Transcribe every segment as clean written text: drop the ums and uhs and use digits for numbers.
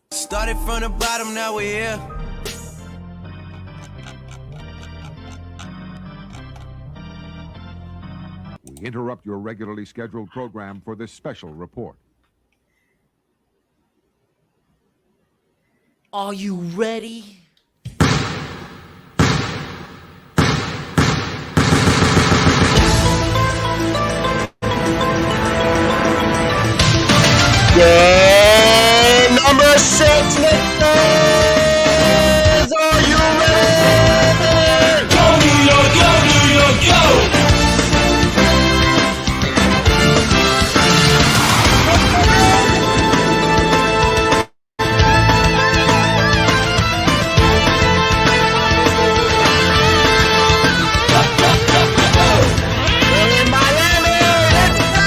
Started from the bottom, now we're here. We interrupt your regularly scheduled program for this special report. Are you ready? Game number 6, Knicks. Are you ready? Go, New York, go, New York, go! In Miami, let's go!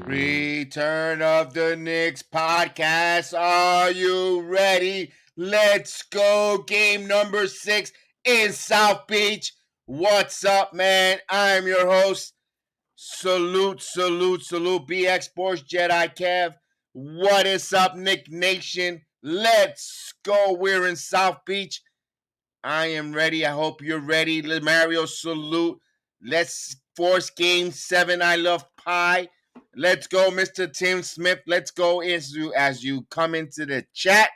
Return of the Knicks podcast. Are you ready? Let's go. Game number 6 in South Beach. What's up, man? I'm your host. Salute, BX Sports Jedi Kev. What is up, Knick Nation? Let's go. We're in South Beach. I am ready. I hope you're ready. Mario, salute. Let's force game 7. I love pie. Let's go, Mr. Tim Smith. Let's go as you come into the chat.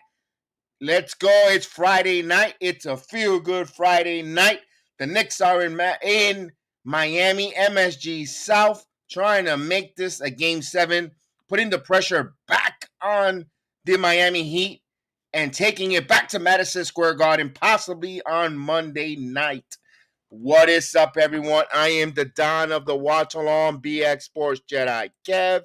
Let's go. It's Friday night. It's a feel-good Friday night. The Knicks are in Miami, MSG South, trying to make this a game 7, putting the pressure back on the Miami Heat and taking it back to Madison Square Garden, possibly on Monday night. What is up, everyone? I am the Don of the Watch Along, BX Sports Jedi Kev,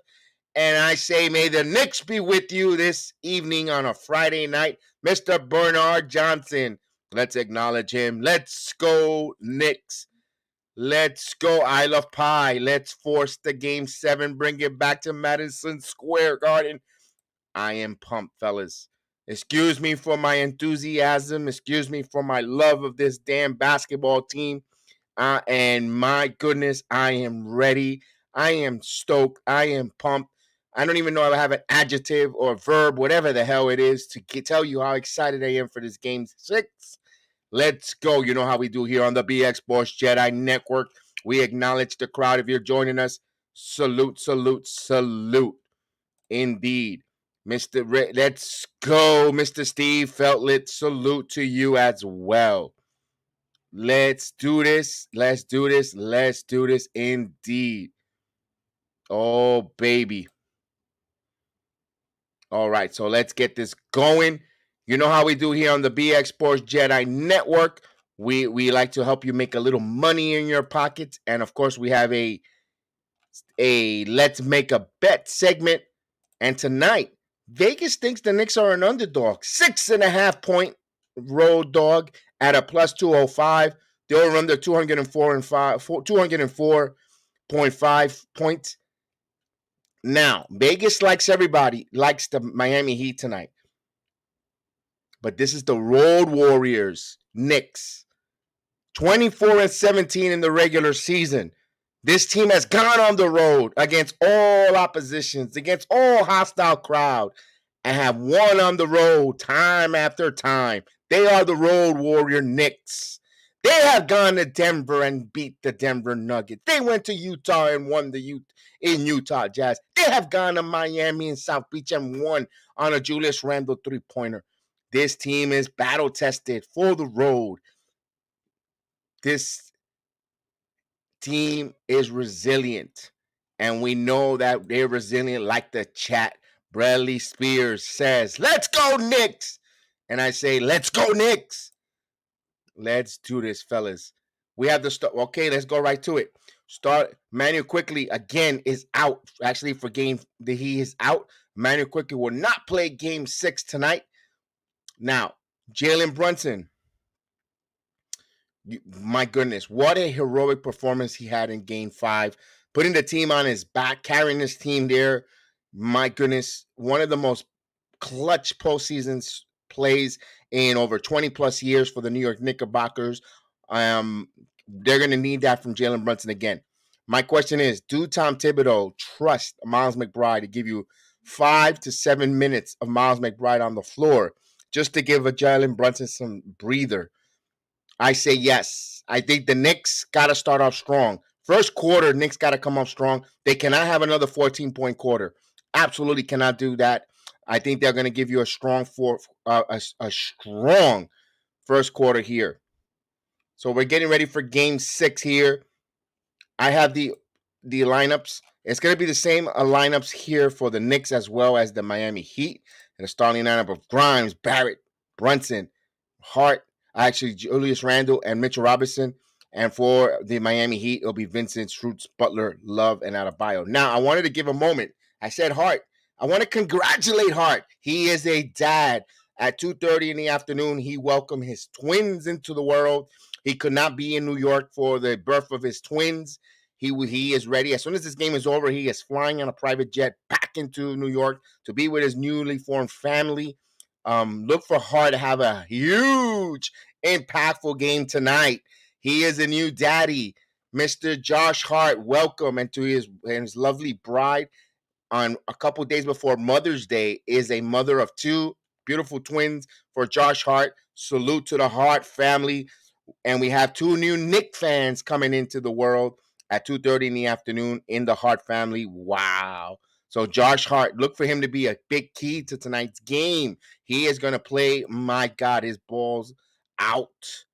and I say may the Knicks be with you this evening on a Friday night. Mr. Bernard Johnson, let's acknowledge him. Let's go, Knicks. Let's go. I love pie. Let's force the game 7, bring it back to Madison Square Garden. I am pumped, fellas. Excuse me for my enthusiasm. Excuse me for my love of this damn basketball team. And my goodness, I am ready. I am stoked. I am pumped. I don't even know if I have an adjective or verb, whatever the hell it is, to tell you how excited I am for this game 6. Let's go. You know how we do here on the BX Sports Jedi Network. We acknowledge the crowd. If you're joining us, salute, salute, salute. Indeed. Let's go, Mr. Steve Feltlet. Salute to you as well. Let's do this. Let's do this. Let's do this indeed. Oh, baby. All right, so let's get this going. You know how we do here on the BX Sports Jedi Network. We like to help you make a little money in your pockets. And of course, we have a Let's Make a Bet segment. And tonight, Vegas thinks the Knicks are an underdog. 6.5 point road dog at a plus 205. They were under 204.5 points. Now, Vegas likes everybody, likes the Miami Heat tonight. But this is the Road Warriors, Knicks. 24-17 in the regular season. This team has gone on the road against all oppositions, against all hostile crowd, and have won on the road time after time. They are the Road Warrior Knicks. They have gone to Denver and beat the Denver Nuggets. They went to Utah and won the Utah Jazz. They have gone to Miami and South Beach and won on a Julius Randle three-pointer. This team is battle-tested for the road. This team is resilient, and we know that they're resilient like the chat. Bradley Spears says, "Let's go, Knicks." And I say, "Let's go, Knicks." Let's do this, fellas. We have the start. Okay, let's go right to it. Start. Manuel Quickly again is out. Actually, for game he is out. Manuel Quickly will not play game 6 tonight. Now, Jalen Brunson. My goodness, what a heroic performance he had in game 5. Putting the team on his back, carrying his team there. My goodness, one of the most clutch postseason plays in over 20 plus years for the New York Knickerbockers. They're going to need that from Jalen Brunson again. My question is, do Tom Thibodeau trust Miles McBride to give you 5 to 7 minutes of Miles McBride on the floor just to give a Jalen Brunson some breather? I say yes. I think the Knicks got to start off strong. First quarter, Knicks got to come up strong. They cannot have another 14-point quarter. Absolutely cannot do that. I think they're going to give you a strong strong first quarter here. So we're getting ready for game 6 here. I have the lineups. It's going to be the same lineups here for the Knicks as well as the Miami Heat. And the starting lineup of Grimes, Barrett, Brunson, Hart, actually Julius Randle, and Mitchell Robinson. And for the Miami Heat, it'll be Vincent, Strutz, Butler, Love, and Adebayo. Now, I wanted to give a moment. I said Hart. I want to congratulate Hart. He is a dad. At 2:30 in the afternoon, he welcomed his twins into the world. He could not be in New York for the birth of his twins. He is ready. As soon as this game is over, he is flying on a private jet back into New York to be with his newly formed family. Look for Hart to have a huge, impactful game tonight. He is a new daddy. Mr. Josh Hart, welcome, and to his lovely bride on a couple days before Mother's Day is a mother of 2 beautiful twins for Josh Hart. Salute to the Hart family. And we have 2 new Knicks fans coming into the world at 2:30 in the afternoon in the Hart family. Wow. So Josh Hart, look for him to be a big key to tonight's game. He is going to play, my God, his balls out.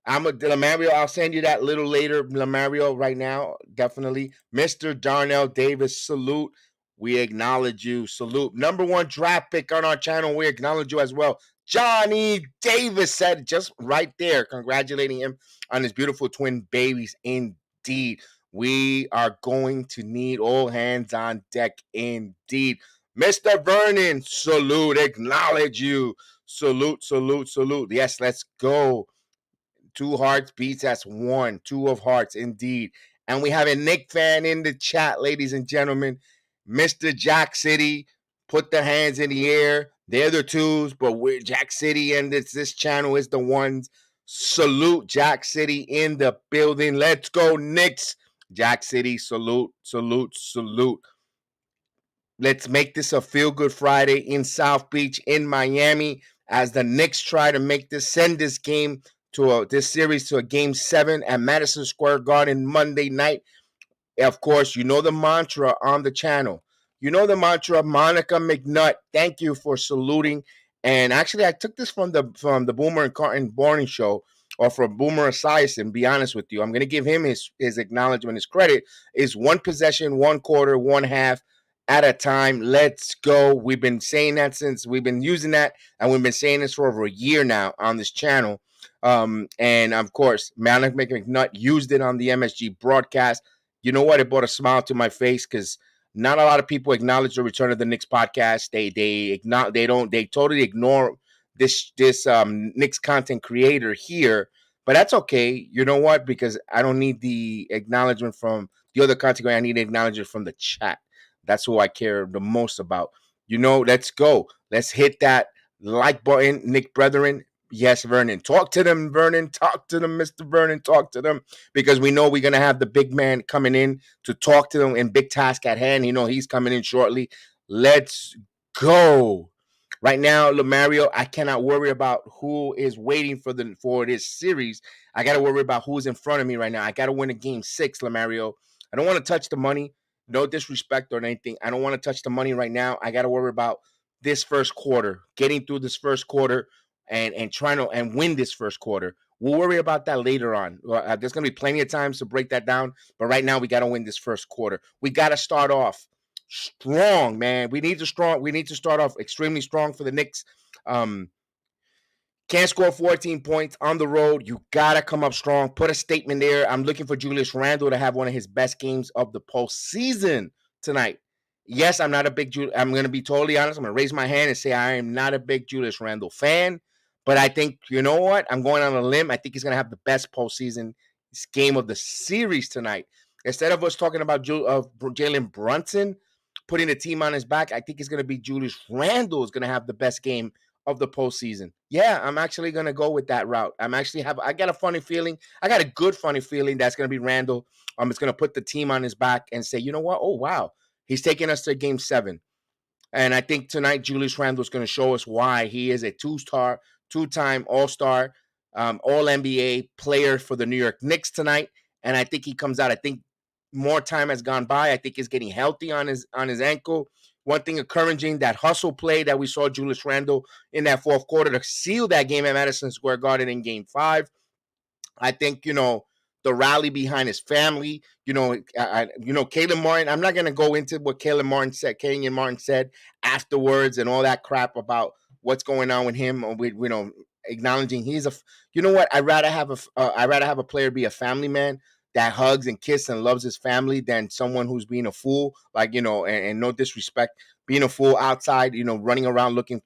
Lamario, I'll send you that a little later. Lamario, right now, definitely. Mr. Darnell Davis, salute. We acknowledge you. Salute. Number 1 draft pick on our channel. We acknowledge you as well. Johnny Davis said just right there, congratulating him on his beautiful twin babies. Indeed. We are going to need all hands on deck. Indeed. Mr. Vernon, salute. Acknowledge you. Salute, salute, salute. Yes, let's go. 2 hearts beats, that's 1. 2 of hearts, indeed. And we have a Knicks fan in the chat, ladies and gentlemen. Mr. Jack City, put the hands in the air. They're the 2s, but we're Jack City, and this channel is the 1s. Salute Jack City in the building. Let's go, Knicks. Jack City, salute, salute, salute. Let's make this a feel-good Friday in South Beach, in Miami, as the Knicks try to send this game to this series to a Game 7 at Madison Square Garden Monday night. Of course, you know the mantra on the channel. You know the mantra, Monica McNutt. Thank you for saluting. And actually, I took this from the Boomer and Carton Morning Show, or from Boomer Esiason. Be honest with you, I'm going to give him his acknowledgement, his credit. Is one possession, one quarter, one half at a time. Let's go. We've been saying that since we've been using that, and we've been saying this for over a year now on this channel. And of course, Monica McNutt used it on the MSG broadcast. You know what? It brought a smile to my face because not a lot of people acknowledge the return of the Knicks podcast. They totally ignore this Knicks content creator here. But that's okay. You know what? Because I don't need the acknowledgement from the other content creator. I need acknowledgement from the chat. That's who I care the most about. You know, let's go. Let's hit that like button, Nick brethren. Yes, Vernon. Talk to them, Vernon. Talk to them, Mr. Vernon. Talk to them, because we know we're going to have the big man coming in to talk to them in big task at hand. You know, he's coming in shortly. Let's go. Right now, Lamario, I cannot worry about who is waiting for this series. I got to worry about who's in front of me right now. I got to win a Game 6, Lamario. I don't want to touch the money. No disrespect or anything. I don't want to touch the money right now. I got to worry about this first quarter, getting through this first quarter, and trying to win this first quarter. We'll worry about that later on. There's going to be plenty of times to break that down, but right now we got to win this first quarter. We got to start off strong, man. We need to start off extremely strong for the Knicks. Can't score 14 points on the road. You got to come up strong. Put a statement there. I'm looking for Julius Randle to have one of his best games of the postseason tonight. Yes, I'm not a big I'm going to be totally honest. I'm going to raise my hand and say I am not a big Julius Randle fan. But I think, you know what? I'm going on a limb. I think he's going to have the best postseason game of the series tonight. Instead of us talking about Jalen Brunson putting the team on his back, I think it's going to be Julius Randle is going to have the best game of the postseason. Yeah, I'm actually going to go with that route. I got a funny feeling. I got a good funny feeling that's going to be Randle. It's going to put the team on his back and say, you know what? Oh, wow. He's taking us to Game 7. And I think tonight Julius Randle is going to show us why he is a two-time All-Star, All-NBA player for the New York Knicks tonight. And I think he comes out. I think more time has gone by. I think he's getting healthy on his ankle. One thing encouraging, that hustle play that we saw Julius Randle in that fourth quarter to seal that game at Madison Square Garden in Game 5. I think, you know, the rally behind his family, Caleb Martin. I'm not going to go into what Kenyon Martin said afterwards and all that crap about what's going on with him. With, acknowledging he's you know what? I'd rather have a player be a family man that hugs and kisses and loves his family than someone who's being a fool, and no disrespect, being a fool outside, running around looking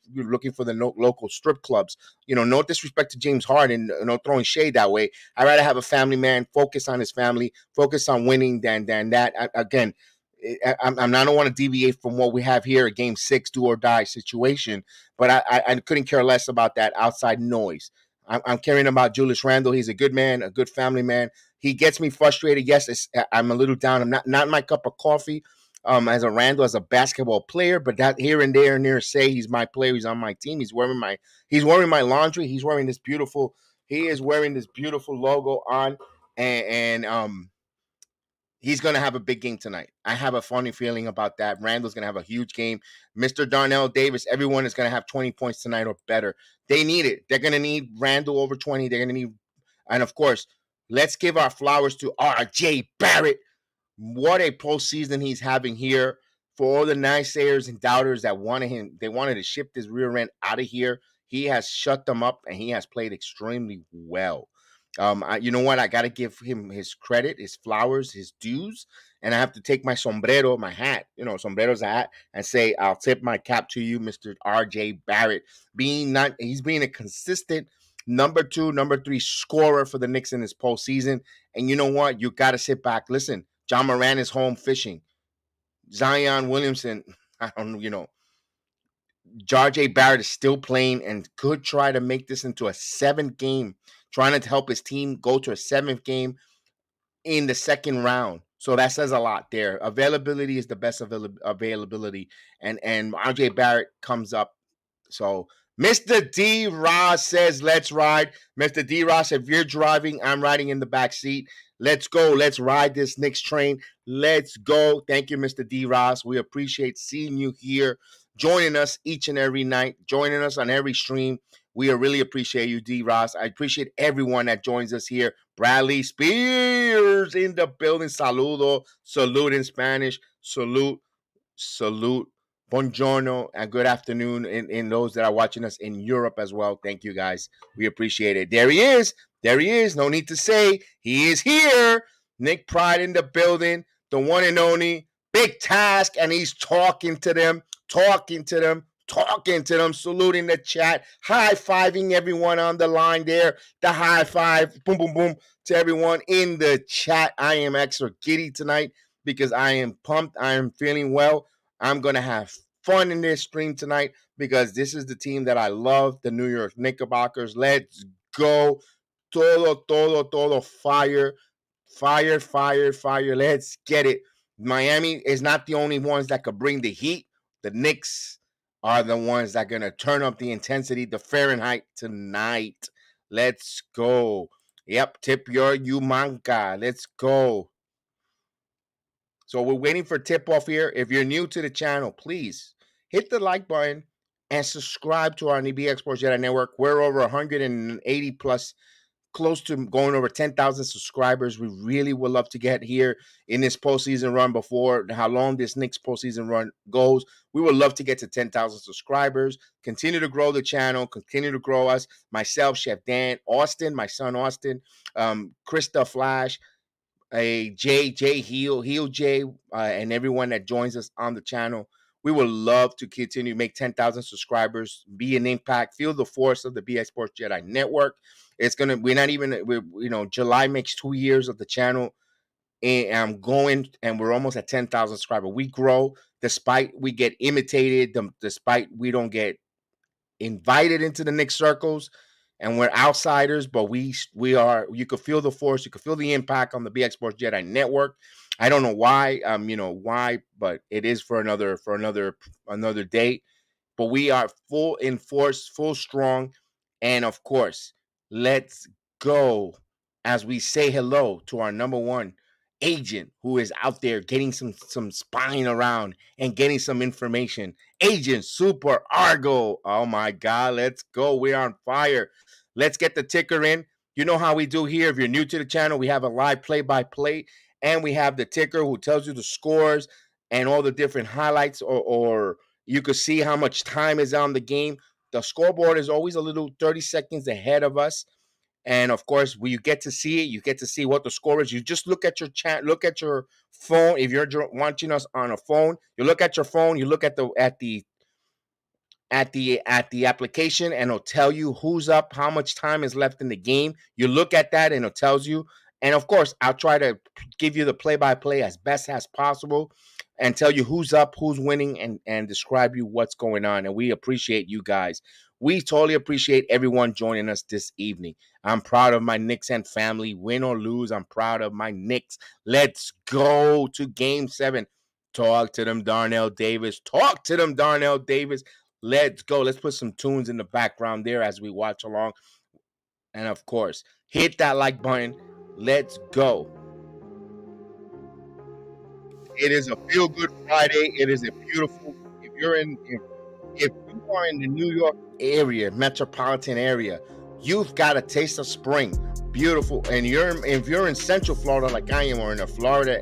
for the local strip clubs. No disrespect to James Harden, throwing shade that way. I'd rather have a family man focus on his family, focus on winning than that. I don't want to deviate from what we have here, a Game 6 do or die situation, but I couldn't care less about that outside noise. I'm caring about Julius Randle. He's a good man, a good family man. He gets me frustrated. Yes, I'm a little down. I'm not my cup of coffee as a Randle, as a basketball player, but that here and there say he's my player. He's on my team. He's wearing my laundry. He is wearing this beautiful logo on, and he's going to have a big game tonight. I have a funny feeling about that. Randle's going to have a huge game. Mr. Darnell Davis, everyone is going to have 20 points tonight or better. They need it. They're going to need Randle over 20. They're going to need, and of course, let's give our flowers to R.J. Barrett. What a postseason he's having here. For all the naysayers and doubters that they wanted to ship this rear end out of here. He has shut them up, and he has played extremely well. You know what? I got to give him his credit, his flowers, his dues, and I have to take my sombrero, my hat. Sombrero's a hat, and say I'll tip my cap to you, Mr. R.J. Barrett. He's being a consistent number 2, number 3 scorer for the Knicks in this postseason. And you know what? You got to sit back. Listen, John Moran is home fishing. Zion Williamson, R.J. Barrett is still playing and could try to make this into a 7th game, trying to help his team go to a 7th game in the second round. So that says a lot there. Availability is the best availability, and R.J. Barrett comes up. So Mr. D. Ross says, let's ride. Mr. D. Ross, if you're driving, I'm riding in the back seat. Let's go. Let's ride this Knicks train. Let's go. Thank you, Mr. D. Ross. We appreciate seeing you here, joining us each and every night, joining us on every stream. We really appreciate you, D. Ross. I appreciate everyone that joins us here. Bradley Spears in the building. Saludo. Salute in Spanish. Salute. Buongiorno and good afternoon in those that are watching us in Europe as well. Thank you, guys. We appreciate it. There he is. No need to say. He is here. Nick Pride in the building. The one and only. Big task. And he's talking to them. Saluting the chat. High-fiving everyone on the line there. The high five. Boom, boom, boom to everyone in the chat. I am extra giddy tonight because I am pumped. I am feeling well. I'm going to have fun in this stream tonight because this is the team that I love, the New York Knickerbockers. Let's go. Todo, fire. Let's get it. Miami is not the only ones that could bring the heat. The Knicks are the ones that are going to turn up the intensity, the Fahrenheit tonight. Let's go. Yep, tip your Umanka. Let's go. So we're waiting for tip-off here. If you're new to the channel, please hit the like button and subscribe to our BX Sports Jedi Network. We're over 180 plus, close to going over 10,000 subscribers. We really would love to get here in this postseason run before how long this Knicks postseason run goes. We would love to get to 10,000 subscribers, continue to grow the channel, continue to grow us. Myself, Chef Dan, Austin, my son Austin, Krista Flash, Jay Heel Jay, and everyone that joins us on the channel. We would love to continue to make 10,000 subscribers, be an impact, feel the force of the BX Sports Jedi Network. It's gonna. July makes 2 years of the channel, and we're almost at 10,000 subscribers. We grow despite we get imitated, despite we don't get invited into the Knicks circles. And we're outsiders, but we are. You could feel the force. You could feel the impact on the BX Sports Jedi Network. I don't know why, why, but it is for another day. But we are full in force, full strong, and of course, let's go as we say hello to our number one agent who is out there getting some spying around and getting some information. Agent Super Argo. Oh my God, let's go. We're on fire. Let's get the ticker in. You know how we do here. If you're new to the channel, we have a live play-by-play, and we have the ticker who tells you the scores and all the different highlights, or you could see how much time is on the game. The scoreboard is always a little 30 seconds ahead of us. And of course, when you get to see it, you get to see what the score is. You just look at your chat, look at your phone. If you're watching us on a phone, you look at your phone, you look at the application, and it'll tell you who's up, how much time is left in the game. You look at that, and it tells you. And of course, I'll try to give you the play-by-play as best as possible and tell you who's up, who's winning, and describe you what's going on. And we appreciate you guys. We totally appreciate everyone joining us this evening. I'm proud of my Knicks and family. Win or lose, I'm proud of my Knicks. Let's go to Game 7. Talk to them, Darnell Davis. Let's go. Let's put some tunes in the background there as we watch along. And of course, hit that like button. Let's go. It is a feel-good Friday. It is a beautiful. If you are in the New York area, metropolitan area, you've got a taste of spring. Beautiful. And if you're in Central Florida like I am, or in Florida,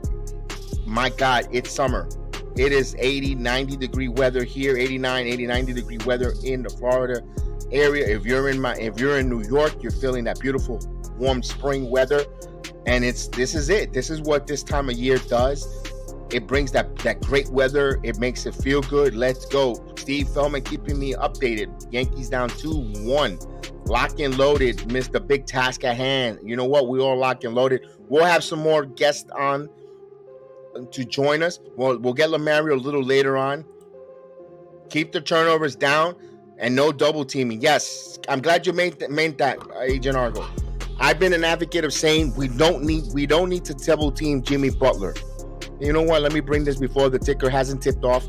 my God, it's summer. It is 80, 90 degree weather here, 89, 90 degree weather in the Florida area. If you're in New York, you're feeling that beautiful warm spring weather. And this is it. This is what this time of year does. It brings that great weather. It makes it feel good. Let's go. Steve Feldman keeping me updated. Yankees down 2-1. Lock and loaded. Mr. Big task at hand. You know what? We all lock and loaded. We'll have some more guests on to join us. We'll get Lamario a little later on. Keep the turnovers down and no double teaming. Yes, I'm glad you made that, Agent Argo. I've been an advocate of saying we don't need to double team Jimmy Butler. You know what? Let me bring this before the ticker hasn't tipped off.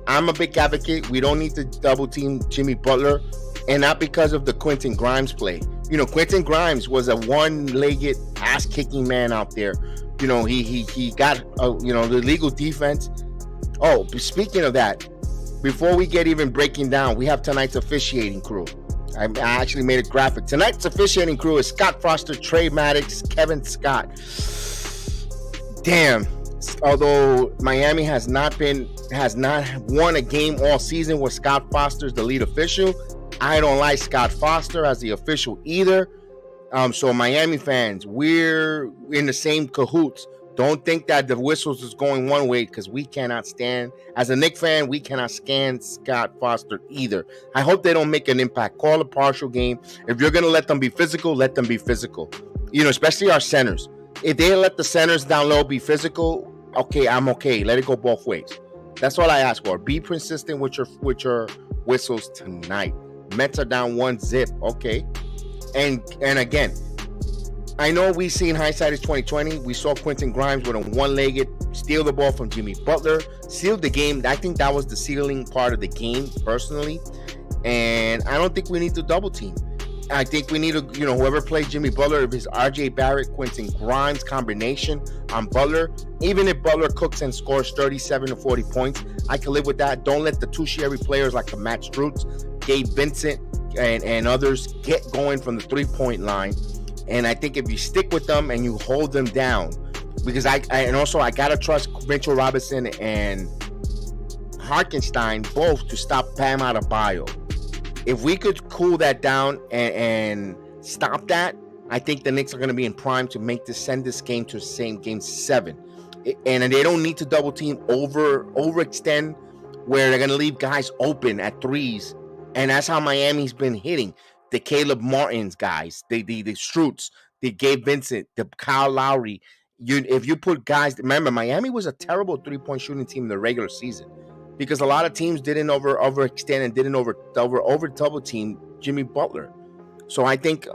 I'm a big advocate. We don't need to double team Jimmy Butler. and not because of the Quentin Grimes play. You know, Quentin Grimes was a one-legged ass-kicking man out there. You know, he got the illegal defense. Oh, speaking of that, before we get even breaking down, we have tonight's officiating crew. I actually made it graphic. Tonight's officiating crew is Scott Foster, Trey Maddox, Kevin Scott. Damn. Although Miami has not won a game all season with Scott Foster as the lead official, I don't like Scott Foster as the official either. So Miami fans, we're in the same cahoots. Don't think that the whistles is going one way, because we cannot stand, as a Knicks fan, we cannot stand Scott Foster either. I hope they don't make an impact. Call a partial game. If you're going to let them be physical, let them be physical. You know, especially our centers. If they let the centers down low be physical, okay, I'm okay. Let it go both ways. That's all I ask for. Be consistent with your whistles tonight. Mets are down 1-0. Okay. And again, I know we see in hindsight is 2020. We saw Quentin Grimes with a one-legged steal the ball from Jimmy Butler, sealed the game. I think that was the sealing part of the game, personally. And I don't think we need to double team. I think we need to, whoever plays Jimmy Butler, if it's RJ Barrett, Quentin Grimes combination on Butler, even if Butler cooks and scores 37 to 40 points, I can live with that. Don't let the tertiary players like Matt Strutz, Gabe Vincent, and others get going from the three-point line. And I think if you stick with them and you hold them down, because I gotta trust Mitchell Robinson and Hartenstein both to stop Bam Adebayo. If we could cool that down and stop that, I think the Knicks are going to be in prime to send this game to the same game 7. And they don't need to double team overextend where they're going to leave guys open at threes. And that's how Miami's been hitting. The Caleb Martins guys, the Strutz, the Gabe Vincent, the Kyle Lowry. If you put guys, remember, Miami was a terrible three-point shooting team in the regular season, because a lot of teams didn't overextend and didn't over double team Jimmy Butler. So I think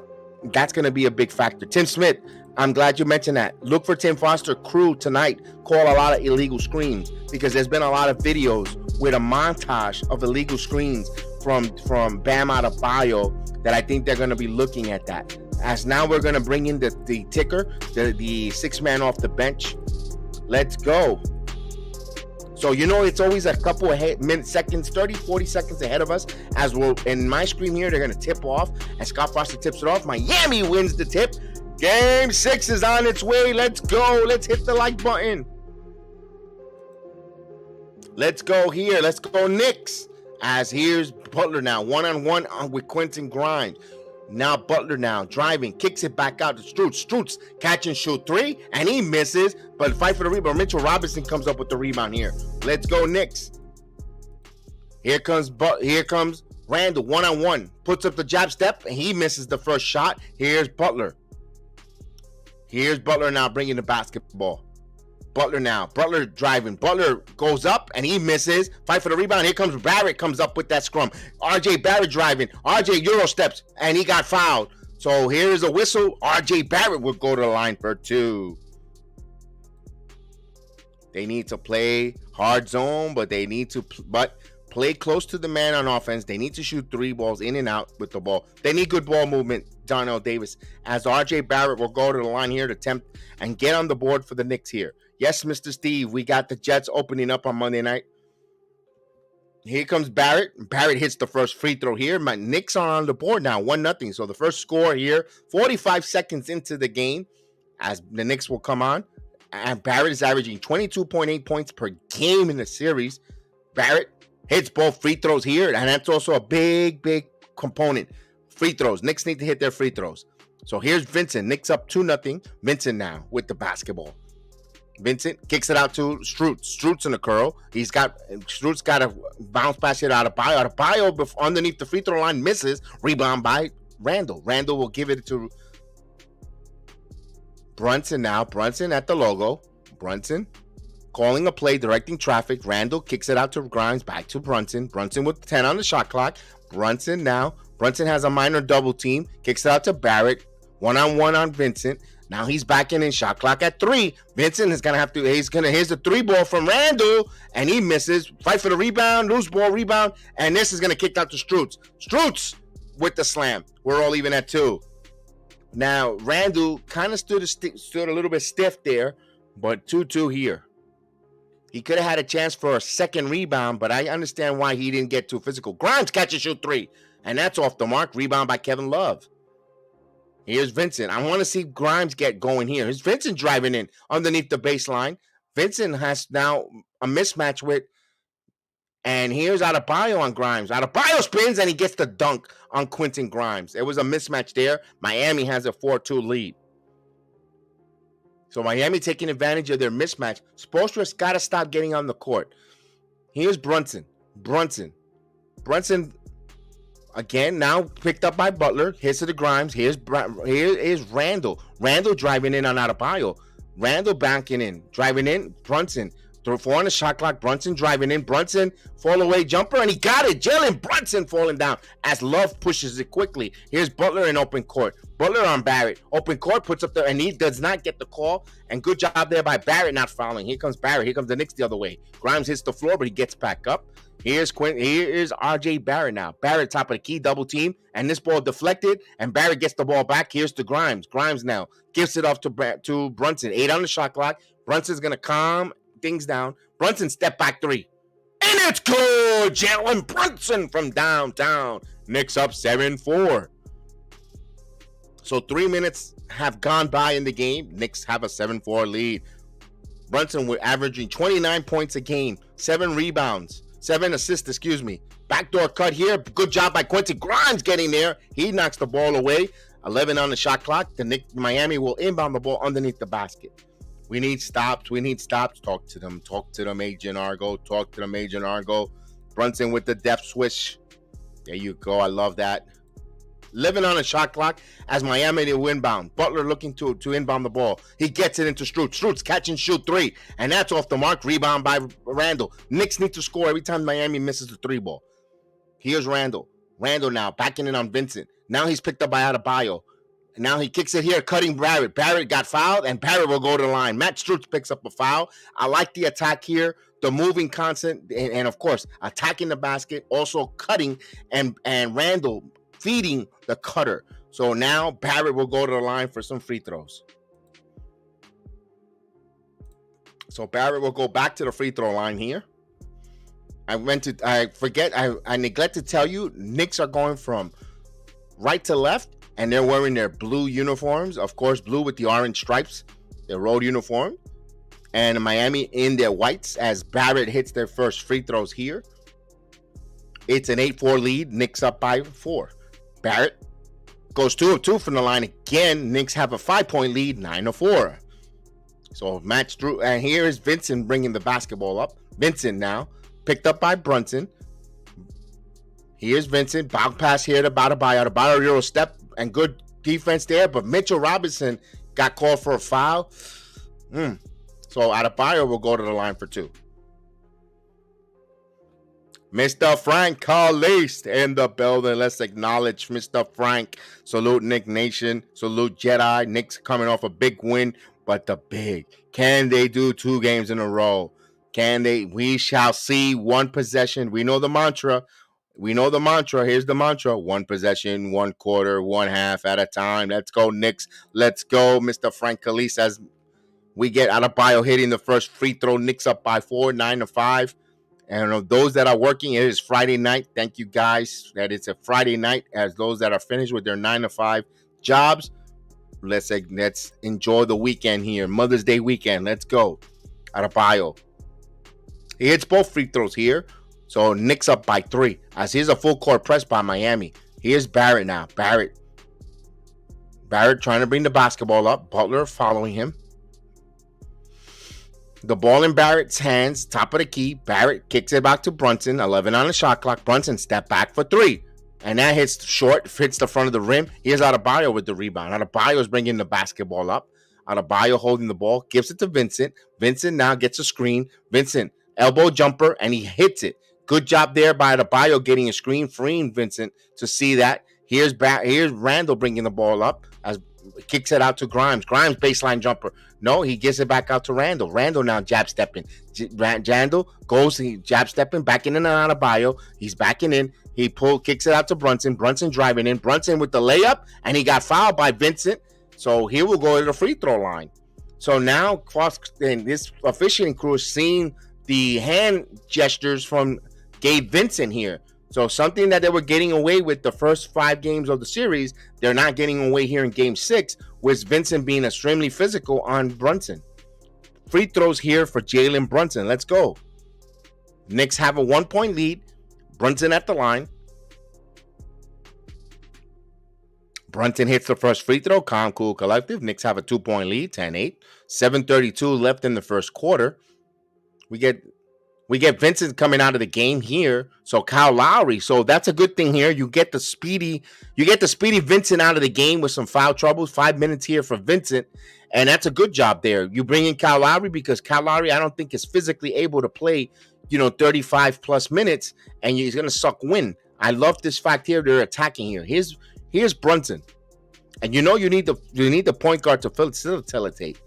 that's going to be a big factor. Tim Smith, I'm glad you mentioned that. Look for Tim Foster crew tonight. Call a lot of illegal screens, because there's been a lot of videos with a montage of illegal screens from Bam Adebayo that I think they're going to be looking at that. As now we're going to bring in the ticker, the sixth man off the bench. Let's go. So, it's always a couple of seconds, 30, 40 seconds ahead of us. As we're in my screen here, they're going to tip off. And Scott Foster tips it off. Miami wins the tip. Game 6 is on its way. Let's go. Let's hit the like button. Let's go here. Let's go Knicks. As here's Butler now, one-on-one with Quentin Grimes. Now Butler driving, kicks it back out to Strutz. Strutz catch and shoot 3, and he misses, but fight for the rebound. Mitchell Robinson comes up with the rebound here. Let's go Knicks. Here comes Randall, one-on-one, puts up the jab step, and he misses the first shot. Here's Butler. Here's Butler now bringing the basketball. Butler driving. Butler goes up and he misses. Fight for the rebound. Here comes Barrett, comes up with that scrum. RJ Barrett driving. RJ Euro steps and he got fouled. So here's a whistle. RJ Barrett will go to the line for 2. They need to play hard zone, but play close to the man on offense. They need to shoot 3 balls in and out with the ball. They need good ball movement, Darnell Davis. As RJ Barrett will go to the line here to attempt and get on the board for the Knicks here. Yes, Mr. Steve, we got the Jets opening up on Monday night. Here comes Barrett. Barrett hits the first free throw here. My Knicks are on the board now, 1-0. So the first score here, 45 seconds into the game, as the Knicks will come on. And Barrett is averaging 22.8 points per game in the series. Barrett hits both free throws here, and that's also a big component. Free throws. Knicks need to hit their free throws. So here's Vincent. Knicks up 2-0. Vincent now with the basketball. Vincent kicks it out to Strutz. Strutz in the curl. Strutz got a bounce pass here out of Adebayo. Adebayo underneath the free throw line misses. Rebound by Randall. Randall will give it to Brunson now. Brunson at the logo. Brunson calling a play, directing traffic. Randall kicks it out to Grimes. Back to Brunson. Brunson with 10 on the shot clock. Brunson now. Brunson has a minor double team. Kicks it out to Barrett. One-on-one on Vincent. Now he's back in shot clock at 3. Vincent is gonna here's the 3 ball from Randall, and he misses. Fight for the rebound, loose ball rebound, and this is gonna kick out to Strutz. Strutz with the slam. We're all even at 2. Now, Randall kind of stood a little bit stiff there, but 2-2 here. He could have had a chance for a second rebound, but I understand why he didn't get too physical. Grimes catch and shoot 3, and that's off the mark. Rebound by Kevin Love. Here's Vincent. I want to see Grimes get going here. Here's Vincent driving in underneath the baseline. Vincent has now a mismatch with, and here's Adebayo on Grimes. Adebayo spins, and he gets the dunk on Quentin Grimes. It was a mismatch there. Miami has a 4-2 lead. So Miami taking advantage of their mismatch. Spoelstra's got to stop getting on the court. Here's Brunson. Brunson again now picked up by Butler. Here's to the Grimes. Here is Randall. Randall driving in on Adebayo. Randall banking in. Driving in. Brunson. 4 on the shot clock. Brunson driving in. Brunson fall away jumper, and he got it. Jalen Brunson falling down as Love pushes it quickly. Here's Butler in open court. Butler on Barrett. Open court puts up there, and he does not get the call. And good job there by Barrett not fouling. Here comes Barrett. Here comes the Knicks the other way. Grimes hits the floor, but he gets back up. Here's RJ Barrett now. Barrett top of the key, double team, and this ball deflected, and Barrett gets the ball back. Here's to Grimes. Grimes now gives it off to Brunson. 8 on the shot clock. Brunson's going to calm things down. Brunson step back 3. And it's good. Jalen Brunson from downtown. Knicks up 7-4. So 3 minutes have gone by in the game. Knicks have a 7-4 lead. Brunson was averaging 29 points a game, 7 rebounds, 7 assists, Backdoor cut here. Good job by Quentin Grimes getting there. He knocks the ball away. 11 on the shot clock. Miami will inbound the ball underneath the basket. We need stops. Talk to them, Agent Argo. Brunson with the depth switch. There you go. I love that. 11 on the shot clock as Miami to inbound. Butler looking to inbound the ball. He gets it into Strutz. Strutz catch and shoot 3. And that's off the mark. Rebound by Randall. Knicks need to score every time Miami misses the 3 ball. Here's Randall. Randall now backing in on Vincent. Now he's picked up by Adebayo. Now he kicks it here, cutting Barrett. Barrett got fouled, and Barrett will go to the line. Matt Strutz picks up a foul. I like the attack here, the moving constant, and of course, attacking the basket, also cutting, and Randall feeding the cutter. So now Barrett will go to the line for some free throws. So Barrett will go back to the free throw line here. I neglect to tell you, Knicks are going from right to left, and they're wearing their blue uniforms. Of course, blue with the orange stripes, their road uniform. And Miami in their whites as Barrett hits their first free throws here. It's an 8-4 lead. Knicks up by 4. Barrett goes 2 of 2 from the line again. Knicks have a 5-point lead, 9-4. So match through. And here is Vincent bringing the basketball up. Vincent now picked up by Brunson. Here's Vincent. Bounce pass here to Adebayo. Adebayo Euro step and good defense there. But Mitchell Robinson got called for a foul. So Adebayo will go to the line for 2. Mr. Frank Caliste in the building. Let's acknowledge Mr. Frank. Salute Knick Nation. Salute Jedi. Knicks coming off a big win. But the big. Can they do 2 games in a row? Can they? We shall see. 1 possession. We know the mantra. Here's the mantra. 1 possession, 1 quarter, 1 half at a time. Let's go, Knicks. Let's go, Mr. Frank Caliste, as we get Adebayo hitting the first free throw. Knicks up by 4, 9-5. And of those that are working, it is Friday night. Thank you, guys, that it's a Friday night. As those that are finished with their 9-5 jobs, let's enjoy the weekend here. Mother's Day weekend. Let's go. Adebayo. He hits both free throws here. So Knicks up by 3. As here's a full court press by Miami. Here's Barrett now. Barrett trying to bring the basketball up. Butler following him. The ball in Barrett's hands. Top of the key. Barrett kicks it back to Brunson. 11 on the shot clock. Brunson step back for 3. And that hits short. Hits the front of the rim. Here's Adebayo with the rebound. Adebayo is bringing the basketball up. Adebayo holding the ball. Gives it to Vincent. Vincent now gets a screen. Vincent elbow jumper. And he hits it. Good job there by Adebayo getting a screen, freeing Vincent to see that. Here's Randall bringing the ball up as kicks it out to Grimes. Grimes baseline jumper. No, he gives it back out to Randall. Randall now jab stepping. Randall goes, he jab stepping, backing in and out of Bio. He's backing in. He kicks it out to Brunson. Brunson driving in. Brunson with the layup, and he got fouled by Vincent. So he will go to the free throw line. So now this officiating crew is seeing the hand gestures from Gabe Vincent here. So something that they were getting away with the first 5 games of the series, they're not getting away here in Game 6, with Vincent being extremely physical on Brunson. Free throws here for Jalen Brunson. Let's go. Knicks have a 1-point lead. Brunson at the line. Brunson hits the first free throw. Calm, cool, collective. Knicks have a 2-point lead, 10-8. 7:32 left in the first quarter. We get Vincent coming out of the game here. So Kyle Lowry. So that's a good thing here. You get the speedy Vincent out of the game with some foul troubles. 5 minutes here for Vincent. And that's a good job there. You bring in Kyle Lowry because Kyle Lowry, I don't think, is physically able to play, 35 plus minutes, and he's going to suck wind. I love this fact here. They're attacking here. Here's Brunson. And you need the point guard to facilitate.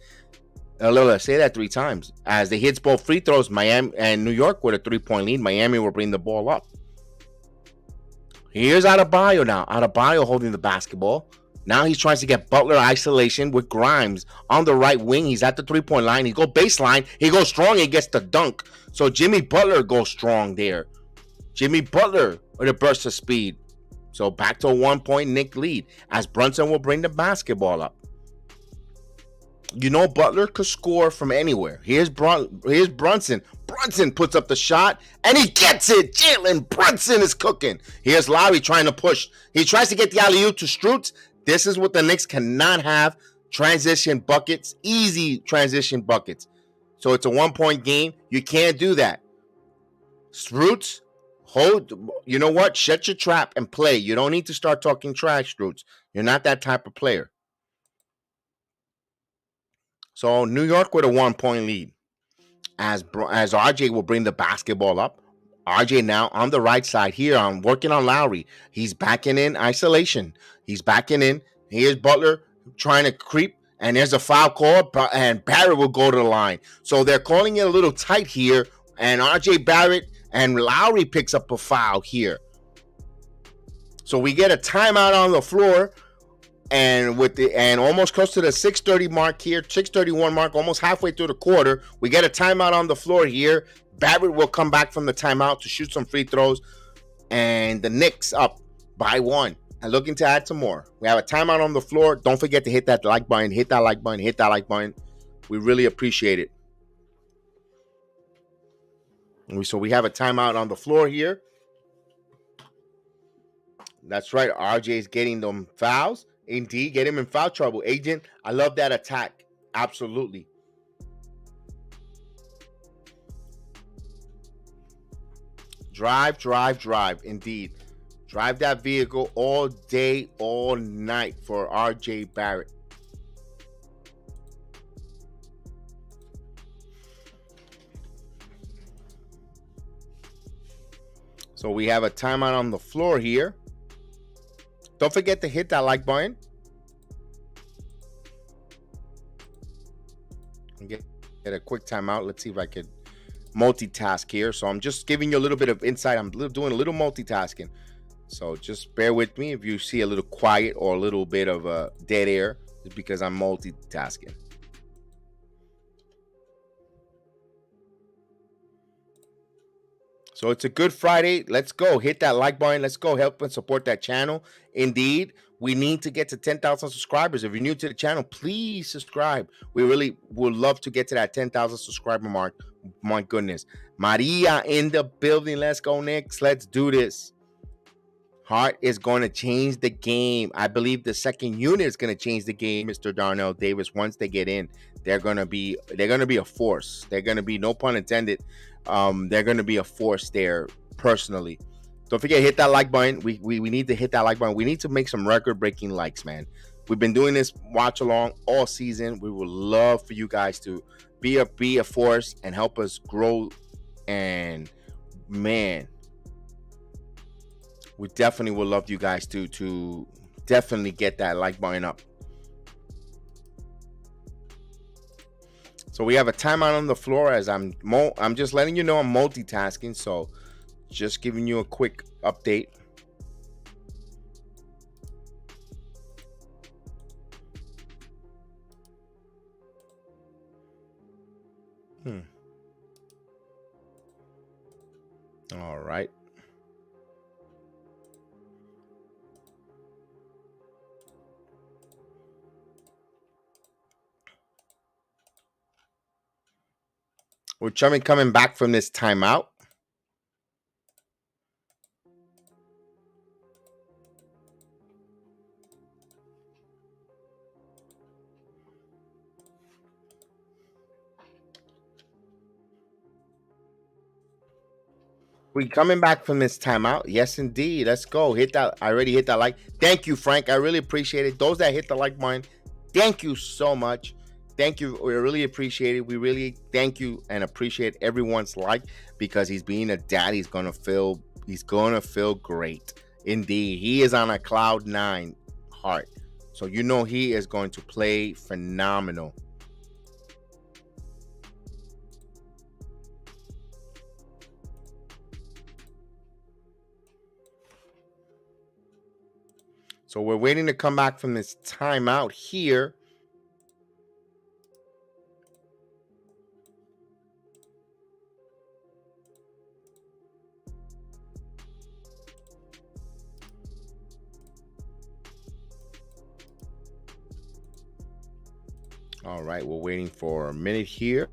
Lola, say that 3 times. As they hits both free throws, Miami and New York with a 3-point lead. Miami will bring the ball up. Here's Adebayo now. Adebayo holding the basketball. Now he's trying to get Butler isolation with Grimes on the right wing. He's at the 3-point line. He goes baseline. He goes strong. He gets the dunk. So Jimmy Butler goes strong there. Jimmy Butler with a burst of speed. So back to a 1-point Knick lead as Brunson will bring the basketball up. Butler could score from anywhere. Here's Brunson. Brunson puts up the shot, and he gets it. Jalen Brunson is cooking. Here's Lowry trying to push. He tries to get the alley-oop to Strutz. This is what the Knicks cannot have. Transition buckets, easy transition buckets. So it's a 1-point game. You can't do that. Strutz, you know what? Shut your trap and play. You don't need to start talking trash, Strutz. You're not that type of player. So New York with a 1-point lead as RJ will bring the basketball up. RJ now on the right side here. I'm working on Lowry. He's backing in isolation. He's backing in. Here's Butler trying to creep. And there's a foul call. And Barrett will go to the line. So they're calling it a little tight here. And RJ Barrett and Lowry picks up a foul here. So we get a timeout on the floor. And almost close to the 6:30 mark here, 6:31 mark, almost halfway through the quarter, we get a timeout on the floor here. Barrett will come back from the timeout to shoot some free throws, and the Knicks up by 1 and looking to add some more. We have a timeout on the floor. Don't forget to hit that like button, hit that like button, hit that like button. We really appreciate it. So we have a timeout on the floor here. That's right. RJ is getting them fouls. Indeed, get him in foul trouble. Agent, I love that attack. Absolutely. Drive. Indeed. Drive that vehicle all day, all night for RJ Barrett. So we have a timeout on the floor here. Don't forget to hit that like button. Get a quick timeout. Let's see if I could multitask here. So I'm just giving you a little bit of insight. I'm doing a little multitasking. So just bear with me if you see a little quiet or a little bit of dead air. It's because I'm multitasking. So it's a good Friday. Let's go. Hit that like button. Let's go. Help and support that channel. Indeed, we need to get to 10,000 subscribers. If you're new to the channel, please subscribe. We really would love to get to that 10,000 subscriber mark. My goodness. Maria in the building. Let's go, Knicks. Let's do this. Hart is going to change the game. I believe the second unit is going to change the game, Mr. Darnell Davis. Once they get in, they're going to be a force. They're going to be, no pun intended, they're going to be a force there personally. Don't forget, hit that like button. We need to hit that like button. We need to make some record-breaking likes, man. We've been doing this watch along all season. We would love for you guys to be a force and help us grow. And man, we definitely would love you guys to definitely get that like button up. So we have a timeout on the floor as I'm just letting you know I'm multitasking. So just giving you a quick update. All right. We're coming back from this timeout. We coming back from this timeout. Yes, indeed. Let's go. Hit that. I already hit that like. Thank you, Frank. I really appreciate it. Those that hit the like button, thank you so much. Thank you. We really appreciate it. We really thank you and appreciate everyone's like, because he's being a dad. He's gonna feel great. Indeed. He is on a cloud 9 heart. So you know he is going to play phenomenal. So we're waiting to come back from this timeout here. All right, we're waiting for a minute here.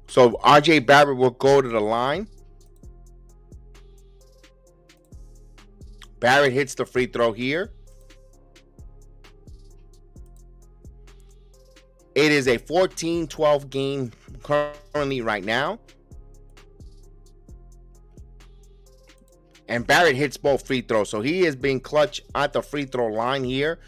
So RJ Barrett will go to the line. Barrett hits the free throw here. It is a 14-12 game currently right now. And Barrett hits both free throws. So he is being clutch at the free throw line here.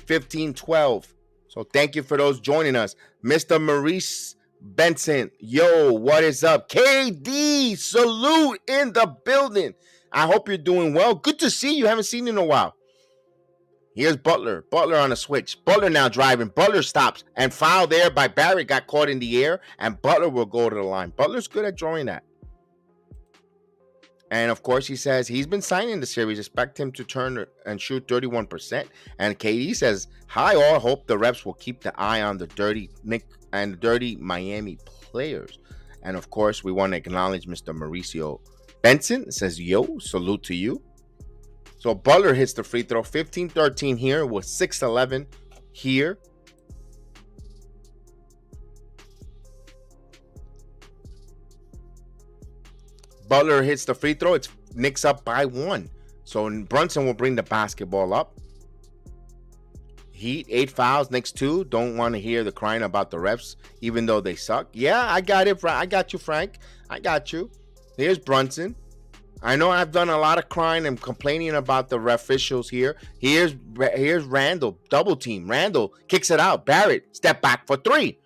15-12. So thank you for those joining us. Mr. Maurice Benson, yo, what is up? KD, salute in the building. I hope you're doing well. Good to see you. Haven't seen you in a while. Here's Butler. Butler on a switch. Butler now driving. Butler stops. And foul there by Barrett. Got caught in the air. And Butler will go to the line. Butler's good at drawing that. And, of course, he says he's been signing the series. Expect him to turn and shoot 31%. And KD says, hi, all. Hope the reps will keep the eye on the dirty Knicks and the dirty Miami players. And, of course, we want to acknowledge Mr. Mauricio Benson. It says, yo, salute to you. So Butler hits the free throw. 15-13 here with 6-11 here. Butler hits the free throw. It's Knicks up by 1. So Brunson will bring the basketball up. Heat, 8 fouls, Knicks 2. Don't want to hear the crying about the refs, even though they suck. Yeah, I got it. I got you, Frank. I got you. Here's Brunson. I know I've done a lot of crying and complaining about the ref officials here. Here's Randall, double team. Randall kicks it out. Barrett, step back for 3.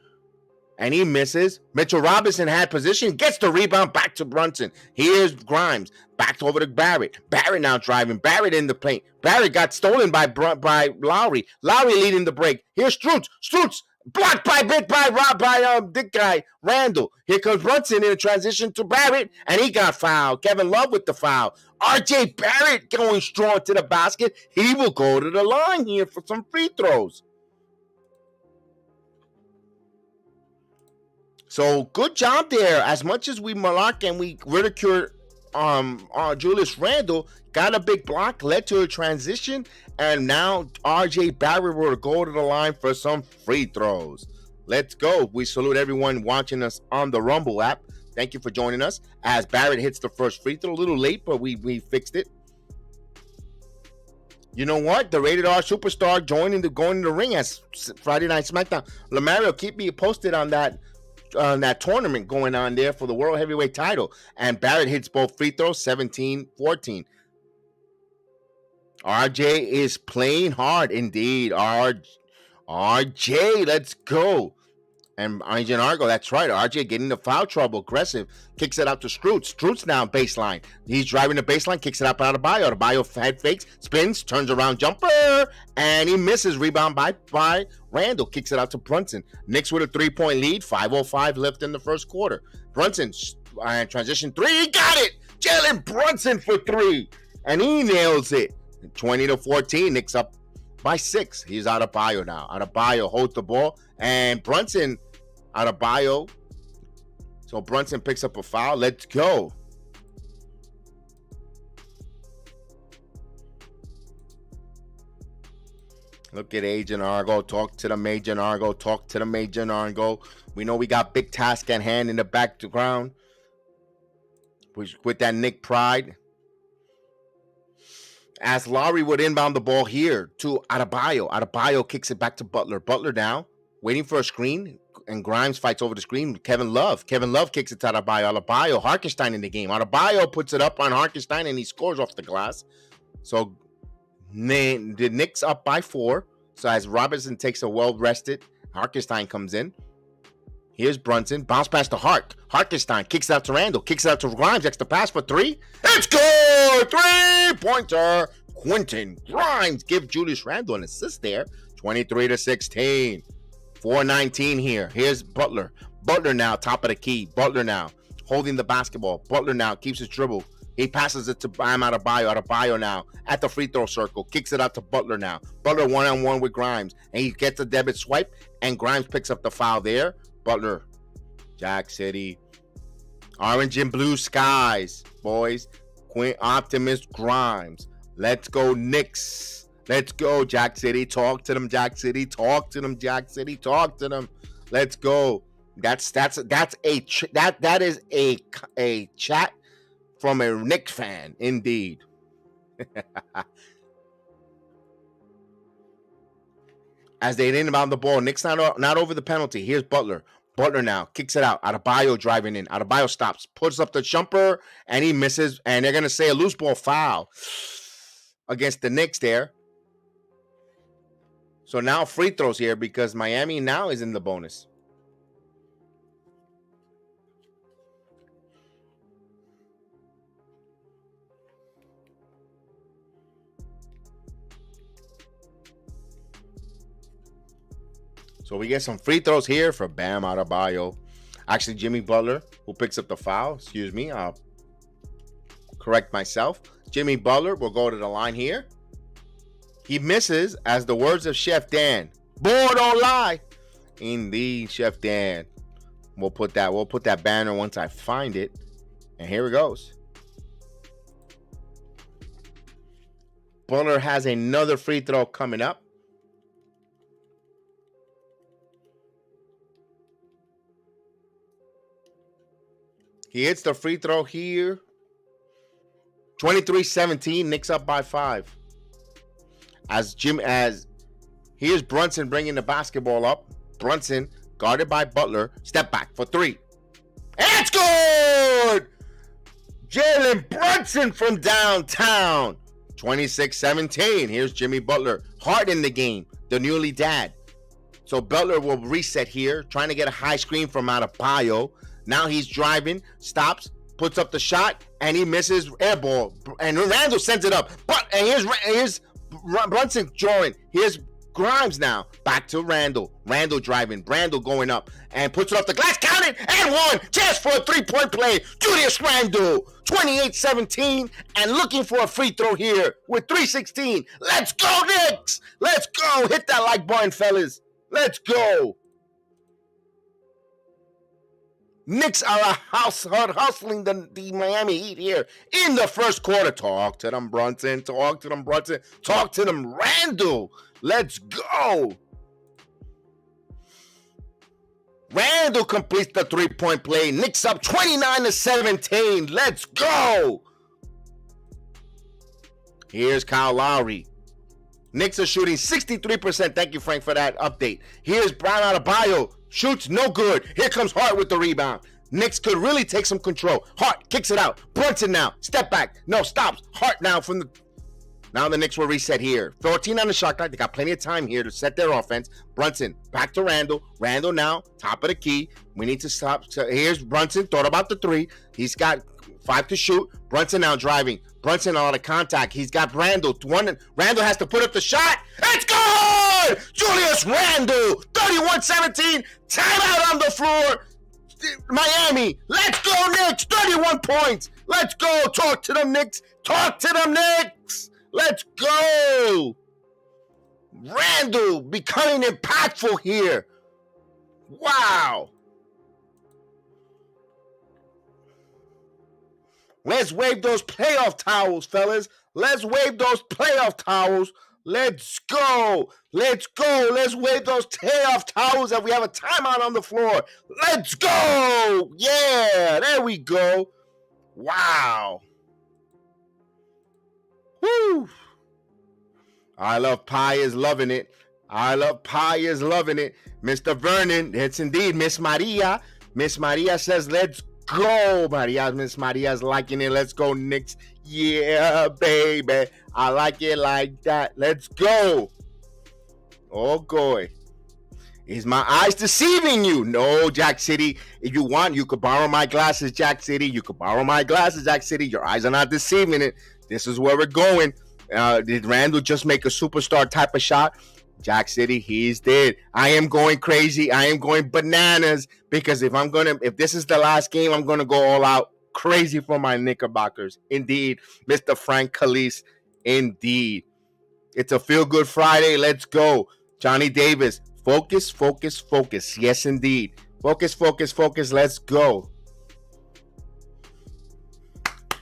And he misses. Mitchell Robinson had position, gets the rebound, back to Brunson. Here's Grimes, back over to Barrett. Barrett now driving. Barrett in the paint. Barrett got stolen by Lowry. Lowry leading the break. Here's Strutz. Strutz blocked by Dick guy Randall. Here comes Brunson in a transition to Barrett, and he got fouled. Kevin Love with the foul. RJ Barrett going strong to the basket. He will go to the line here for some free throws. So good job there. As much as we malark and we ridicule Julius Randle, got a big block, led to a transition, and now RJ Barrett will go to the line for some free throws. Let's go. We salute everyone watching us on the Rumble app. Thank you for joining us as Barrett hits the first free throw. A little late, but we fixed it. You know what? The Rated R Superstar going in the ring as Friday Night SmackDown. Lamario, keep me posted on that tournament going on there for the World Heavyweight title. And Barrett hits both free throws, 17-14. RJ is playing hard indeed. RJ, let's go. And RJ Argo, that's right. RJ getting the foul trouble, aggressive. Kicks it out to Strutz. Strutz now baseline. He's driving the baseline, kicks it out to Adebayo. Adebayo head fakes, spins, turns around, jumper, and he misses. Rebound by Randall. Kicks it out to Brunson. Knicks with a 3-point lead. 5:05 left in the first quarter. Brunson, transition three. He got it. Jalen Brunson for three. And he nails it. 20-14. Knicks up by 6. He's Adebayo now. Adebayo holds the ball. And Brunson, Adebayo. So Brunson picks up a foul. Let's go. Look at Agent Argo. Talk to the Agent Argo. Talk to the Agent Argo. We know we got big task at hand in the background. With that Knick pride. As Lowry would inbound the ball here to Adebayo. Adebayo kicks it back to Butler. Butler down. Waiting for a screen. And Grimes fights over the screen. Kevin Love kicks it to Adebayo. Adebayo. Hartenstein in the game. Adebayo puts it up on Hartenstein and he scores off the glass. So the Knicks up by 4. So as Robinson takes a well-rested, Hartenstein comes in. Here's Brunson. Bounce pass to Hart. Hartenstein kicks it out to Randall. Kicks it out to Grimes. Extra pass for 3. It's good! 3-pointer. Quentin Grimes. Give Julius Randle an assist there. 23-16. 4:19 here. Here's Butler. Butler now, top of the key. Butler now, holding the basketball. Butler now keeps his dribble. He passes it to Adebayo. Adebayo now at the free throw circle. Kicks it out to Butler now. Butler one-on-one with Grimes. And he gets a debit swipe. And Grimes picks up the foul there. Butler. Jack City. Orange and blue skies, boys. Optimist Grimes. Let's go Knicks. Let's go, Jack City. Talk to them, Jack City. Talk to them, Jack City. Talk to them. Let's go. That is a chat from a Knicks fan, indeed. As they inbound the ball, Knicks not over the penalty. Here's Butler. Butler now kicks it out. Adebayo driving in. Adebayo stops, puts up the jumper, and he misses. And they're gonna say a loose ball foul against the Knicks there. So now free throws here because Miami now is in the bonus. So we get some free throws here for Bam Adebayo. Actually, Jimmy Butler, who picks up the foul. Excuse me. I'll correct myself. Jimmy Butler will go to the line here. He misses, as the words of Chef Dan. Boy, don't lie. Indeed, Chef Dan. We'll put that banner once I find it. And here it goes. Butler has another free throw coming up. He hits the free throw here. 23-17, Knicks up by 5. As here's Brunson bringing the basketball up. Brunson guarded by Butler. Step back for 3. And it's good! Jalen Brunson from downtown. 26-17. Here's Jimmy Butler. Hard in the game. The newly dad. So Butler will reset here. Trying to get a high screen from Adebayo. Now he's driving. Stops. Puts up the shot. And he misses air ball. And Randall sends it up. And here's Brunson drawing. Here's Grimes now. Back to Randall. Randall driving. Randall going up. And puts it off the glass. Count it. And 1. Just for a 3-point play. Julius Randall. 28-17. And looking for a free throw here with 3:16. Let's go, Knicks. Let's go. Hit that like button, fellas. Let's go. Knicks are hustling the Miami Heat here in the first quarter. Talk to them, Brunson. Talk to them, Brunson. Talk to them, Randall. Let's go. Randall completes the 3-point play. Knicks up 29-17. Let's go. Here's Kyle Lowry. Knicks are shooting 63%. Thank you, Frank, for that update. Here's Brown Adebayo. Shoots no good. Here comes Hart with the rebound. Knicks could really take some control. Hart kicks it out. Brunson now. Step back. No, stops. Hart now from the Now the Knicks will reset here. 14 on the shot clock. They got plenty of time here to set their offense. Brunson back to Randall. Randall now, top of the key. We need to stop. So here's Brunson. Thought about the three. He's got 5 to shoot. Brunson now driving. Brunson out of contact. He's got Randall. Randall has to put up the shot. It's good! Julius Randall. 31-17. Timeout on the floor. Miami. Let's go, Knicks. 31 points. Let's go. Talk to them, Knicks. Talk to them, Knicks. Let's go. Randall becoming impactful here. Wow. Let's wave those playoff towels, fellas. Let's wave those playoff towels. Let's go. Let's go. Let's wave those playoff towels that we have a timeout on the floor. Let's go. Yeah, there we go. Wow. Woo. I love Pie is loving it. I love Pie is loving it. Mr. Vernon, it's indeed Miss Maria. Miss Maria says, let's go. Miss Maria's liking it. Let's go, Knicks. Yeah, baby. I like it like that. Let's go. Oh, boy. Is my eyes deceiving you? No, Jack City. If you want, you could borrow my glasses, Jack City. You could borrow my glasses, Jack City. Your eyes are not deceiving it. This is where we're going. Did Randall just make a superstar type of shot? Jack City, he's dead. I am going crazy. I am going bananas because if this is the last game, I'm gonna go all out crazy for my Knickerbockers. Indeed, Mr. Frank Calise. Indeed, it's a feel-good Friday. Let's go, Johnny Davis. Focus, focus, focus. Yes, indeed. Focus, focus, focus. Let's go.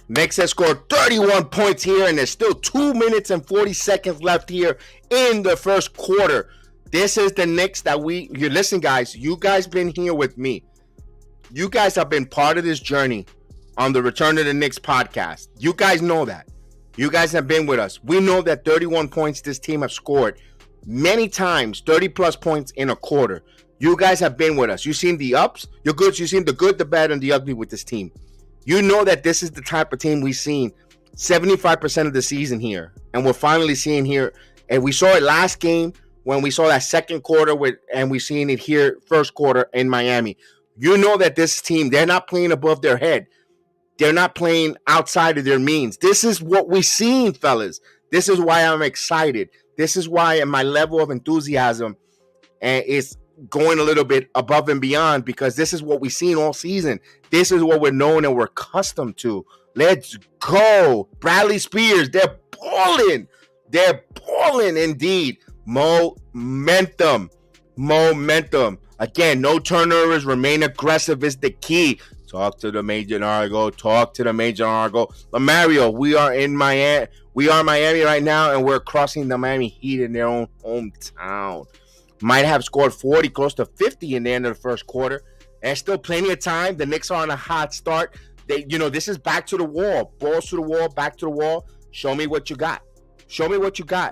Knicks has scored 31 points here, and there's still 2 minutes and 40 seconds left here in the first quarter. This is the Knicks that you listen, guys. You guys been here with me. You guys have been part of this journey on the Return to the Knicks podcast. You guys know that. You guys have been with us. We know that 31 points this team have scored many times, 30-plus points in a quarter. You guys have been with us. You've seen the ups, you've seen the good, the bad, and the ugly with this team. You know that this is the type of team we've seen 75% of the season here. And we're finally seeing here. And we saw it last game when we saw that second quarter and we've seen it here first quarter in Miami. You know that this team, they're not playing above their head. They're not playing outside of their means. This is what we've seen, fellas. This is why I'm excited. This is why my level of enthusiasm is going a little bit above and beyond, because this is what we've seen all season. This is what we're known and we're accustomed to. Let's go. Bradley Spears, they're balling. They're balling indeed. Momentum. Again, no turnovers. Remain aggressive is the key. Talk to the Major Argo. Mario, we are in Miami. We are Miami right now, and we're crossing the Miami Heat in their own hometown. Might have scored 40, close to 50 in the end of the first quarter. And still plenty of time. The Knicks are on a hot start. This is back to the wall. Balls to the wall, back to the wall. Show me what you got.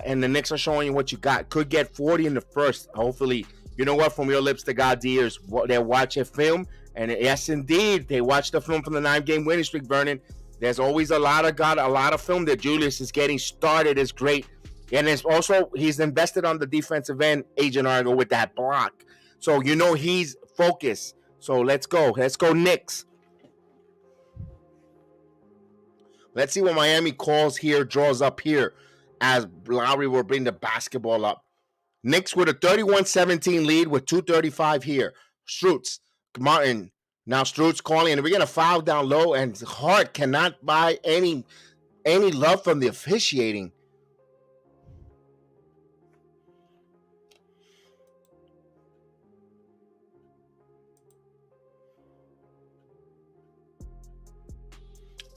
And the Knicks are showing you what you got. Could get 40 in the first. Hopefully, you know what? From your lips to God's ears, they watch a film. And yes, indeed, they watch the film from the 9-game winning streak, Vernon. There's always a lot of film that Julius is getting started. Is great. And it's also, he's invested on the defensive end, Agent Argo, with that block. So, he's focused. So, let's go. Let's go, Knicks. Let's see what Miami calls here, draws up here, as Lowry will bring the basketball up. Knicks with a 31-17 lead with 2:35 here. Strutz, Martin. Now Strutz calling, and we're going to foul down low, and Hart cannot buy any love from the officiating.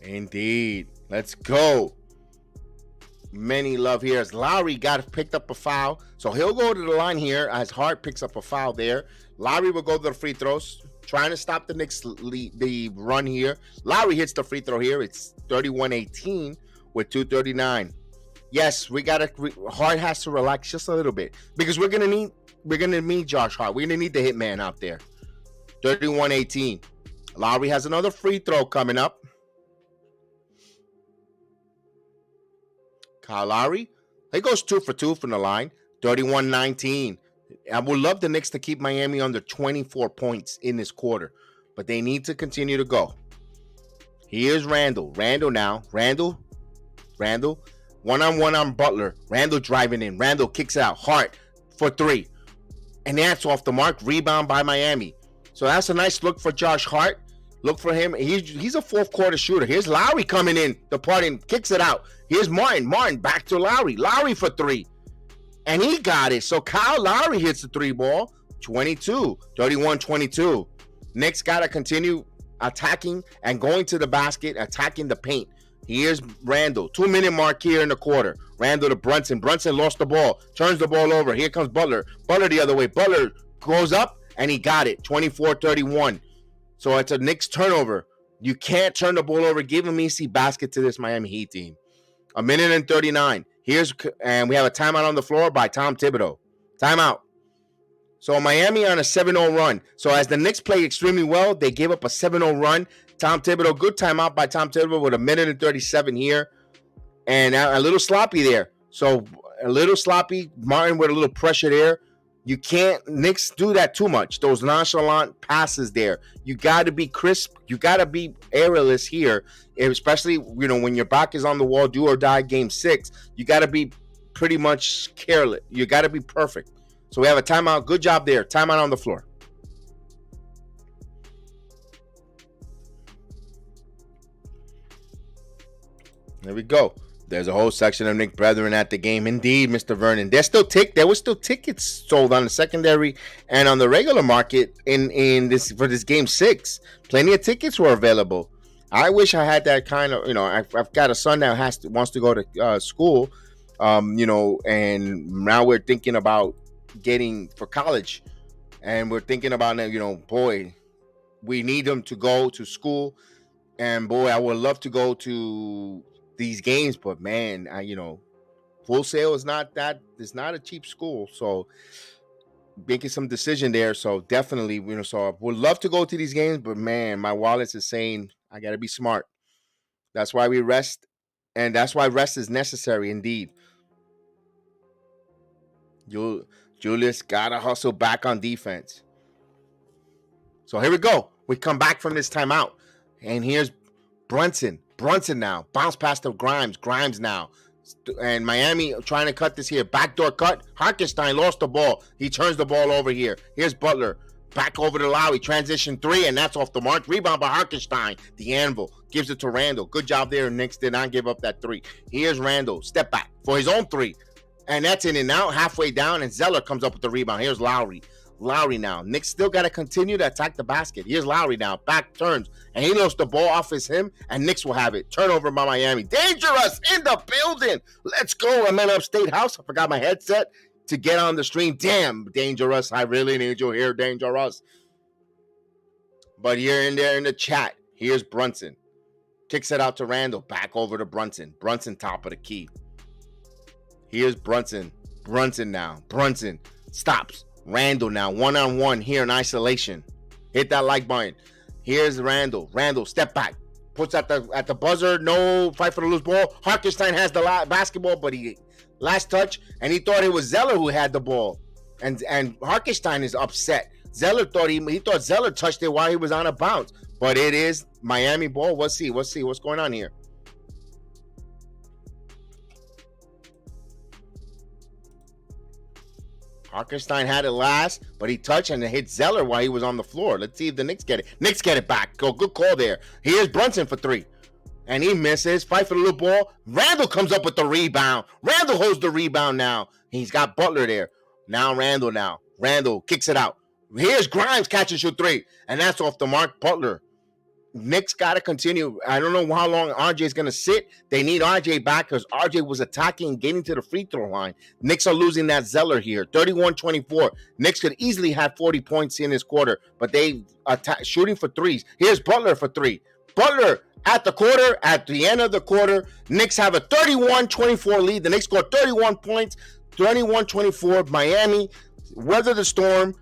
Indeed. Let's go. Many love here as Lowry picked up a foul. So he'll go to the line here as Hart picks up a foul there. Lowry will go to the free throws, trying to stop the Knicks the run here. Lowry hits the free throw here. It's 31-18 with 2:39. Yes, Hart has to relax just a little bit because we're gonna need Josh Hart. We're gonna need the hitman out there. 31-18. Lowry has another free throw coming up. Kyle Lowry, he goes 2 for 2 from the line, 31-19. I would love the Knicks to keep Miami under 24 points in this quarter, but they need to continue to go. Here's Randall. Randall now. Randall. One-on-one on Butler. Randall driving in. Randall kicks out. Hart for 3. And that's off the mark. Rebound by Miami. So that's a nice look for Josh Hart. Look for him. He's a fourth quarter shooter. Here's Lowry coming in the party and kicks it out. Here's Martin. Martin back to Lowry. Lowry for 3. And he got it. So Kyle Lowry hits the 3 ball. 31-22. Knicks got to continue attacking and going to the basket, attacking the paint. Here's Randall. 2-minute mark here in the quarter. Randall to Brunson. Brunson lost the ball. Turns the ball over. Here comes Butler. Butler the other way. Butler goes up and he got it. 24-31. So it's a Knicks turnover. You can't turn the ball over. Give an easy basket to this Miami Heat team. 1:39. And we have a timeout on the floor by Tom Thibodeau. Timeout. So Miami on a 7-0 run. So as the Knicks play extremely well, they gave up a 7-0 run. Tom Thibodeau, good timeout by Tom Thibodeau with 1:37 here. And a little sloppy there. So a little sloppy. Martin with a little pressure there. You can't, Knicks do that too much. Those nonchalant passes there. You got to be crisp. You got to be aerialist here, especially, when your back is on the wall, do or die game 6. You got to be pretty much careless. You got to be perfect. So we have a timeout. Good job there. Timeout on the floor. There we go. There's a whole section of Knick brethren at the game. Indeed, Mr. Vernon. There were still tickets sold on the secondary and on the regular market in this for this game 6. Plenty of tickets were available. I wish I had that kind of, I've got a son that wants to go to school, and now we're thinking about getting for college, and we're thinking about, boy, we need them to go to school, and boy, I would love to go to these games, but man, Full Sail is not a cheap school, so making some decision there. So definitely, so I would love to go to these games, but man, my wallet is saying I got to be smart. That's why we rest, and that's why rest is necessary indeed. Julius gotta hustle back on defense. So here we go. We come back from this timeout, and here's Brunson now. Bounce pass to Grimes. Grimes now. And Miami trying to cut this here. Backdoor cut. Hartenstein lost the ball. He turns the ball over here. Here's Butler. Back over to Lowry. Transition 3, and that's off the mark. Rebound by Hartenstein. The anvil. Gives it to Randall. Good job there. Knicks did not give up that 3. Here's Randall. Step back for his own 3. And that's in and out. Halfway down, and Zeller comes up with the rebound. Here's Lowry. Lowry now. Knicks still got to continue to attack the basket. Here's Lowry now. Back turns. And he lost the ball off his him. And Knicks will have it. Turnover by Miami. Dangerous in the building. Let's go. I'm in Upstate House. I forgot my headset to get on the stream. Damn, Dangerous. I really need you here, Dangerous. But you're in there in the chat. Here's Brunson. Kicks it out to Randall. Back over to Brunson. Brunson top of the key. Here's Brunson. Brunson now. Brunson stops. Randall now, one-on-one here in isolation. Hit that like button. Here's Randall. Randall, step back. Puts at the buzzer. No fight for the loose ball. Hartenstein has the basketball, but he last touch, and he thought it was Zeller who had the ball. And Hartenstein is upset. Zeller thought he thought Zeller touched it while he was on a bounce. But it is Miami ball. Let's see what's going on here. Hartenstein had it last, but he touched and it hit Zeller while he was on the floor. Let's see if the Knicks get it. Knicks get it back. Good call there. Here's Brunson for 3. And he misses. Fight for the little ball. Randall comes up with the rebound. Randall holds the rebound now. He's got Butler there. Now Randall now. Randall kicks it out. Here's Grimes catch and shoot 3. And that's off the mark. Butler. Knicks got to continue. I don't know how long RJ is going to sit. They need RJ back because RJ was attacking and getting to the free throw line. Knicks are losing that Zeller here. 31-24. Knicks could easily have 40 points in this quarter, but they shooting for 3s. Here's Butler for 3. Butler at the end of the quarter, Knicks have a 31-24 lead. The Knicks scored 31 points, 21-24. Miami weather the storm,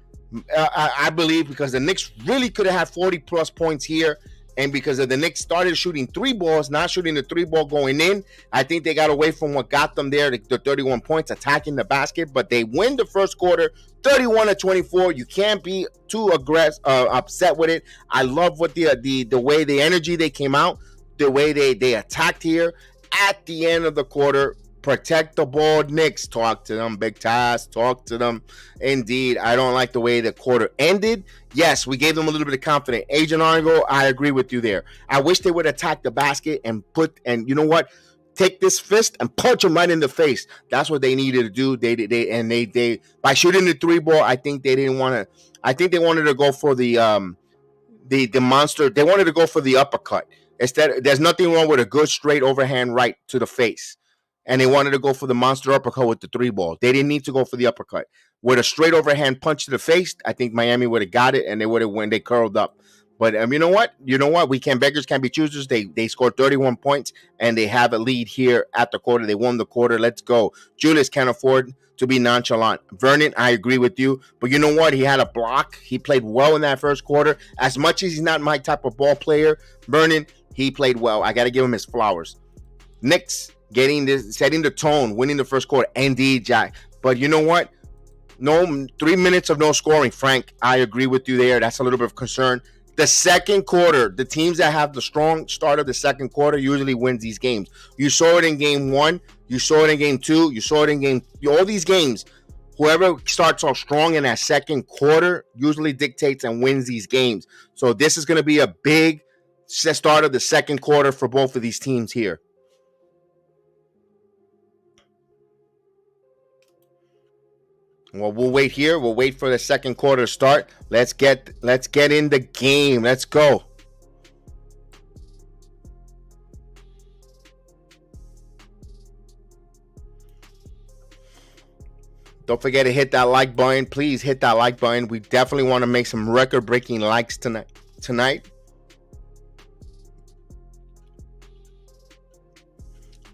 I believe, because the Knicks really could have had 40-plus points here. And because of the Knicks started shooting 3 balls, not shooting the 3 ball going in, I think they got away from what got them there, the 31 points, attacking the basket. But they win the first quarter, 31-24. You can't be too upset with it. I love what the way the energy they came out, the way they attacked here at the end of the quarter. Protect the ball, Knicks. Talk to them, Big Taz. Talk to them. Indeed, I don't like the way the quarter ended. Yes, we gave them a little bit of confidence. Agent Argo, I agree with you there. I wish they would attack the basket and you know what? Take this fist and punch them right in the face. That's what they needed to do. They by shooting the 3 ball, I think they didn't want to. I think they wanted to go for the monster. They wanted to go for the uppercut. Instead, there's nothing wrong with a good straight overhand right to the face. And they wanted to go for the monster uppercut with the 3 ball. They didn't need to go for the uppercut. With a straight overhand punch to the face, I think Miami would have got it, and they would have when they curled up. But you know what? Beggars can't be choosers. They scored 31 points, and they have a lead here at the quarter. They won the quarter. Let's go. Julius can't afford to be nonchalant. Vernon, I agree with you. But you know what? He had a block. He played well in that first quarter. As much as he's not my type of ball player, Vernon, he played well. I got to give him his flowers. Knicks setting the tone, winning the first quarter. Indeed, Jack. But you know what? No, 3 minutes of no scoring, Frank. I agree with you there. That's a little bit of concern. The second quarter, the teams that have the strong start of the second quarter usually wins these games. You saw it in game 1. You saw it in game 2. You saw it in all these games. Whoever starts off strong in that second quarter usually dictates and wins these games. So this is going to be a big start of the second quarter for both of these teams here. Well, we'll wait here. We'll wait for the second quarter to start. Let's get in the game. Let's go. Don't forget to hit that like button. Please hit that like button. We definitely want to make some record-breaking likes tonight.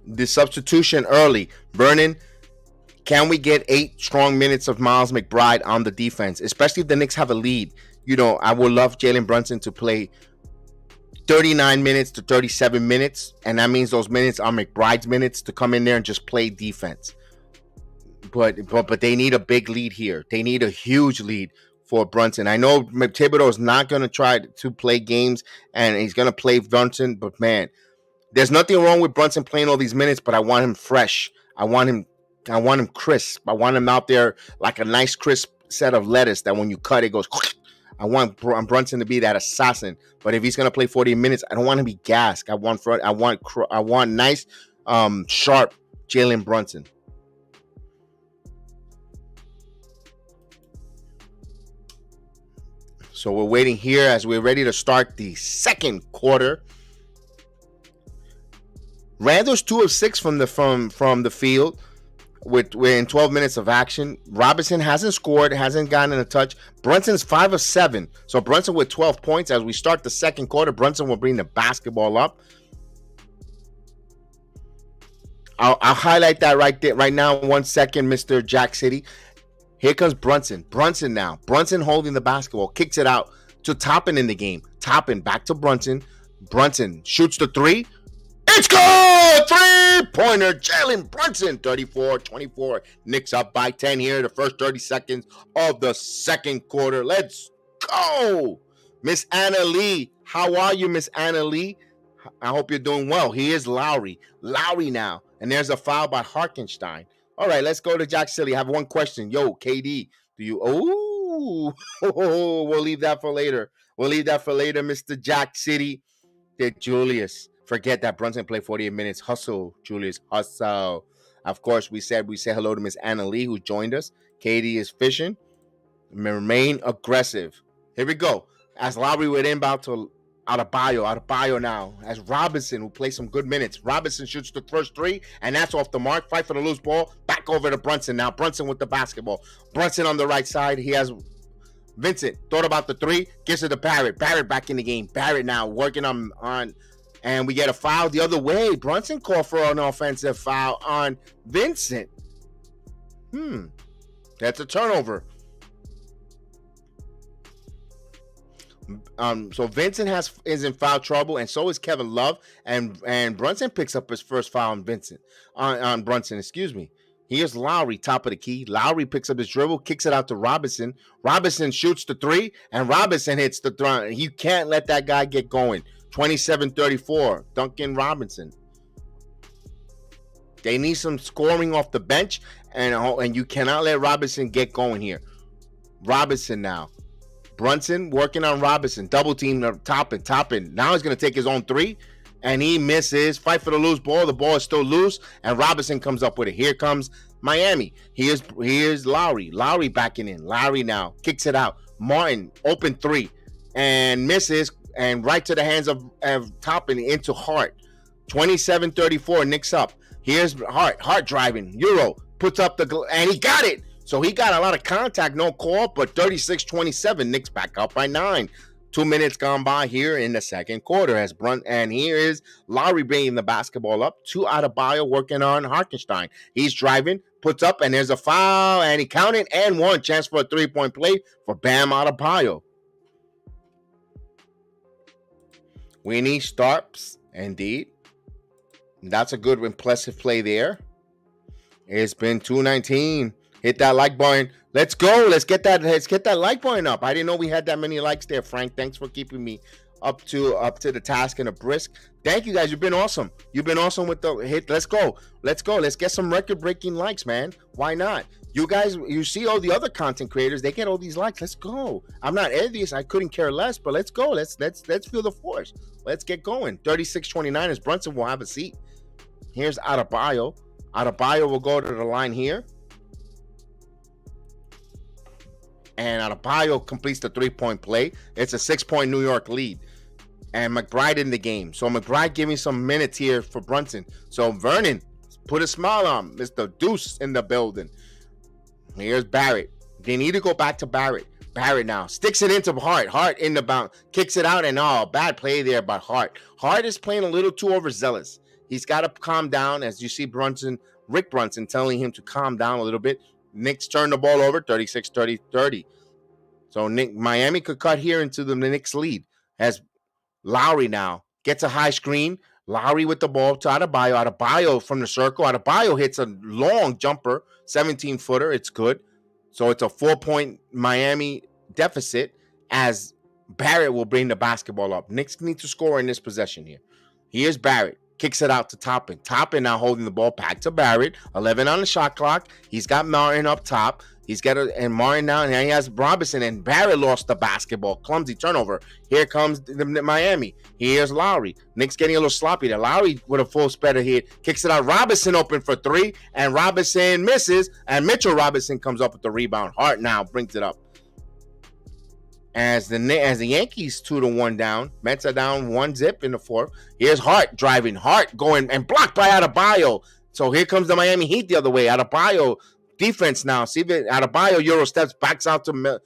The substitution early. Vernon, can we get 8 strong minutes of Miles McBride on the defense, especially if the Knicks have a lead? You know, I would love Jalen Brunson to play 39 minutes to 37 minutes, and that means those minutes are McBride's minutes to come in there and just play defense. But they need a big lead here. They need a huge lead for Brunson. I know Thibodeau is not going to try to play games, and he's going to play Brunson, but man, there's nothing wrong with Brunson playing all these minutes, but I want him fresh. I want him crisp. I want him out there like a nice crisp set of lettuce that when you cut it goes. I want Brunson to be that assassin. But if he's gonna play 40 minutes, I don't want to be gassed. I want nice, sharp Jalen Brunson. So we're waiting here as we're ready to start the second quarter. Randall's 2 of 6 from the field. We're in 12 minutes of action. Robinson hasn't scored, hasn't gotten a touch. Brunson's 5 of 7. So Brunson with 12 points. As we start the second quarter, Brunson will bring the basketball up. I'll highlight that right now in 1 second, Mr. Jack City. Here comes Brunson. Brunson now. Brunson holding the basketball. Kicks it out to Toppin in the game. Toppin back to Brunson. Brunson shoots the 3. It's good! 3-pointer, Jalen Brunson, 34-24. Knicks up by 10 here, the first 30 seconds of the second quarter. Let's go! Miss Anna Lee, how are you, Miss Anna Lee? I hope you're doing well. He is Lowry. Lowry now. And there's a foul by Harkenstein. All right, let's go to Jack Silly. I have one question. Yo, KD, do you... Oh, we'll leave that for later. Mr. Jack City. Julius. Forget that Brunson played 48 minutes. Hustle, Julius. Hustle. Of course, we said hello to Miss Anna Lee, who joined us. Katie is fishing. Remain aggressive. Here we go. As Lowry went inbound to Adebayo now. As Robinson, who plays some good minutes. Robinson shoots the first 3, and that's off the mark. Fight for the loose ball. Back over to Brunson now. Brunson with the basketball. Brunson on the right side. He has Vincent. Thought about the 3. Gives it to Barrett. Barrett back in the game. Barrett now working on and we get a foul the other way. Brunson called for an offensive foul on Vincent. That's a turnover. So Vincent is in foul trouble, and so is Kevin Love, and Brunson picks up his first foul on Brunson. Excuse me. Here's Lowry, top of the key. Lowry picks up his dribble, kicks it out to Robinson. Robinson shoots the three, and Robinson hits the three. You can't let that guy get going. 27-34, Duncan Robinson. They need some scoring off the bench, and you cannot let Robinson get going here. Robinson now. Brunson working on Robinson. Double team, topping. Now he's going to take his own three, and he misses. Fight for the loose ball. The ball is still loose, and Robinson comes up with it. Here comes Miami. Here's Lowry. Lowry backing in. Lowry now kicks it out. Martin, open three, and misses, and right to the hands of Toppin into Hart. 27-34, Knicks up. Here's Hart driving. Euro puts up and he got it. So he got a lot of contact, no call, but 36-27, Knicks back up by 9. 2 minutes gone by here in the second quarter and here is Lowry bringing the basketball up to Adebayo working on Hartenstein. He's driving, puts up, and there's a foul, and he counted and one. Chance for a three-point play for Bam Adebayo. Winnie Starps, indeed. That's a good, impressive play there. It's been 2:19. Hit that like button. Let's go. Let's get that like button up. I didn't know we had that many likes there, Frank. Thanks for keeping me up to the task and a brisk. Thank you guys. You've been awesome. You've been awesome with the hit. Let's go. Let's get some record-breaking likes, man. Why not? You guys, you see all the other content creators, they get all these likes. Let's go. I'm not envious. I couldn't care less, but let's go. Let's feel the force. Let's get going. 36-29 as Brunson will have a seat. Here's Adebayo. Adebayo will go to the line here. And Adebayo completes the three-point play. It's a 6-point New York lead. And McBride in the game. So McBride giving some minutes here for Brunson. So Vernon, put a smile on. Mr. Deuce in the building. Here's Barrett. They need to go back to Barrett. Barrett now sticks it into Hart. Hart in the bounce. Kicks it out, and bad play there by Hart. Hart is playing a little too overzealous. He's got to calm down, as you see Rick Brunson telling him to calm down a little bit. Knicks turn the ball over, 36-30. So Miami could cut here into the Knicks lead as Lowry now gets a high screen. Lowry with the ball to Adebayo. Adebayo from the circle. Adebayo hits a long jumper, 17-footer. It's good. So it's a 4-point Miami deficit as Barrett will bring the basketball up. Knicks need to score in this possession here. Here's Barrett. Kicks it out to Toppin. Toppin now holding the ball back to Barrett. 11 on the shot clock. He's got Martin up top. He's got and Martin now, and he has Robinson, and Barrett lost the basketball. Clumsy turnover. Here comes the Miami. Here's Lowry. Knicks getting a little sloppy there. Lowry with a full spreader here. Kicks it out. Robinson open for three, and Robinson misses, and Mitchell Robinson comes up with the rebound. Hart now brings it up. As the Yankees 2-1 down, Mets are down 1-0 in the fourth. Here's Hart driving. Hart going and blocked by Adebayo. So here comes the Miami Heat the other way. Adebayo defense now. See Adebayo Euro steps backs out to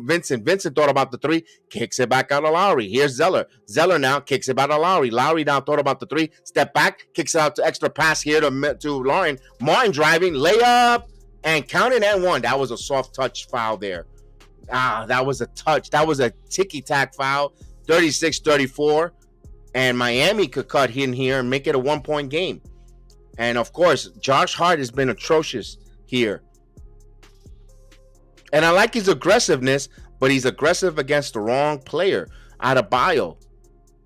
Vincent. Vincent thought about the three, kicks it back out to Lowry. Here's Zeller. Zeller now kicks it back to Lowry. Lowry now thought about the three, step back, kicks it out to extra pass here to Lauren. Martin driving, layup, and counting and one. That was a soft touch foul there. That was a touch. That was a ticky-tack foul. 36-34. And Miami could cut in here and make it a 1-point game. And, of course, Josh Hart has been atrocious here. And I like his aggressiveness, but he's aggressive against the wrong player. Adebayo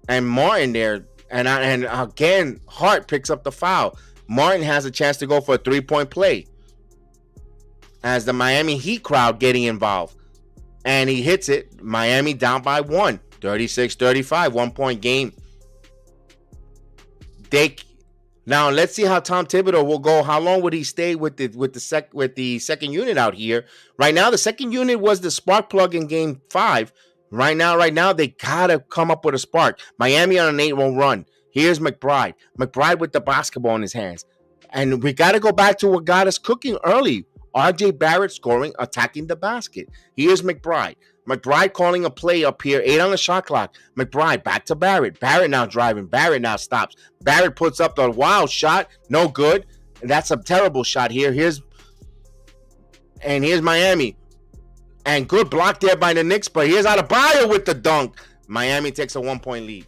and Martin there. And again, Hart picks up the foul. Martin has a chance to go for a 3-point play as the Miami Heat crowd getting involved. And he hits it. Miami down by 1. 36-35. 1-point game. Now let's see how Tom Thibodeau will go. How long would he stay with the second unit out here? Right now, the second unit was the spark plug in game 5. Right now, they gotta come up with a spark. Miami on an 8-1 run. Here's McBride. McBride with the basketball in his hands. And we gotta go back to what got us cooking early. RJ Barrett scoring, attacking the basket. Here's McBride. McBride calling a play up here. 8 on the shot clock. McBride back to Barrett. Barrett now driving. Barrett now stops. Barrett puts up the wild shot. No good. That's a terrible shot here. Here's Miami. And good block there by the Knicks, but here's Adebayo with the dunk. Miami takes a 1-point lead.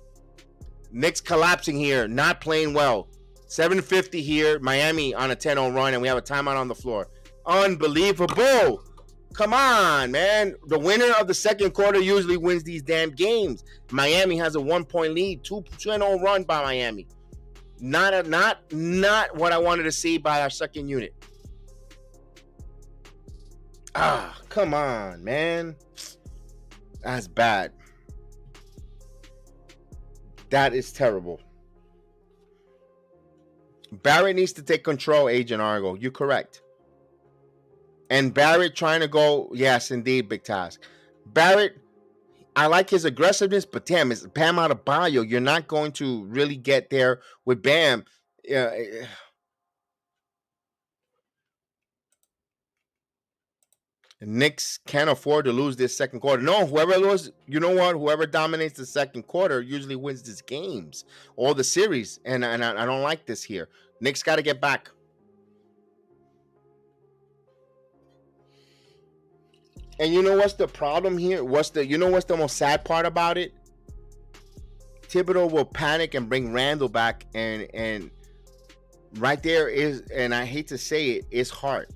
Knicks collapsing here, not playing well. 7:50 here, Miami on a 10-0 run, and we have a timeout on the floor. Unbelievable. Come on, man. The winner of the second quarter usually wins these damn games. Miami has a 1-point lead, 2-0 run by Miami. Not what I wanted to see by our second unit. Come on, man. That's bad. That is terrible. Barrett needs to take control, Agent Argo. You're correct. And Barrett trying to go, yes, indeed, big task. Barrett, I like his aggressiveness, but damn, it's Bam Adebayo. You're not going to really get there with Bam. Knicks can't afford to lose this second quarter. No, whoever loses, you know what? Whoever dominates the second quarter usually wins these games or the series. And I don't like this here. Knicks got to get back. And you know what's the problem here? What's the most sad part about it? Thibodeau will panic and bring Randall back, and right there is, and I hate to say it, is Hart.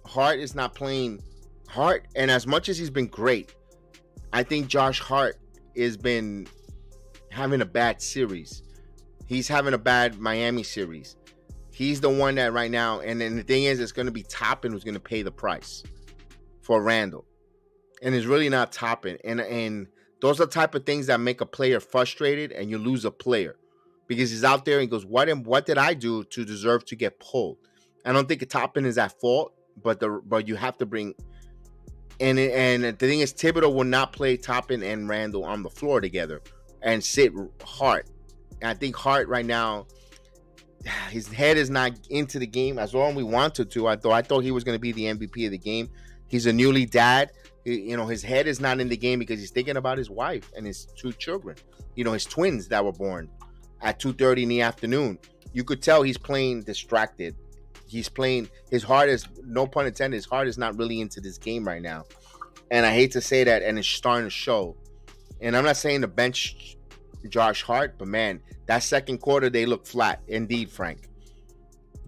Hart is not playing. Hart, and as much as he's been great, I think Josh Hart has been having a bad series. He's having a bad Miami series. He's the one that right now, and then the thing is, it's going to be Toppin who's going to pay the price for Randall. And it's really not Toppin. And those are the type of things that make a player frustrated, and you lose a player because he's out there and goes, what did I do to deserve to get pulled? I don't think Toppin is at fault, but you have to bring. And the thing is, Thibodeau will not play Toppin and Randall on the floor together and sit Hart. And I think Hart right now, his head is not into the game as long as we wanted to. I thought he was going to be the MVP of the game. He's a newly dad. His head is not in the game because he's thinking about his wife and his 2 children. His twins that were born at 2:30 in the afternoon. You could tell he's playing distracted. He's playing, his heart is, no pun intended, his heart is not really into this game right now. And I hate to say that, and it's starting to show. And I'm not saying to bench Josh Hart, but man, that second quarter, they look flat. Indeed, Frank.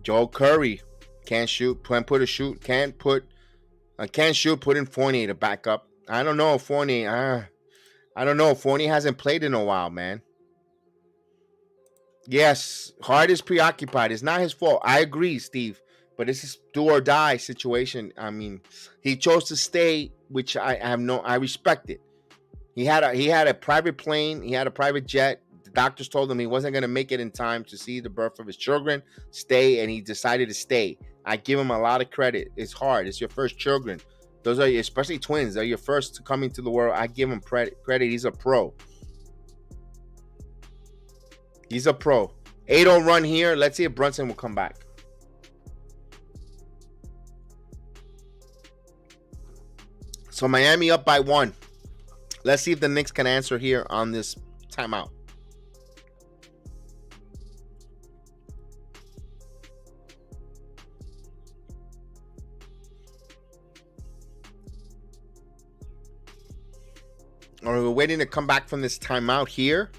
Joel Curry can't shoot, put in Fournier to back up. I don't know if Fournier hasn't played in a while, man. Yes, Hart is preoccupied. It's not his fault. I agree, Steve. But this is do or die situation. I mean, he chose to stay, which I respect it. He had a private plane. He had a private jet. The doctors told him he wasn't going to make it in time to see the birth of his children. Stay, and he decided to stay. I give him a lot of credit. It's hard. It's your first children. Those are, especially twins. They're your first coming to the world. I give him credit. He's a pro. He's a pro. 8-0 run here. Let's see if Brunson will come back. So Miami up by 1. Let's see if the Knicks can answer here on this timeout. All right, we're waiting to come back from this timeout here.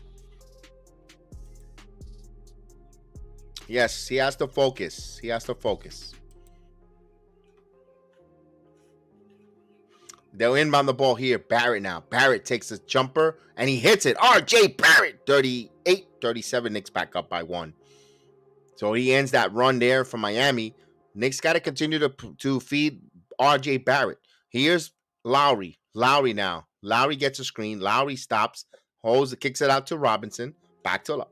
Yes, he has to focus. They'll inbound the ball here. Barrett now. Barrett takes a jumper, and he hits it. R.J. Barrett, 38-37. Knicks back up by 1. So he ends that run there from Miami. Knicks got to continue to feed R.J. Barrett. Here's Lowry. Lowry now. Lowry gets a screen. Lowry stops. Kicks it out to Robinson. Back to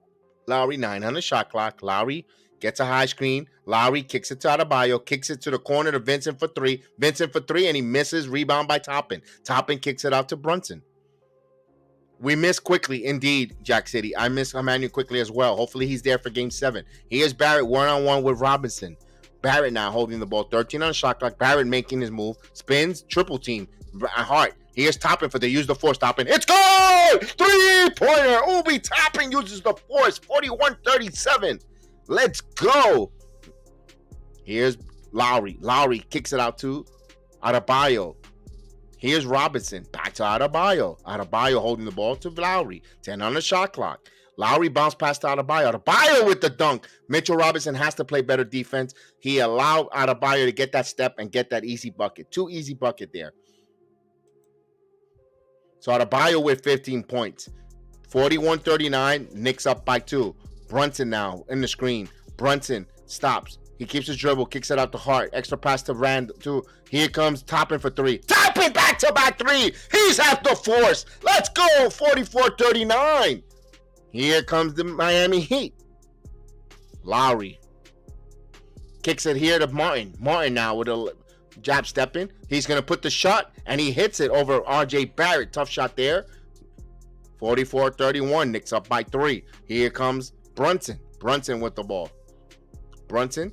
Lowry, 9 on the shot clock. Lowry gets a high screen. Lowry kicks it to Adebayo. Kicks it to the corner to Vincent for 3. Vincent for 3, and he misses. Rebound by Toppin. Toppin kicks it out to Brunson. We miss quickly, indeed, Jack City. I miss Emmanuel quickly as well. Hopefully he's there for Game 7. Here's Barrett one-on-one with Robinson. Barrett now holding the ball. 13 on the shot clock. Barrett making his move. Spins. Triple team. Hart. Here's Toppin for they use the force. Toppin. It's good! 3-pointer. Ubi Toppin uses the force. 41-37. Let's go. Here's Lowry. Lowry kicks it out to Adebayo. Here's Robinson. Back to Adebayo. Adebayo holding the ball to Lowry. 10 on the shot clock. Lowry bounced past Adebayo. Adebayo with the dunk. Mitchell Robinson has to play better defense. He allowed Adebayo to get that step and get that easy bucket. 2 easy bucket there. So Adebayo with 15 points. 41-39. Knicks up by 2. Brunson now in the screen. Brunson stops. He keeps his dribble, kicks it out to Hart. Extra pass to Randall. Here comes Toppin for 3. Toppin back-to-back 3. He's at the force. Let's go. 44-39. Here comes the Miami Heat. Lowry kicks it here to Martin. Martin now with a jab stepping. He's going to put the shot, and he hits it over RJ Barrett. Tough shot there. 44-31. Knicks up by 3. Here comes Brunson. Brunson with the ball. Brunson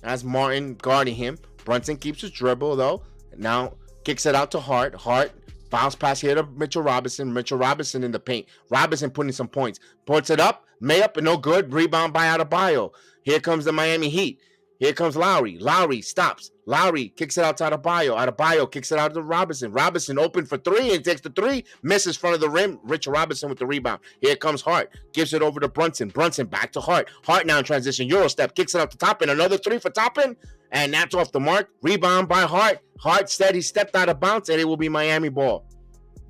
as Martin guarding him. Brunson keeps his dribble, though. Now kicks it out to Hart. Hart bounce pass here to Mitchell Robinson. Mitchell Robinson in the paint. Robinson putting some points. Puts it up. Mayup, no good. Rebound by Adebayo. Here comes the Miami Heat. Here comes Lowry. Lowry stops. Lowry kicks it out to Adebayo. Adebayo kicks it out to Robinson. Robinson open for 3 and takes the 3. Misses front of the rim. Richard Robinson with the rebound. Here comes Hart. Gives it over to Brunson. Brunson back to Hart. Hart now in transition. Euro step. Kicks it out to Toppin. Another 3 for Toppin. And that's off the mark. Rebound by Hart. Hart said he stepped out of bounds and it will be Miami ball.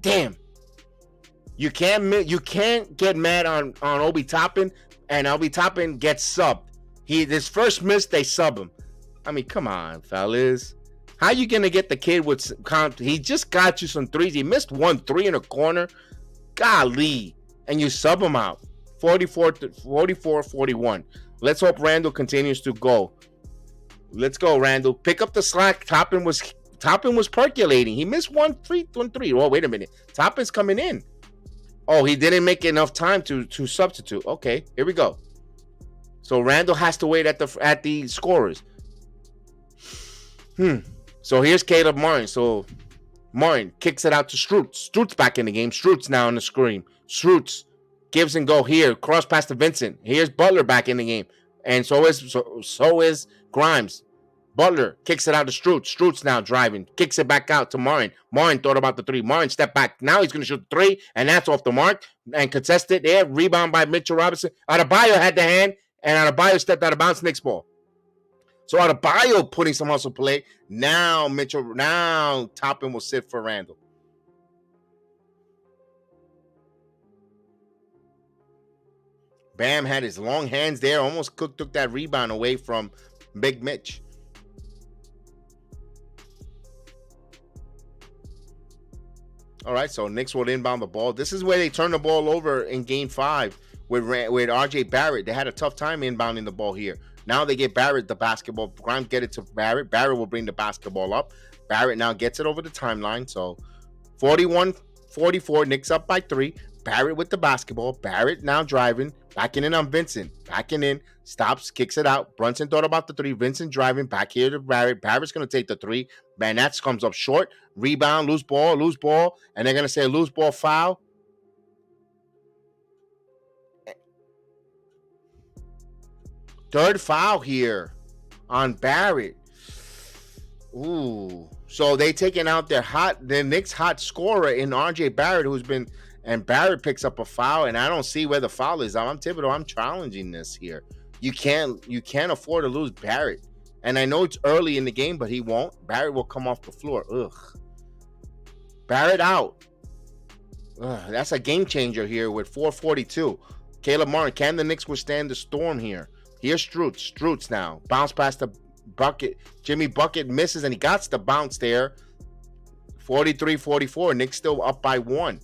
Damn. You can't get mad on Obi Toppin, and Obi Toppin gets subbed. This first miss, they sub him. I mean, come on, fellas. How you gonna get the kid with he just got you some threes. He missed 1 3 in a corner. Golly. And you sub him out. 44-41. Let's hope Randall continues to go. Let's go, Randall. Pick up the slack. Toppin was percolating. He missed 1 3. Oh, wait a minute. Toppin's coming in. Oh, he didn't make enough time to substitute. Okay, here we go. So Randall has to wait at the scorers. So here's Caleb Martin. So Martin kicks it out to Strutz. Strutz back in the game. Strutz now on the screen. Strutz gives and go here. Cross pass to Vincent. Here's Butler back in the game. And so is Grimes. Butler kicks it out to Strutz. Strutz now driving. Kicks it back out to Martin. Martin thought about the 3. Martin stepped back. Now he's going to shoot 3. And that's off the mark. And contested there. Rebound by Mitchell Robinson. Adebayo had the hand. And Adebayo stepped out of bounds. Knicks ball. So Adebayo putting some hustle play. Now Toppin will sit for Randall. Bam had his long hands there. Almost took that rebound away from Big Mitch. All right, so Knicks will inbound the ball. This is where they turn the ball over in Game 5 with RJ Barrett. They had a tough time inbounding the ball here. Now they get Barrett the basketball. Grimes get it to Barrett. Barrett will bring the basketball up. Barrett now gets it over the timeline. So 41-44, Knicks up by 3. Barrett with the basketball. Barrett now driving. Backing in on Vincent. Backing in. Stops. Kicks it out. Brunson thought about the 3. Vincent driving. Back here to Barrett. Barrett's going to take the 3. Man, that comes up short. Rebound. Loose ball. And they're going to say loose ball foul. Third foul here on Barrett. Ooh. So they taking out their Knicks hot scorer in RJ Barrett, and Barrett picks up a foul, and I don't see where the foul is. I'm Thibodeau. I'm challenging this here. You can't afford to lose Barrett. And I know it's early in the game, but he won't. Barrett will come off the floor. Ugh. Barrett out. Ugh, that's a game changer here with 4:42. Caleb Martin, can the Knicks withstand the storm here? Here's Strutz. Strutz now. Bounce past the bucket. Jimmy Bucket misses, and he got the bounce there. 43-44. Knicks still up by 1.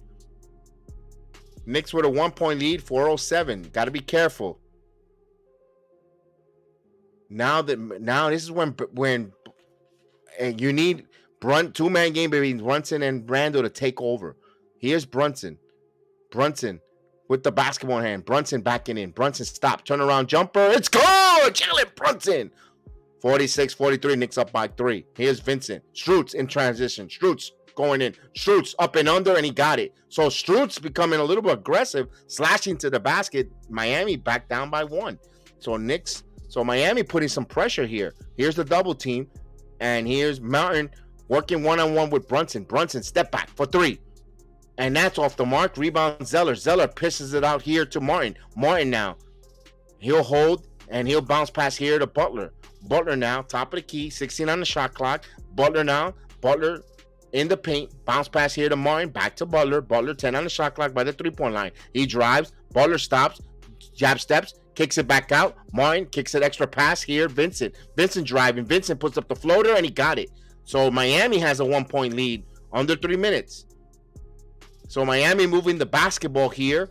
Knicks with a 1-point lead, 4:07. Got to be careful. Now this is when you need two-man game between Brunson and Randall to take over. Here's Brunson. Brunson with the basketball in hand. Brunson backing in. Brunson stop. Turnaround jumper. It's good. Jalen Brunson. 46-43. Knicks up by 3. Here's Vincent. Strutz in transition. Strutz going in. Strutz up and under, and he got it. So Strutz becoming a little bit aggressive, slashing to the basket. Miami back down by 1. So Miami putting some pressure here. Here's the double team, and here's Martin Working one-on-one with Brunson. Brunson, step back for 3. And that's off the mark. Rebound, Zeller. Zeller pisses it out here to Martin. Martin now. He'll hold, and he'll bounce pass here to Butler. Butler now, top of the key, 16 on the shot clock. Butler now. Butler in the paint. Bounce pass here to Martin. Back to Butler. Butler 10 on the shot clock by the three-point line. He drives. Butler stops. Jab steps. Kicks it back out. Martin kicks an extra pass here. Vincent driving. Vincent puts up the floater, and he got it. So Miami has a 1-point lead under 3 minutes. So Miami moving the basketball here.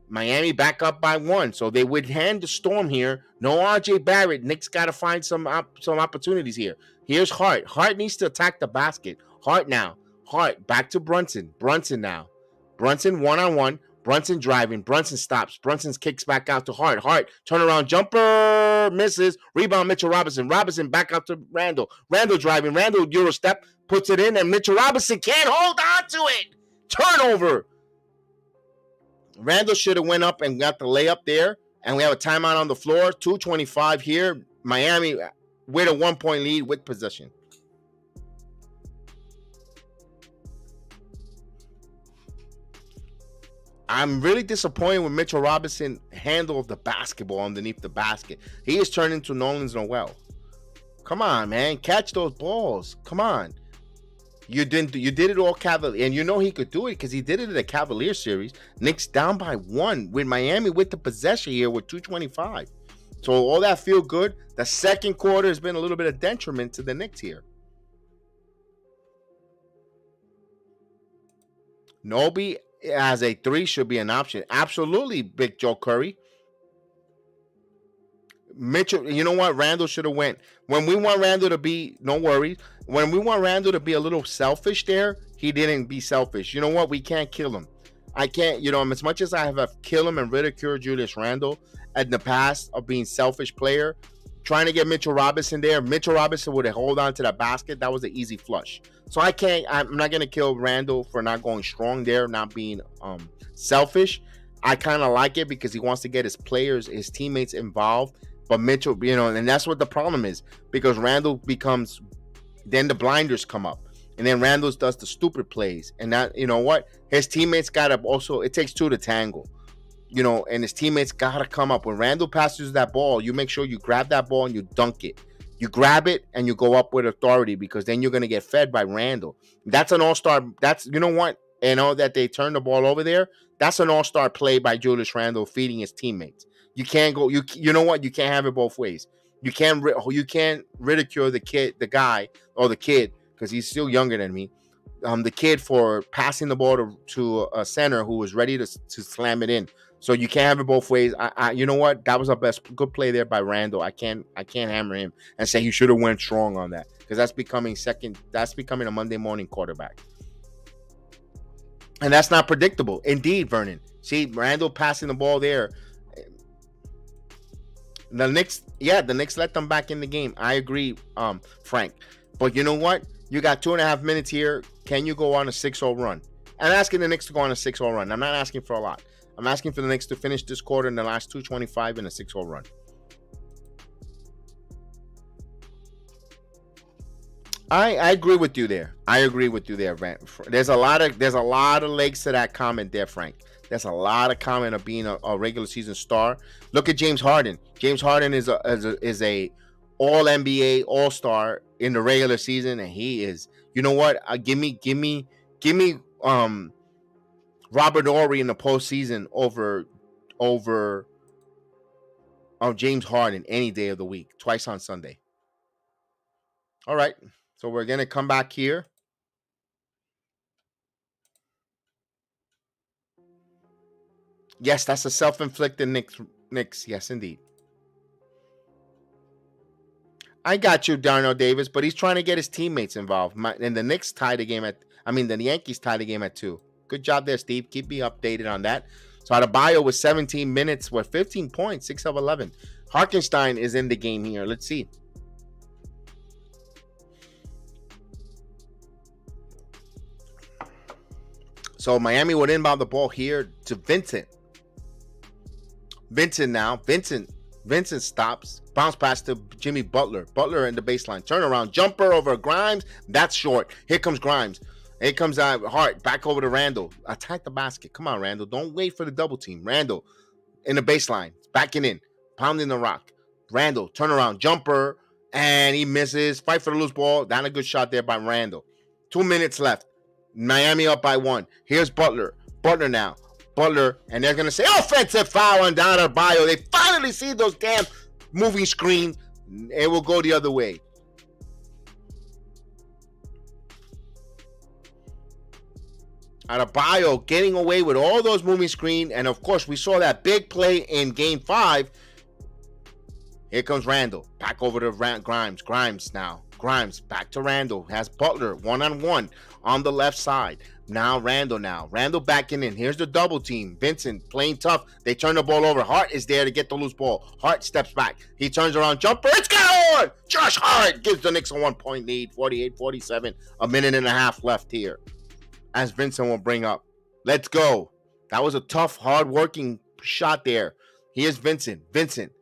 Miami back up by 1. So they would hand the Storm here. No RJ Barrett. Knicks got to find some opportunities here. Here's Hart. Hart needs to attack the basket. Hart now. Hart back to Brunson. Brunson now. Brunson one-on-one. Brunson driving. Brunson stops. Brunson kicks back out to Hart. Hart, turnaround jumper, misses. Rebound, Mitchell Robinson. Robinson back out to Randall. Randall driving. Randall Euro step, puts it in, and Mitchell Robinson can't hold on to it. Turnover. Randall should have went up and got the layup there, and we have a timeout on the floor. 2:25 here. Miami with a 1-point lead with possession. I'm really disappointed with Mitchell Robinson handle of the basketball underneath the basket. He is turning into Nolan's Noel. Come on, man. Catch those balls. Come on. You did it all Cavalier. And you know he could do it because he did it in the Cavalier series. Knicks down by 1 with Miami with the possession here with 2:25. So all that feel good. The second quarter has been a little bit of detriment to the Knicks here. Nobi as a 3 should be an option. Absolutely, Big Joe Curry. Mitchell, you know what? Randall should have went. When we want Randall to be, no worries. When we want Randall to be a little selfish there, he didn't be selfish. You know what? We can't kill him. I can't, as much as I have killed him and ridiculed Julius Randle in the past of being selfish player, trying to get Mitchell Robinson there, Mitchell Robinson would have held on to that basket. That was an easy flush. So I'm not going to kill Randall for not going strong there, not being selfish. I kind of like it because he wants to get his players, his teammates involved. But Mitchell, and that's what the problem is, because Randall becomes, then the blinders come up. And then Randall does the stupid plays. And that, you know what? His teammates got to also, it takes 2 to tangle. And his teammates got to come up. When Randall passes that ball, you make sure you grab that ball and you dunk it. You grab it and you go up with authority, because then you're going to get fed by Randall. That's an all-star. That's, you know what? That they turn the ball over there. That's an all-star play by Julius Randle feeding his teammates. You can't go. You know what? You can't have it both ways. You can't ridicule the guy or the kid, because he's still younger than me. The kid for passing the ball to a center who was ready to slam it in. So you can't have it both ways. You know what? That was good play there by Randall. I can't hammer him and say he should have went strong on that, because that's becoming a Monday morning quarterback. And that's not predictable. Indeed, Vernon. See, Randall passing the ball there. The Knicks let them back in the game. I agree, Frank. But you know what? You got 2.5 minutes here. Can you go on a 6-0 run? I'm asking the Knicks to go on a 6-0 run. I'm not asking for a lot. I'm asking for the Knicks to finish this quarter in the last 2:25 in a 6-0 run. I agree with you there. There's a lot of legs to that comment there, Frank. There's a lot of comment of being a regular season star. Look at James Harden. James Harden is a all NBA all-star in the regular season, and he is. You know what? Give me Robert Horry in the postseason over James Harden any day of the week, twice on Sunday. All right, so we're gonna come back here. Yes, that's a self-inflicted Knicks. Yes, indeed. I got you, Darnell Davis, but he's trying to get his teammates involved. And the Knicks tied the game the Yankees tied the game at 2. Good job there, Steve. Keep me updated on that. So Adebayo with 17 minutes with 15 points, 6 of 11. Hartenstein is in the game here. Let's see. So Miami would inbound the ball here to Vincent. Vincent now. Vincent Vincent stops. Bounce pass to Jimmy Butler. Butler in the baseline. Turnaround. Jumper over Grimes. That's short. Here comes Grimes. Here comes Hart. Back over to Randall. Attack the basket. Come on, Randall. Don't wait for the double team. Randall in the baseline. Backing in. Pounding the rock. Randall. Turnaround. Jumper. And he misses. Fight for the loose ball. Not a good shot there by Randall. 2 minutes left. Miami up by 1. Here's Butler. Butler now. Butler, and they're going to say offensive foul on Adebayo. They finally see those damn moving screens. It will go the other way. Adebayo getting away with all those moving screens. And, of course, we saw that big play in Game 5. Here comes Randall. Back over to Grimes. Grimes now. Grimes back to Randall. Has Butler one-on-one on the left side. Now Randall now. Randall backing in. Here's the double team. Vincent playing tough. They turn the ball over. Hart is there to get the loose ball. Hart steps back. He turns around. Jumper. It's gone! Josh Hart gives the Knicks a 1-point lead. 48-47. A minute and a half left here. As Vincent will bring up. Let's go. That was a tough, hard-working shot there. Here's Vincent. Vincent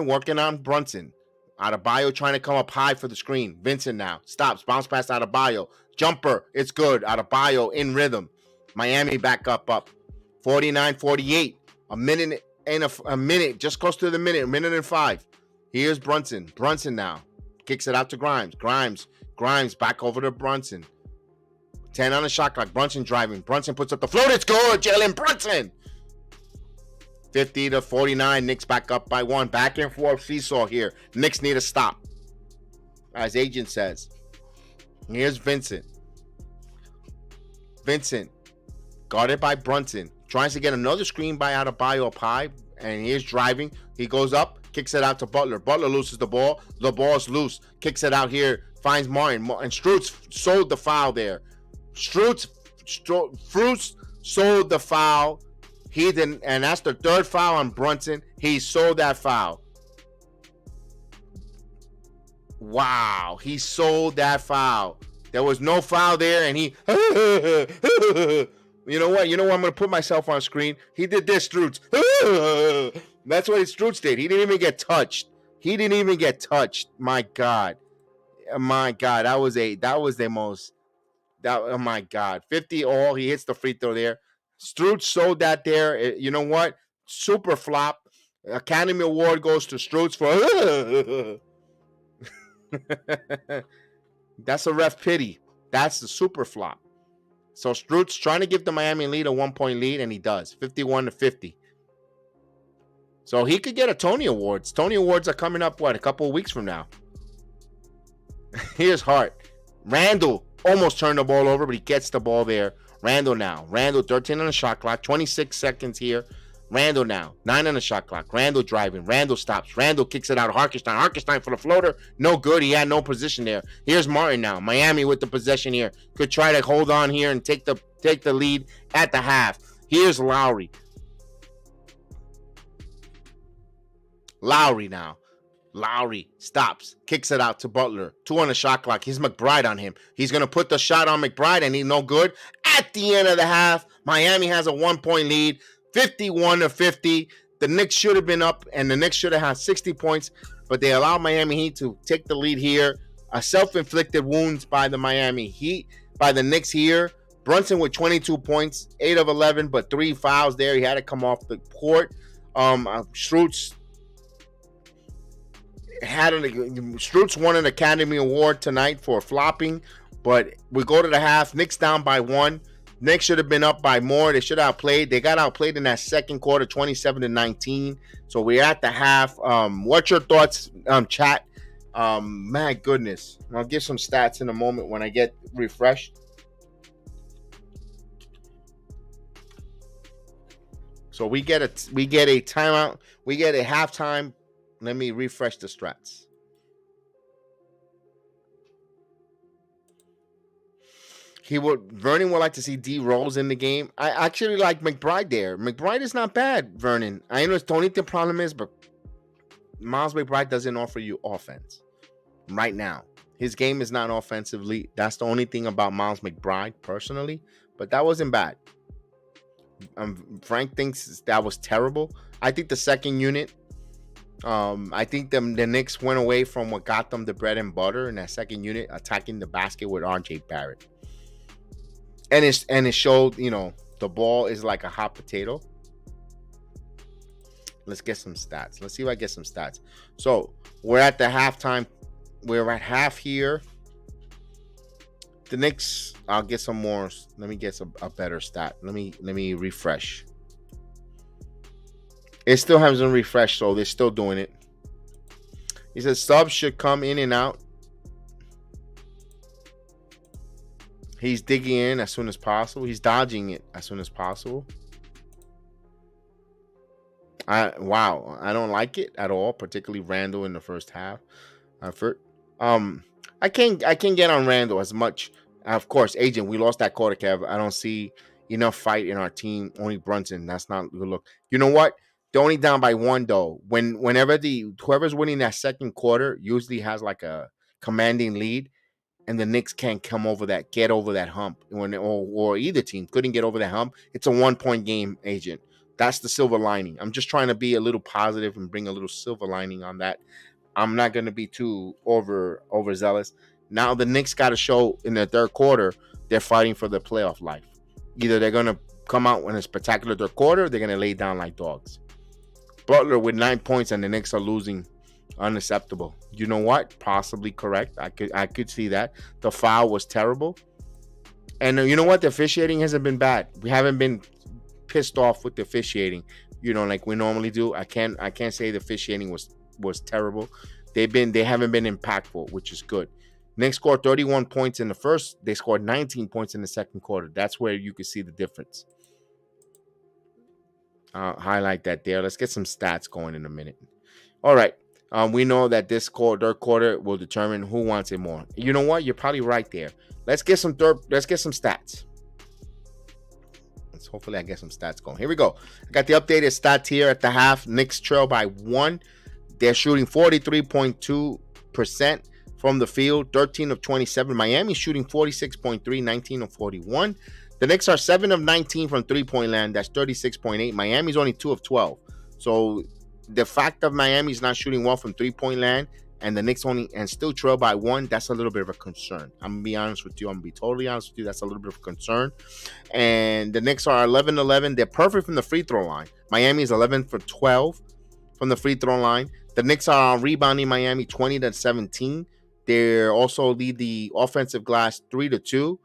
working on Brunson. Adebayo trying to come up high for the screen. Vincent now. Stops. Bounce pass Adebayo. Jumper. It's good. Adebayo in rhythm. Miami back up. 49-48. A minute and a minute. Just close to the minute. A minute and 5. Here's Brunson. Brunson now. Kicks it out to Grimes. Grimes back over to Brunson. 10 on the shot clock. Brunson driving. Brunson puts up the float. It's good. Jalen Brunson. 50-49. Knicks back up by 1. Back and forth seesaw here. Knicks need a stop. As agent says. Here's Vincent. Vincent. Guarded by Brunson. Tries to get another screen by Adebayo up high. And here's driving. He goes up. Kicks it out to Butler. Butler loses the ball. The ball's loose. Kicks it out here. Finds Martin. And Strutz sold the foul there. Strutz sold the foul. He didn't, and that's the third foul on Brunson. He sold that foul. Wow, he sold that foul. There was no foul there, and he. You know what? I'm gonna put myself on screen. He did this, Strutz. That's what Strutz did. He didn't even get touched. My God. Oh my God. 50 all. He hits the free throw there. Strutz sold that there. You know what? Super flop. Academy Award goes to Strutz for. That's a ref pity. That's the super flop. So Strutz trying to give the Miami lead a 1-point lead, and he does. 51-50. So he could get a Tony Awards. Tony Awards are coming up, a couple of weeks from now. Here's Hart. Randall almost turned the ball over, but he gets the ball there. Randall now. Randall 13 on the shot clock. 26 seconds here. Randall now. 9 on the shot clock. Randall driving. Randall stops. Randall kicks it out. Harkenstein for the floater. No good. He had no position there. Here's Martin now. Miami with the possession here. Could try to hold on here and take the lead at the half. Here's Lowry. Lowry now. Lowry stops, kicks it out to Butler. 2 on the shot clock. He's McBride on him. He's going to put the shot on McBride, and he's no good. At the end of the half, Miami has a 1-point lead, 51-50. The Knicks should have been up, and the Knicks should have had 60 points, but they allowed Miami Heat to take the lead here. A self-inflicted wounds by the Miami Heat, by the Knicks here. Brunson with 22 points, 8 of 11, but 3 fouls there. He had to come off the court. Strutz won an Academy Award tonight for flopping, but we go to the half. Knicks down by 1. Knicks should have been up by more. They should have outplayed. They got outplayed in that second quarter, 27-19. So we're at the half. What's your thoughts, chat? My goodness. I'll give some stats in a moment when I get refreshed. So we get a timeout. We get a halftime. Let me refresh the strats. Vernon would like to see D Rose in the game. I actually like McBride there. McBride is not bad, Vernon. I know the only problem is, but Miles McBride doesn't offer you offense right now. His game is not offensively. That's the only thing about Miles McBride personally, but that wasn't bad. Frank thinks that was terrible. I think the second unit I think the Knicks went away from what got them the bread and butter in that second unit, attacking the basket with RJ Barrett. And it showed, the ball is like a hot potato. Let's get some stats. Let's see if I get some stats. So we're at the halftime. We're at half here. The Knicks, I'll get some more. Let me get a better stat. Let me refresh. It still hasn't refreshed, so they're still doing it. He says subs should come in and out. He's digging in as soon as possible. He's dodging it as soon as possible. Wow, I don't like it at all, particularly Randall in the first half. I can't get on Randall as much. Of course, agent, we lost that quarter, Kev. I don't see enough fight in our team. Only Brunson. That's not a good look. You know what? They're only down by one though. Whenever whoever's winning that second quarter usually has like a commanding lead, and the Knicks can't get over that hump. Or either team couldn't get over that hump. It's a 1-point game, agent. That's the silver lining. I'm just trying to be a little positive and bring a little silver lining on that. I'm not going to be too overzealous. Now the Knicks got to show in the third quarter they're fighting for their playoff life. Either they're going to come out in a spectacular third quarter, or they're going to lay down like dogs. Butler with 9 points and the Knicks are losing. Unacceptable. You know what? Possibly correct. I could see that. The foul was terrible. And you know what? The officiating hasn't been bad. We haven't been pissed off with the officiating, like we normally do. I can't say the officiating was terrible. They haven't been impactful, which is good. Knicks scored 31 points in the first. They scored 19 points in the second quarter. That's where you can see the difference. Highlight that there. Let's get some stats going in a minute. All right. We know that this third quarter will determine who wants it more. You know what? You're probably right there. Let's get some stats. Hopefully I get some stats going. Here we go. I got the updated stats here at the half. Knicks trail by 1. They're shooting 43.2% from the field, 13 of 27. Miami's shooting 46.3, 19 of 41. The Knicks are 7 of 19 from three-point land. That's 36.8. Miami's only 2 of 12. So the fact of Miami's not shooting well from three-point land and the Knicks still trail by 1, that's a little bit of a concern. I'm going to be honest with you. I'm going to be totally honest with you. That's a little bit of a concern. And the Knicks are 11-11. They're perfect from the free throw line. Miami is 11 for 12 from the free throw line. The Knicks are rebounding Miami 20-17. They also lead the offensive glass 3-2.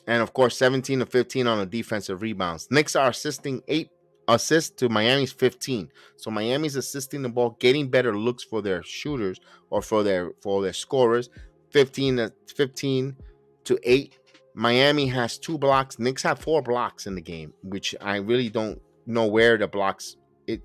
And, of course, 17-15 on the defensive rebounds. Knicks are assisting 8 assists to Miami's 15. So Miami's assisting the ball, getting better looks for their shooters or for their scorers. 15 to 8. Miami has 2 blocks. Knicks have 4 blocks in the game, which I really don't know where the blocks.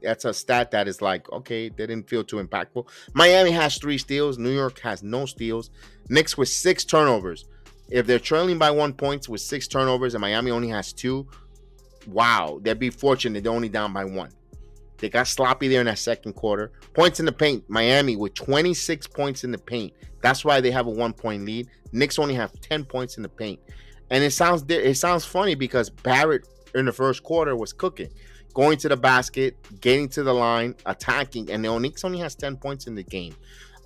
That's a stat that is like, okay, they didn't feel too impactful. Miami has 3 steals. New York has no steals. Knicks with 6 turnovers. If they're trailing by 1 point with 6 turnovers and Miami only has 2, wow, they'd be fortunate they're only down by 1. They got sloppy there in that second quarter. Points in the paint, Miami with 26 points in the paint. That's why they have a 1-point lead. Knicks only have 10 points in the paint. And it sounds funny because Barrett in the first quarter was cooking, going to the basket, getting to the line, attacking, and the Knicks only has 10 points in the game.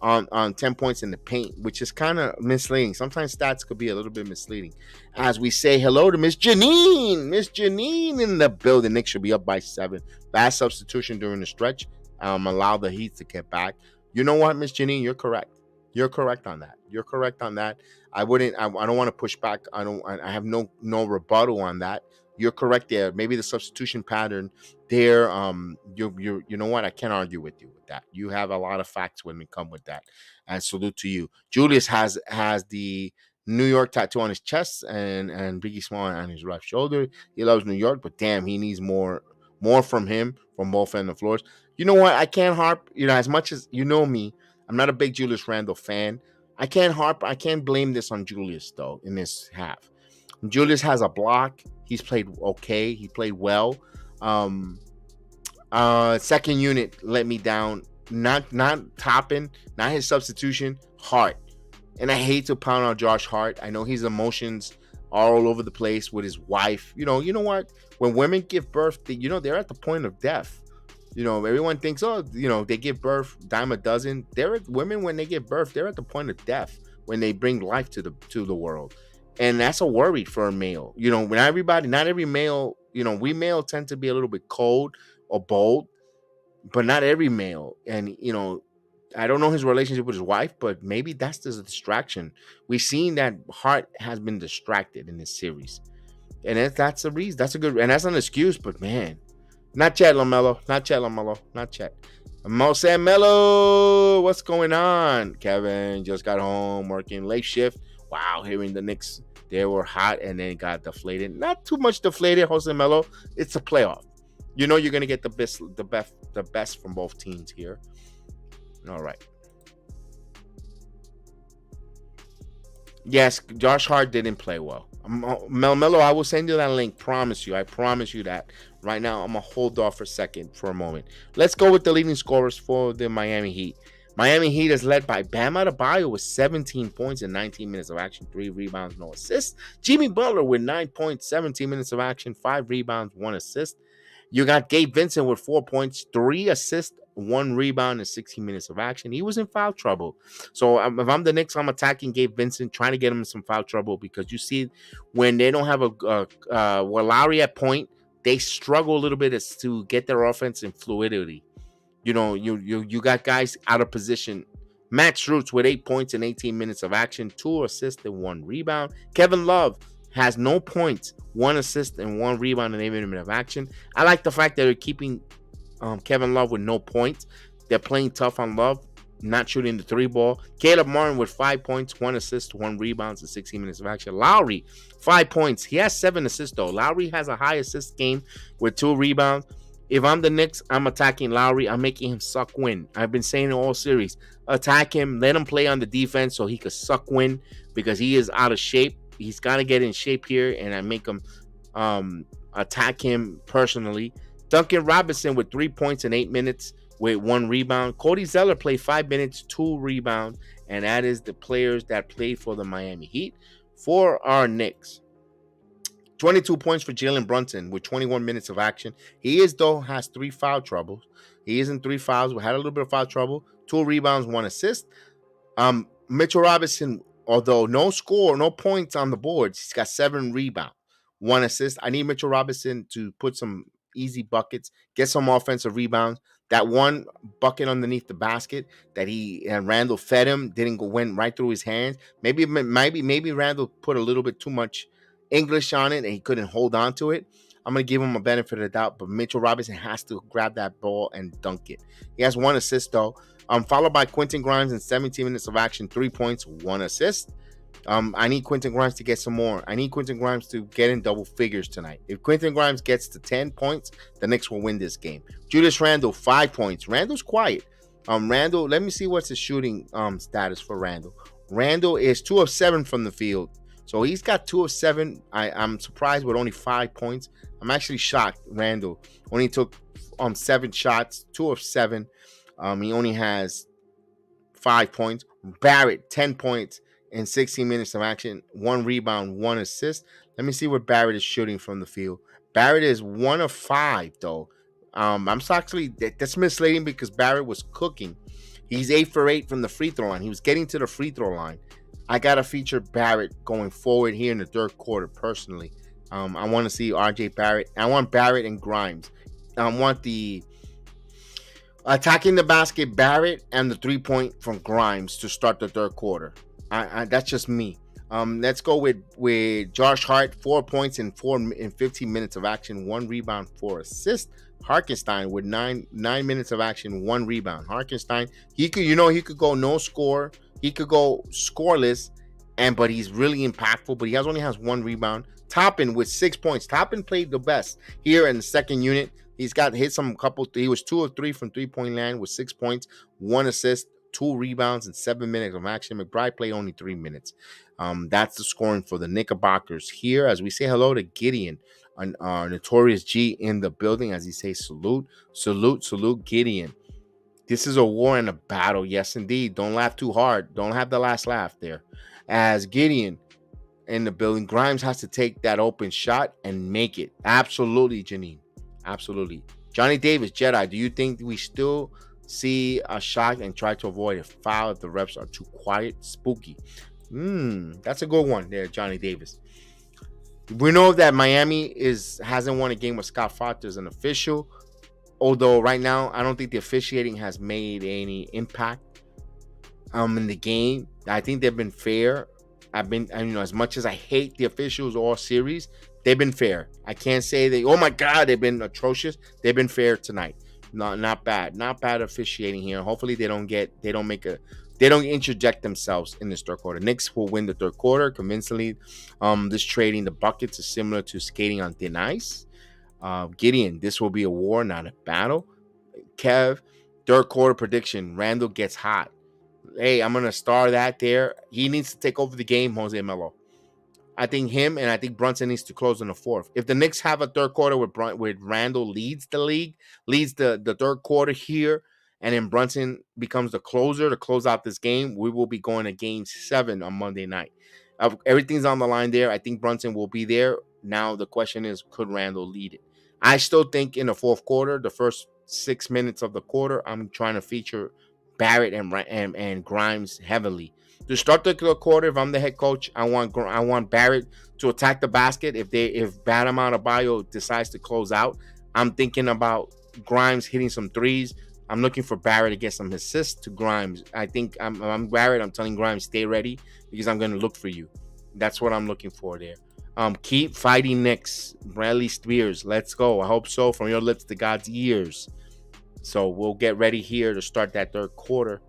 On 10 points in the paint, which is kind of misleading. Sometimes stats could be a little bit misleading. As we say hello to Miss Janine. Miss Janine in the building. Knicks should be up by 7. Bad substitution during the stretch. Allow the Heat to get back. You know what, Miss Janine? You're correct. You're correct on that. I don't want to push back. I have no rebuttal on that. You're correct there. Maybe the substitution pattern there. You know what? I can't argue with you with that. You have a lot of facts when we come with that. And salute to you. Julius has the New York tattoo on his chest and Biggie Small on his left shoulder. He loves New York, but damn, he needs more from him from both ends of the floors. You know what? I can't harp. As much as you know me, I'm not a big Julius Randle fan. I can't blame this on Julius though in this half. Julius has a block. He's played okay. He played well. Second unit let me down. Not Toppin, not his substitution. Hart. And I hate to pound on Josh Hart. I know his emotions are all over the place with his wife. You know what? When women give birth, they're at the point of death. Everyone thinks, oh, they give birth dime a dozen. Women, when they give birth, they're at the point of death when they bring life to the world, and that's a worry for a male. When not every male, we male tend to be a little bit cold or bold, but not every male. And I don't know his relationship with his wife, but maybe that's just a distraction. We've seen that Hart has been distracted in this series, and that's a reason. That's a good, and that's an excuse. But man, not Chet LaMelo, not Chet LaMelo, not Chet. Mo said, Melo, what's going on? Kevin just got home working late shift. Wow, hearing the Knicks, they were hot and then got deflated. Not too much deflated, Jose Melo. It's a playoff. You're gonna get the best from both teams here. All right. Yes, Josh Hart didn't play well. Melo, I will send you that link. I promise you that. Right now, I'm going to hold off for a moment. Let's go with the leading scorers for the Miami Heat. Miami Heat is led by Bam Adebayo with 17 points in 19 minutes of action, 3 rebounds, no assists. Jimmy Butler with 9 points, 17 minutes of action, 5 rebounds, 1 assist. You got Gabe Vincent with 4 points, 3 assists, 1 rebound, and 16 minutes of action. He was in foul trouble. So if I'm the Knicks, I'm attacking Gabe Vincent, trying to get him in some foul trouble, because you see when they don't have Lowry at point, they struggle a little bit as to get their offense in fluidity. You got guys out of position. Matt Strus with 8 points in 18 minutes of action, 2 assists and 1 rebound. Kevin Love has no points, 1 assist and 1 rebound in 8 minutes of action. I like the fact that they're keeping Kevin Love with no points. They're playing tough on Love, not shooting the 3 ball. Caleb Martin with 5 points, 1 assist, 1 rebounds in 16 minutes of action. Lowry, 5 points. He has 7 assists though. Lowry has a high assist game with 2 rebounds. If I'm the Knicks, I'm attacking Lowry. I'm making him suck win. I've been saying it all series. Attack him. Let him play on the defense so he could suck win, because he is out of shape. He's got to get in shape here, and I make him attack him personally. Duncan Robinson with 3 points in 8 minutes with 1 rebound. Cody Zeller played 5 minutes, 2 rebounds, and that is the players that played for the Miami Heat. For our Knicks, 22 points for Jalen Brunson with 21 minutes of action. He has 3 foul troubles. He is in 3 fouls. We had a little bit of foul trouble. 2 rebounds, 1 assist. Mitchell Robinson, although no points on the boards, he's got 7 rebounds, 1 assist. I need Mitchell Robinson to put some easy buckets, get some offensive rebounds. That 1 bucket underneath the basket that Randall fed him went right through his hands. Maybe Randall put a little bit too much English on it and he couldn't hold on to it. I'm going to give him a benefit of the doubt, but Mitchell Robinson has to grab that ball and dunk it. He has 1 assist though. Followed by Quentin Grimes in 17 minutes of action, 3 points, 1 assist. I need Quentin Grimes to get some more. I need Quentin Grimes to get in double figures tonight. If Quentin Grimes gets to 10 points, the Knicks will win this game. Julius Randle, 5 points. Randle's quiet. Randle, let me see what's his shooting status for Randle. Randle is 2 of 7 from the field. So he's got 2 of 7. I'm surprised with only 5 points. I'm actually shocked. Randle only took 7 shots, 2 of 7. He only has 5 points. Barrett, 10 points in 16 minutes of action, 1 rebound, 1 assist. Let me see what Barrett is shooting from the field. Barrett is 1 of 5, though. That's misleading because Barrett was cooking. He's 8 for 8 from the free throw line. He was getting to the free throw line. I got to feature Barrett going forward here in the third quarter, personally. I want to see RJ Barrett. I want Barrett and Grimes. I want the attacking the basket, Barrett, and the 3-point from Grimes to start the third quarter. That's just me. Let's go with Josh Hart, 4 points in 15 minutes of action, 1 rebound, 4 assists. Hartenstein with 9 minutes of action, 1 rebound. Hartenstein, he could go no score. He could go scoreless, but he's really impactful. But he only has 1 rebound. Toppin with 6 points. Toppin played the best here in the second unit. He was 2 of 3 from 3-point land with 6 points, 1 assist, 2 rebounds, and 7 minutes of action. McBride played only 3 minutes. That's the scoring for the Knickerbockers here. As we say hello to Gideon, our Notorious G in the building, as he says salute, Gideon. This is a war and a battle. Yes, indeed. Don't laugh too hard. Don't have the last laugh there. As Gideon in the building, Grimes has to take that open shot and make it. Absolutely, Janine. Absolutely. Johnny Davis, Jedi, do you think we still see a shot and try to avoid a foul if the refs are too quiet? Spooky. That's a good one there, Johnny Davis. We know that Miami hasn't won a game with Scott Foster as an official. Although right now, I don't think the officiating has made any impact in the game. I think they've been fair. As much as I hate the officials all series, they've been fair. I can't say oh my God, they've been atrocious. They've been fair tonight. Not bad. Not bad officiating here. Hopefully they don't interject themselves in this third quarter. Knicks will win the third quarter convincingly. This trading the buckets is similar to skating on thin ice. Gideon, this will be a war, not a battle. Kev, third quarter prediction. Randall gets hot. Hey, I'm going to star that there. He needs to take over the game, Jose Melo. I think him and I think Brunson needs to close in the fourth. If the Knicks have a third quarter with Randall leads the third quarter here, and then Brunson becomes the closer to close out this game, we will be going to game 7 on Monday night. Everything's on the line there. I think Brunson will be there. Now the question is, could Randall lead it? I still think in the fourth quarter, the first 6 minutes of the quarter, I'm trying to feature Barrett and Grimes heavily. To start the quarter, if I'm the head coach, I want Barrett to attack the basket. If Bam Adebayo decides to close out, I'm thinking about Grimes hitting some threes. I'm looking for Barrett to get some assists to Grimes. I think I'm Barrett. I'm telling Grimes, stay ready because I'm going to look for you. That's what I'm looking for there. Keep fighting Knicks. Bradley Spears, let's go. I hope so. From your lips to God's ears. So we'll get ready here to start that third quarter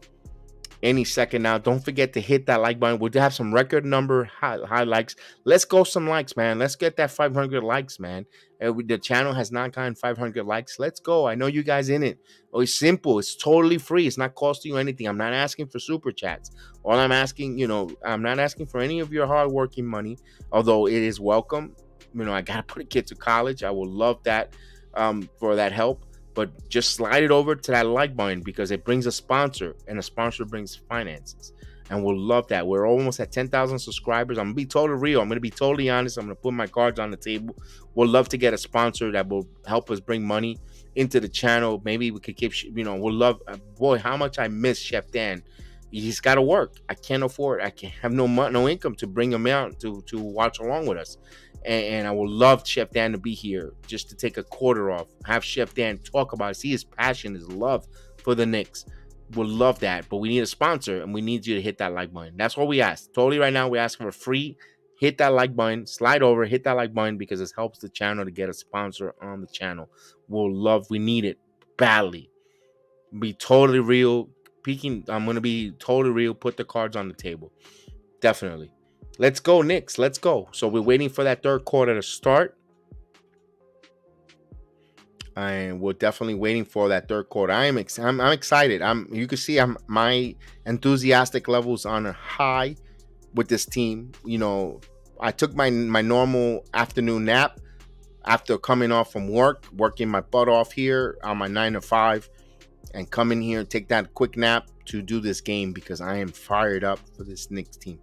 any second now. Don't forget to hit that like button. We'll have some record number high likes. Let's go some likes, man. Let's get that 500 likes, man. The channel has not gotten 500 likes. Let's go. I know you guys in it. Oh, it's simple. It's totally free. It's not costing you anything. I'm not asking for super chats. All I'm asking, I'm not asking for any of your hardworking money, although it is welcome. I got to put a kid to college. I would love that for that help. But just slide it over to that like button because it brings a sponsor, and a sponsor brings finances. And we'll love that. We're almost at 10,000 subscribers. I'm going to be totally real. I'm going to be totally honest. I'm going to put my cards on the table. We'll love to get a sponsor that will help us bring money into the channel. Maybe we could keep, we'll love, boy, how much I miss Chef Dan. He's got to work. I can't afford, I can't have no income to bring him out to watch along with us. And I would love Chef Dan to be here just to take a quarter off. Have Chef Dan talk about it. See his passion, his love for the Knicks. Would love that. But we need a sponsor, and we need you to hit that like button. That's what we ask. Totally right now, we're asking for free. Hit that like button. Slide over. Hit that like button because it helps the channel to get a sponsor on the channel. We need it badly. Be totally real. I'm going to be totally real. Put the cards on the table. Definitely. Let's go, Knicks. Let's go. So we're waiting for that third quarter to start. And we're definitely waiting for that third quarter. I'm excited. You can see my enthusiastic levels on a high with this team. I took my normal afternoon nap after coming off from work, working my butt off here on my 9 to 5, and come in here and take that quick nap to do this game because I am fired up for this Knicks team.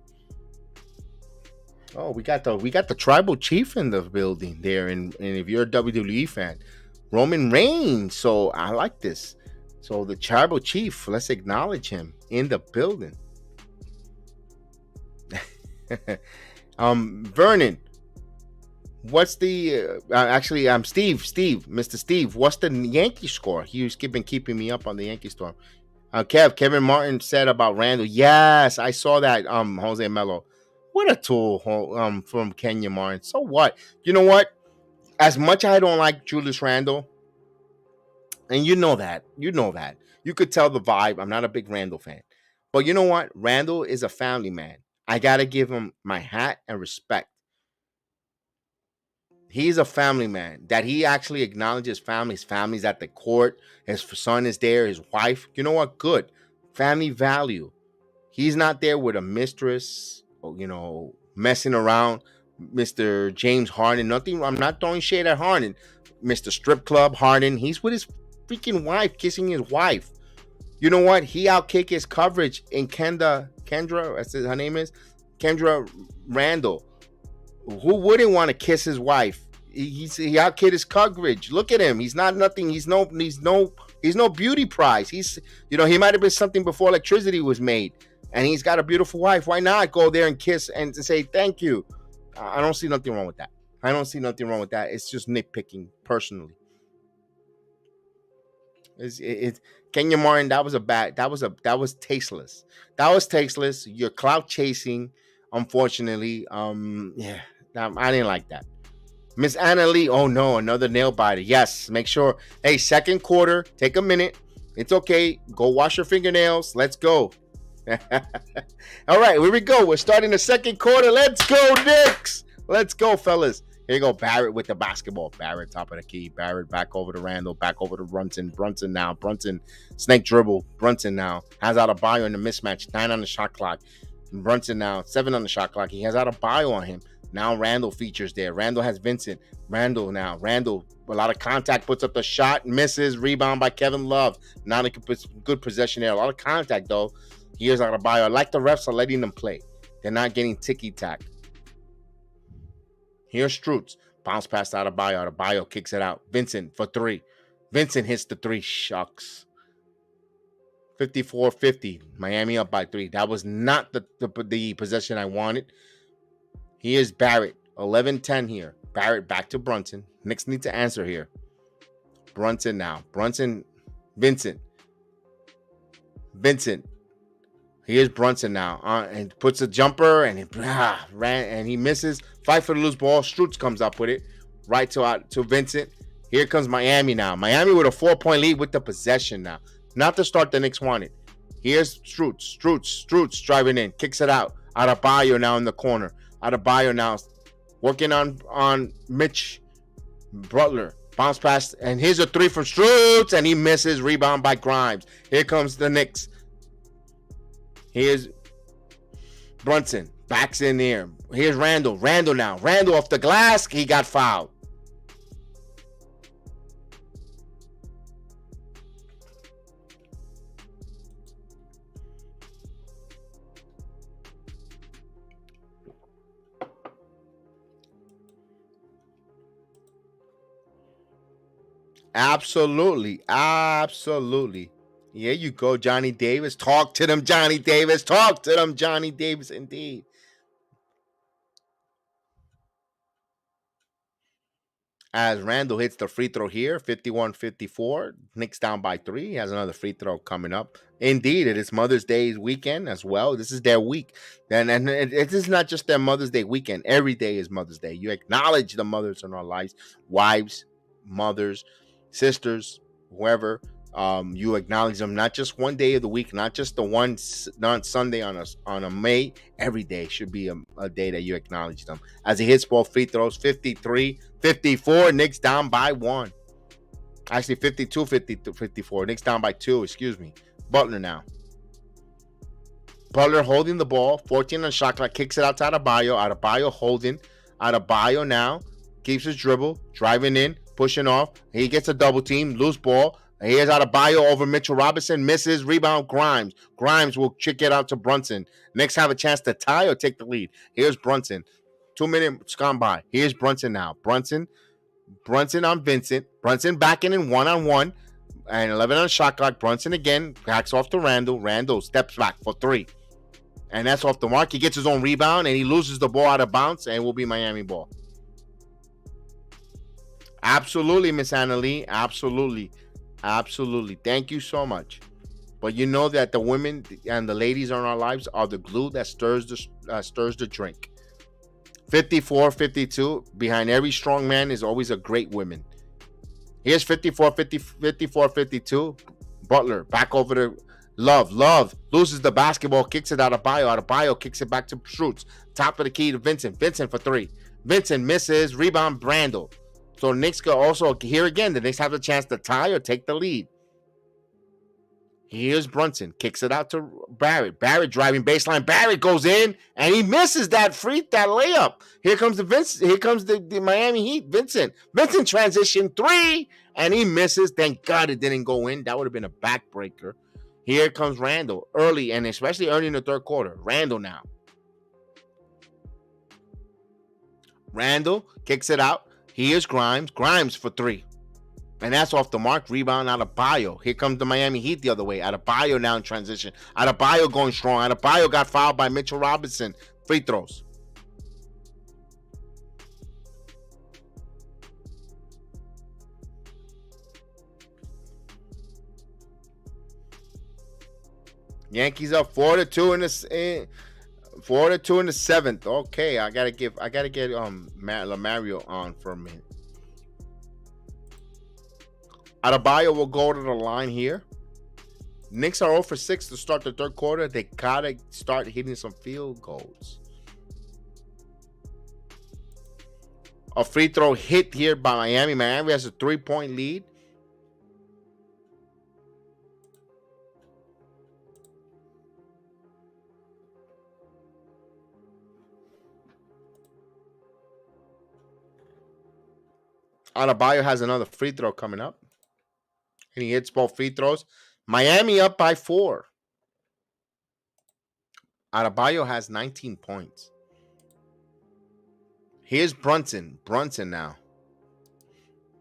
Oh, we got the tribal chief in the building there, and if you're a WWE fan, Roman Reigns. So I like this. So the tribal chief, let's acknowledge him in the building. Vernon, what's the Mr. Steve, what's the Yankee score? He's been keeping me up on the Yankee score. Kevin Martin said about Randall. Yes, I saw that. Jose Melo. What a tool from Kenya Martin. So what? You know what? As much as I don't like Julius Randle, and you know that. You could tell the vibe. I'm not a big Randle fan. But you know what? Randle is a family man. I got to give him my hat and respect. He's a family man. That he actually acknowledges family. His family's at the court. His son is there. His wife. You know what? Good. Family value. He's not there with a mistress, messing around. Mr. James Harden. Nothing. I'm not throwing shade at Harden. Mr. Strip Club Harden. He's with his freaking wife, kissing his wife. You know what? He outkicked his coverage in Kendra, that's her name is, Kendra Randall. Who wouldn't want to kiss his wife? he outkid his coverage. Look at him. He's not nothing. He's no beauty prize. He might have been something before electricity was made, and he's got a beautiful wife. Why not go there and kiss and say thank you? I don't see nothing wrong with that. It's just nitpicking personally. Kenya Martin, that was tasteless. You're clout chasing, unfortunately. I didn't like that. Miss Anna Lee, oh no, another nail biter. Yes, make sure. Hey, second quarter, take a minute. It's okay. Go wash your fingernails. Let's go. All right, here we go. We're starting the second quarter. Let's go, Knicks. Let's go, fellas. Here you go, Barrett with the basketball. Barrett, top of the key. Barrett back over to Randall. Back over to Brunson. Brunson now. Brunson, snake dribble. Brunson now. Has Adebayo in the mismatch. 9 on the shot clock. Brunson now. 7 on the shot clock. He has Adebayo on him. Now Randall features there. Randall has Vincent. Randall, a lot of contact. Puts up the shot. Misses. Rebound by Kevin Love. Not a good possession there. A lot of contact, though. Here's Adebayo. I like the refs are letting them play. They're not getting ticky-tack. Here's Strutz. Bounce pass to Adebayo. Adebayo kicks it out. Vincent for 3. Vincent hits the 3. Shucks. 54-50. Miami up by 3. That was not the possession I wanted. Here's Barrett. 11-10 here. Barrett back to Brunson. Knicks need to answer here. Brunson now. Brunson. Vincent. Here's Brunson now, and puts a jumper, and he misses. Fight for the loose ball. Strutz comes up with it, right to Vincent. Here comes Miami now. Miami with a 4-point lead with the possession now. Not the start the Knicks wanted. Here's Strutz driving in, kicks it out. Adebayo now in the corner. Adebayo now working on Mitch Butler. Bounce pass, and here's a 3 from Strutz, and he misses. Rebound by Grimes. Here comes the Knicks. Here's Brunson. Backs in there. Here's Randall. Randall now. Randall off the glass. He got fouled. Absolutely. Here you go, Johnny Davis. Talk to them, Johnny Davis. Indeed. As Randall hits the free throw here, 51-54. Knicks down by 3. He has another free throw coming up. Indeed, it is Mother's Day weekend as well. This is their week. And it is not just their Mother's Day weekend. Every day is Mother's Day. You acknowledge the mothers in our lives. Wives, mothers, sisters, whoever. You acknowledge them not just one day of the week, not just the one Sunday on a May. Every day should be a day that you acknowledge them. As he hits both free throws, 53-54. Knicks down by 1. Actually, 52-54. Knicks down by 2. Excuse me. Butler now. Butler holding the ball. 14 on the shot clock. Kicks it out to Adebayo. Adebayo holding. Adebayo now keeps his dribble. Driving in. Pushing off. He gets a double team. Loose ball. Here's Adebayo over Mitchell Robinson. Misses. Rebound Grimes. Grimes will kick it out to Brunson. Knicks have a chance to tie or take the lead. Here's Brunson. 2 minutes gone by. Here's Brunson now. Brunson on Vincent. Brunson backing in 1-on-1. And 11 on the shot clock. Brunson again. Backs off to Randall. Randall steps back for 3. And that's off the mark. He gets his own rebound. And he loses the ball out of bounds. And it will be Miami ball. Absolutely, Miss Anna Lee. Absolutely. Thank you so much. But you know that the women and the ladies in our lives are the glue that stirs the drink. 54-52. Behind every strong man is always a great woman. Here's 54-52. Butler back over to Love. Love loses the basketball, kicks it out of Adebayo. Adebayo kicks it back to Strutz. Top of the key to Vincent. Vincent for 3. Vincent misses. Rebound Randall. So Knicks go also here again. The Knicks have a chance to tie or take the lead. Here's Brunson. Kicks it out to Barrett. Barrett driving baseline. Barrett goes in and he misses that layup. Here comes the Miami Heat. Vincent transition 3 and he misses. Thank God it didn't go in. That would have been a backbreaker. Here comes Randall early, and especially early in the third quarter. Randall now. Randall kicks it out. Here's Grimes. Grimes for 3. And that's off the mark. Rebound out of Adebayo. Here comes the Miami Heat the other way. Adebayo now in transition. Adebayo going strong. Adebayo got fouled by Mitchell Robinson. Free throws. Yankees up 4-2 in the 4-2 in the 7th. Okay, I gotta get Lamario on for a minute. Adebayo will go to the line here. Knicks are 0 for 6 to start the third quarter. They gotta start hitting some field goals. A free throw hit here by Miami. Miami has a 3-point lead. Adebayo has another free throw coming up. And he hits both free throws. Miami up by 4. Adebayo has 19 points. Here's Brunson. Brunson now.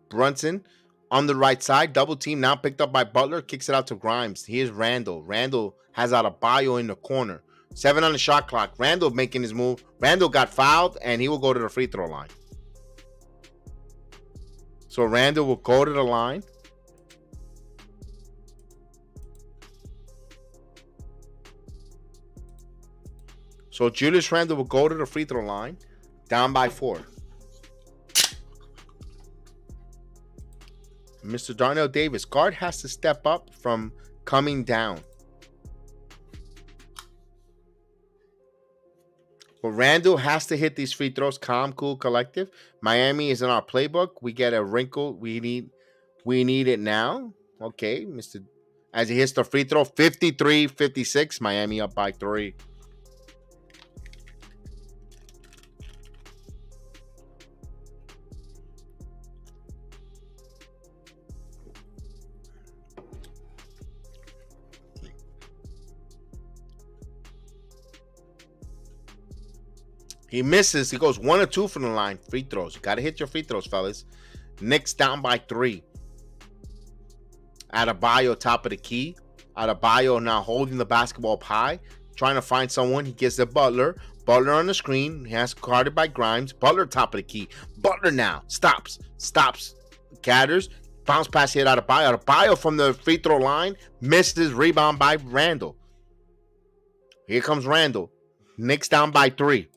Brunson on the right side. Double team now picked up by Butler. Kicks it out to Grimes. Here's Randall. Randall has Adebayo in the corner. 7 on the shot clock. Randall making his move. Randall got fouled, and he will go to the free throw line. So Randall will go to the line. So Julius Randle will go to the free throw line. Down by 4. Mr. Darnell Davis. Guard has to step up from coming down. But Randall has to hit these free throws. Calm, cool, collective. Miami is in our playbook. We get a wrinkle. We need it now. Okay, Mr. As he hits the free throw, 53-56. Miami up by 3. He misses. He goes 1 or 2 from the line. Free throws. You got to hit your free throws, fellas. Knicks down by 3. Adebayo top of the key. Adebayo now holding the basketball up high. Trying to find someone. He gets the Butler. Butler on the screen. He has guarded by Grimes. Butler top of the key. Butler now. Stops. Gathers. Bounce pass hit Adebayo. Adebayo from the free throw line. Misses. Rebound by Randall. Here comes Randall. Knicks down by 3.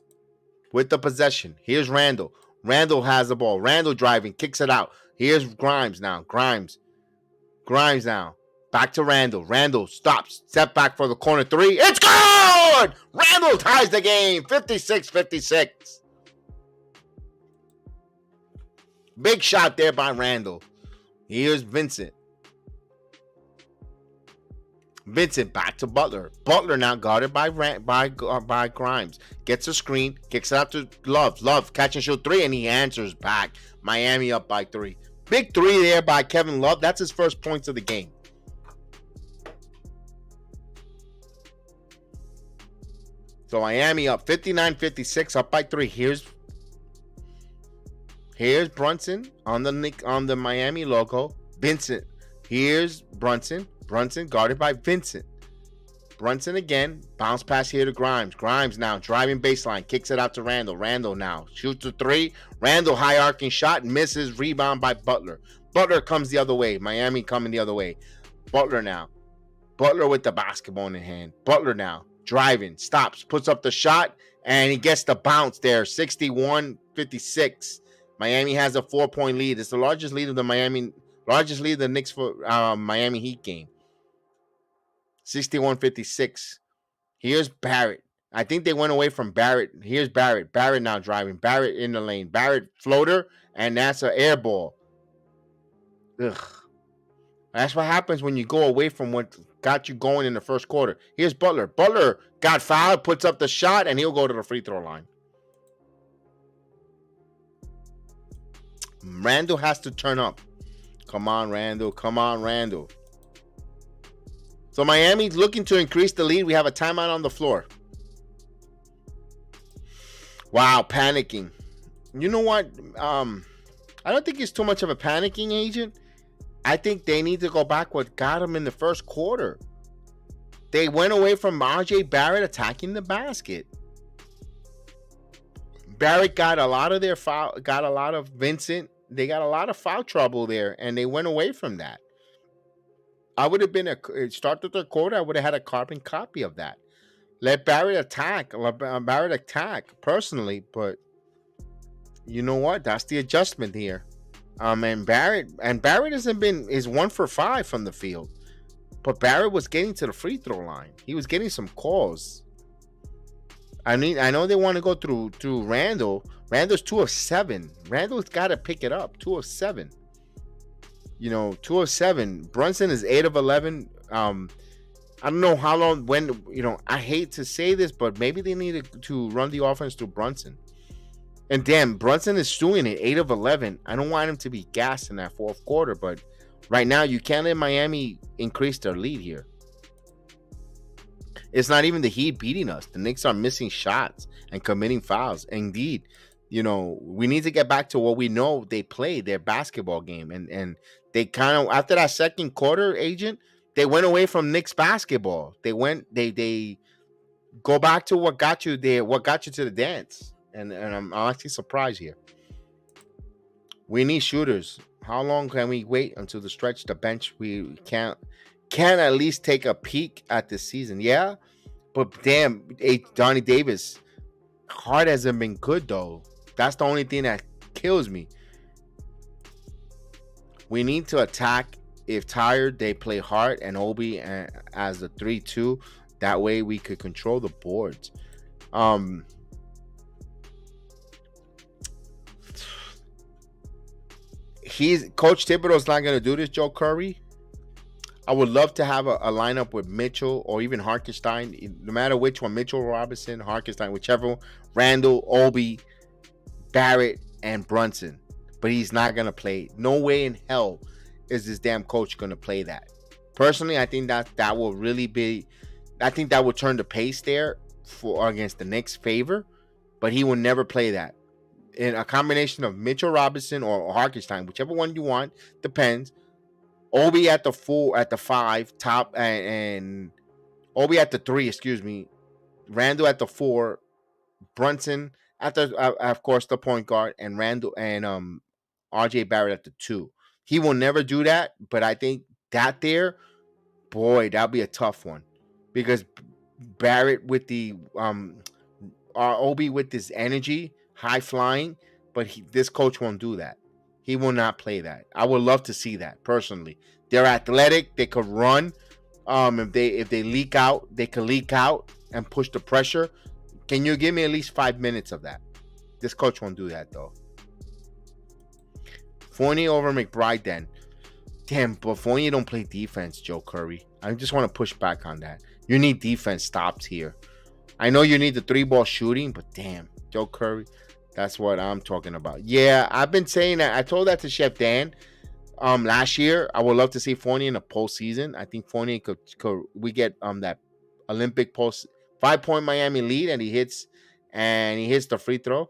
With the possession. Here's Randall. Randall has the ball. Randall driving. Kicks it out. Here's Grimes now. Grimes now. Back to Randall. Randall stops. Step back for the corner 3. It's good! Randall ties the game. 56-56. Big shot there by Randall. Here's Vincent. Vincent back to Butler. Butler now guarded by Grimes. Gets a screen. Kicks it out to Love. Love catch and shoot 3, and he answers back. Miami up by 3. Big 3 there by Kevin Love. That's his first points of the game. So Miami up 59-56, up by 3. Here's Brunson on the Miami logo. Vincent. Here's Brunson. Brunson guarded by Vincent. Brunson again. Bounce pass here to Grimes. Grimes now driving baseline. Kicks it out to Randall. Randall now shoots a 3. Randall high arcing shot. Misses. Rebound by Butler. Butler comes the other way. Miami coming the other way. Butler now. Butler with the basketball in hand. Butler now driving. Stops. Puts up the shot. And he gets the bounce there. 61-56. Miami has a 4-point lead. It's the largest lead of the Knicks for Miami Heat game. 61-56. Here's Barrett. I think they went away from Barrett. Here's Barrett. Barrett now driving. Barrett in the lane. Barrett floater, and that's an air ball. Ugh. That's what happens when you go away from what got you going in the first quarter. Here's Butler. Butler got fouled, puts up the shot, and he'll go to the free throw line. Randall has to turn up. Come on, Randall. Come on, Randall. So Miami's looking to increase the lead. We have a timeout on the floor. Wow, panicking. You know what? I don't think he's too much of a panicking agent. I think they need to go back what got him in the first quarter. They went away from RJ Barrett attacking the basket. Barrett got a lot of their foul, got a lot of Vincent. They got a lot of foul trouble there, and they went away from that. I would have been start the third quarter. I would have had a carbon copy of that. Let Barrett attack. Personally, but you know what? That's the adjustment here. And Barrett is 1 for 5 from the field, but Barrett was getting to the free throw line. He was getting some calls. I know they want to go through Randall. Randall's 2 of 7. Randall's got to pick it up. 2 of 7. 2 of 7. Brunson is 8 of 11. I don't know how long. When I hate to say this, but maybe they need to run the offense through Brunson. And damn, Brunson is doing it, 8 of 11. I don't want him to be gassed in that fourth quarter, but right now you can't let Miami increase their lead here. It's not even the Heat beating us. The Knicks are missing shots and committing fouls. Indeed, we need to get back to what we know they play, their basketball game. And they kind of, after that second quarter, agent, they went away from Knicks basketball. They go back to what got you there, what got you to the dance. And I'm actually surprised here. We need shooters. How long can we wait until the stretch the bench? We can at least take a peek at this season. Yeah, but damn, Donnie Davis, Hart hasn't been good though. That's the only thing that kills me. We need to attack. If tired, they play Hart and Obi as the 3-2. That way we could control the boards. Coach Thibodeau's not going to do this, Joe Curry. I would love to have a lineup with Mitchell or even Hartenstein, no matter which one, Mitchell, Robinson, Hartenstein, whichever one, Randall, Obi, Barrett, and Brunson. But he's not going to play. No way in hell is this damn coach going to play that. Personally, I think that will really be, I think that will turn the pace there for against the Knicks' favor, but he will never play that. In a combination of Mitchell Robinson or Hartenstein, whichever one you want, depends. Obi at the 4, at the 5, top, and Obi at the 3, excuse me. Randall at the 4, Brunson at the, of course, the point guard, and Randall and RJ Barrett at the 2. He will never do that, but I think that there, boy, that'll be a tough one because Barrett with the Obi with this energy. High flying, but this coach won't do that. He will not play that. I would love to see that personally. They're athletic. They could run. If they leak out, they can leak out and push the pressure. Can you give me at least 5 minutes of that? This coach won't do that though. Fournier over McBride then. Damn, but Fournier don't play defense, Joe Curry. I just want to push back on that. You need defense stops here. I know you need the 3-ball shooting, but damn, Joe Curry. That's what I'm talking about. Yeah, I've been saying that. I told that to Chef Dan last year. I would love to see Fournier in the postseason. I think Fournier could we get that Olympic post 5-point Miami lead and he hits the free throw.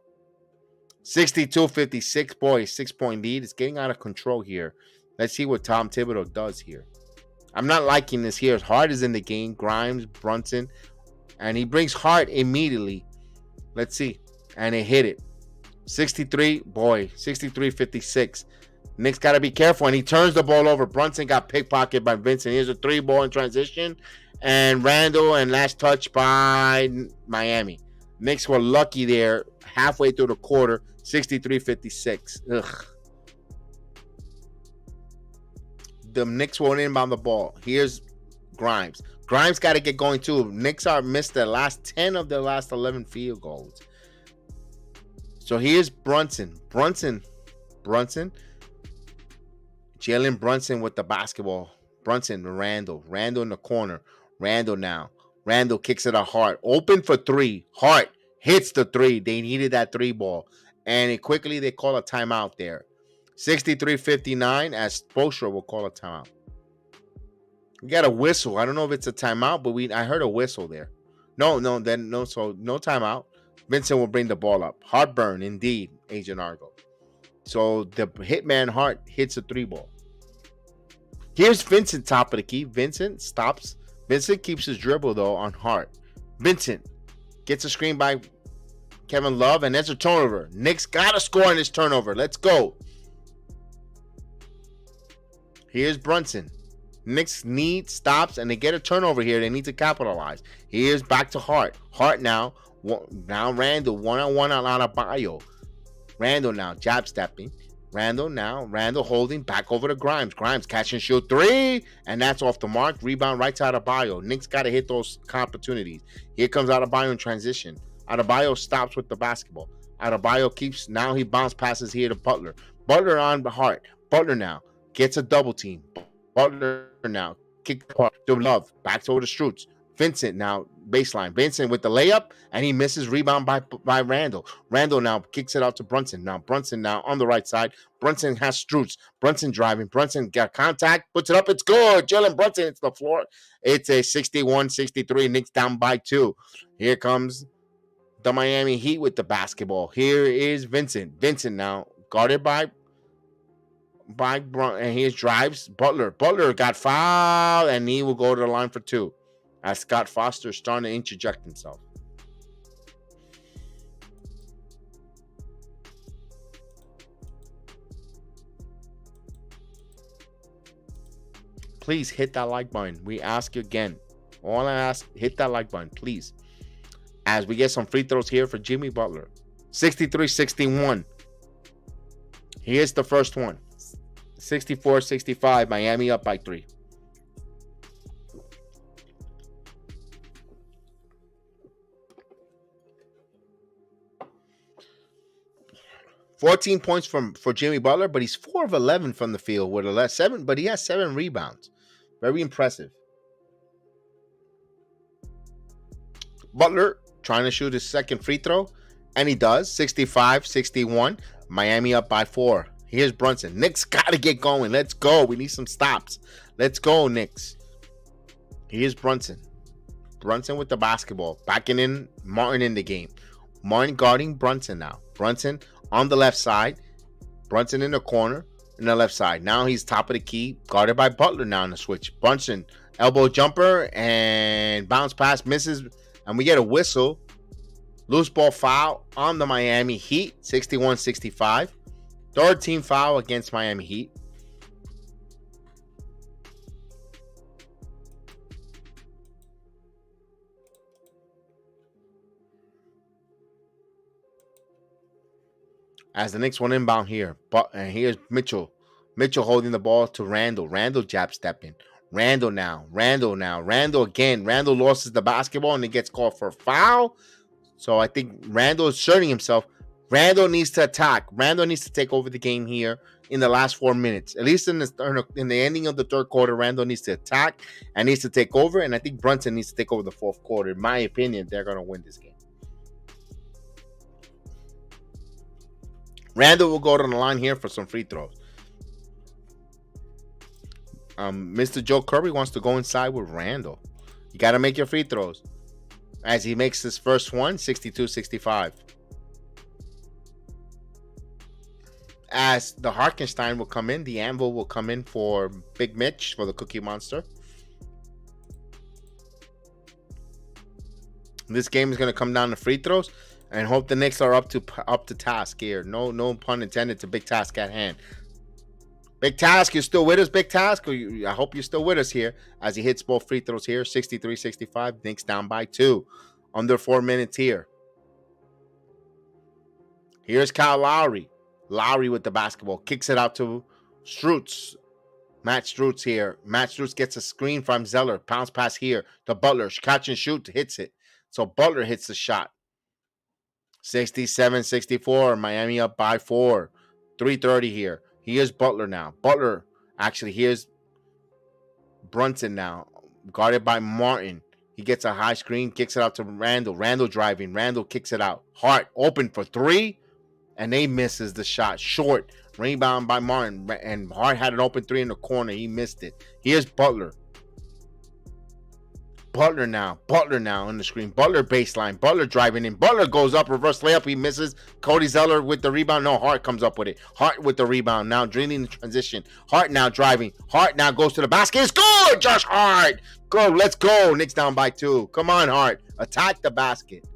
62-56, boy, 6-point lead. It's getting out of control here. Let's see what Tom Thibodeau does here. I'm not liking this here. Hart is in the game. Grimes, Brunson, and he brings Hart immediately. Let's see. And they hit it. 63, boy, 63-56. Knicks got to be careful. And he turns the ball over. Brunson got pickpocketed by Vincent. Here's a 3-ball in transition. And Randall and last touch by Miami. Knicks were lucky there halfway through the quarter. 63-56. Ugh. The Knicks won't inbound the ball. Here's Grimes. Grimes got to get going too. Knicks are missed the last 10 of their last 11 field goals. So here's Brunson. Jalen Brunson with the basketball. Brunson to Randall. Randall in the corner. Randall now. Randall kicks it at Hart. Open for 3. Hart hits the 3. They needed that 3-ball. And quickly they call a timeout there. 63-59 as Spoelstra will call a timeout. We got a whistle. I don't know if it's a timeout, but I heard a whistle there. So no timeout. Vincent will bring the ball up. Heartburn, indeed, Agent Argo. So the hitman Hart hits a 3-ball. Here's Vincent, top of the key. Vincent stops. Vincent keeps his dribble, though, on Hart. Vincent gets a screen by Kevin Love, and there's a turnover. Knicks got to score on this turnover. Let's go. Here's Brunson. Knicks stops, and they get a turnover here. They need to capitalize. Here's back to Hart. Hart now Randall, one-on-one on Adebayo. Randall now, jab stepping. Randall holding, back over to Grimes. Grimes catch and shoot 3, and that's off the mark. Rebound right to Adebayo. Knicks got to hit those opportunities. Here comes Adebayo in transition. Adebayo stops with the basketball. Adebayo now he bounce passes here to Butler. Butler on Hart. Butler now gets a double team. Butler now kick to Love. Back over to Strutz. Vincent now baseline. Vincent with the layup, and he misses. Rebound by Randall. Randall now kicks it out to Brunson. Now Brunson now on the right side. Brunson has Strutz. Brunson driving. Brunson got contact. Puts it up. It's good. Jalen Brunson hits the floor. It's a 61-63. Knicks down by 2. Here comes the Miami Heat with the basketball. Here is Vincent. Vincent now guarded by and here's drives. Butler got fouled, and he will go to the line for 2. As Scott Foster is starting to interject himself. Please hit that like button. We ask you again. All I ask, hit that like button, please. As we get some free throws here for Jimmy Butler. 63-61. Here's the first one. 64-65. Miami up by 3. $14 points for Jimmy Butler, but he's 4 of 11 from the field with 7, but he has 7 rebounds. Very impressive. Butler trying to shoot his second free throw, and he does. 65-61. Miami up by 4. Here's Brunson. Knicks got to get going. Let's go. We need some stops. Let's go, Knicks. Here's Brunson. Brunson with the basketball. Backing in Martin in the game. Martin guarding Brunson now. Brunson on the left side. Brunson in the corner in the left side. Now he's top of the key. Guarded by Butler now in the switch. Brunson, elbow jumper and bounce pass misses. And we get a whistle. Loose ball foul on the Miami Heat. 61-65. Third team foul against Miami Heat. As the Knicks went inbound here. And here's Mitchell. Mitchell holding the ball to Randall. Randall jab stepping. Randall now. Randall again. Randall loses the basketball and he gets called for a foul. So I think Randall is asserting himself. Randall needs to attack. Randall needs to take over the game here in the last 4 minutes. At least in the ending of the third quarter, Randall needs to attack and needs to take over. And I think Brunson needs to take over the fourth quarter. In my opinion, they're going to win this game. Randall will go to the line here for some free throws. Mr. Joe Kirby wants to go inside with Randall. You got to make your free throws. As he makes his first one, 62-65. As the Harkenstein will come in, the Anvil will come in for Big Mitch for the Cookie Monster. This game is going to come down to free throws, and hope the Knicks are up to task here. No pun intended to Big Task at hand. Big Task, you still with us, Big Task? I hope you're still with us here as he hits both free throws here. 63-65. Knicks down by 2. Under 4 minutes here. Here's Kyle Lowry. Lowry with the basketball. Kicks it out to Strutz. Matt Strutz here. Matt Strutz gets a screen from Zeller. Bounce pass here to Butler. Catch and shoot. Hits it. So Butler hits the shot. 67-64. Miami up by 4. 3:30 here. Here's Butler now. Here's Brunson now. Guarded by Martin. He gets a high screen. Kicks it out to Randall. Randall driving. Randall kicks it out. Hart open for 3. And they misses the shot. Short. Rebound by Martin. And Hart had an open 3 in the corner. He missed it. Here's Butler. Butler now on the screen. Butler baseline. Butler driving in. Butler goes up, reverse layup. He misses. Cody Zeller with the rebound. No, Hart comes up with it. Hart with the rebound. Now drilling the transition. Hart now driving. Hart now goes to the basket. It's good. Josh Hart. Go. Let's go. Knicks down by 2. Come on, Hart. Attack the basket.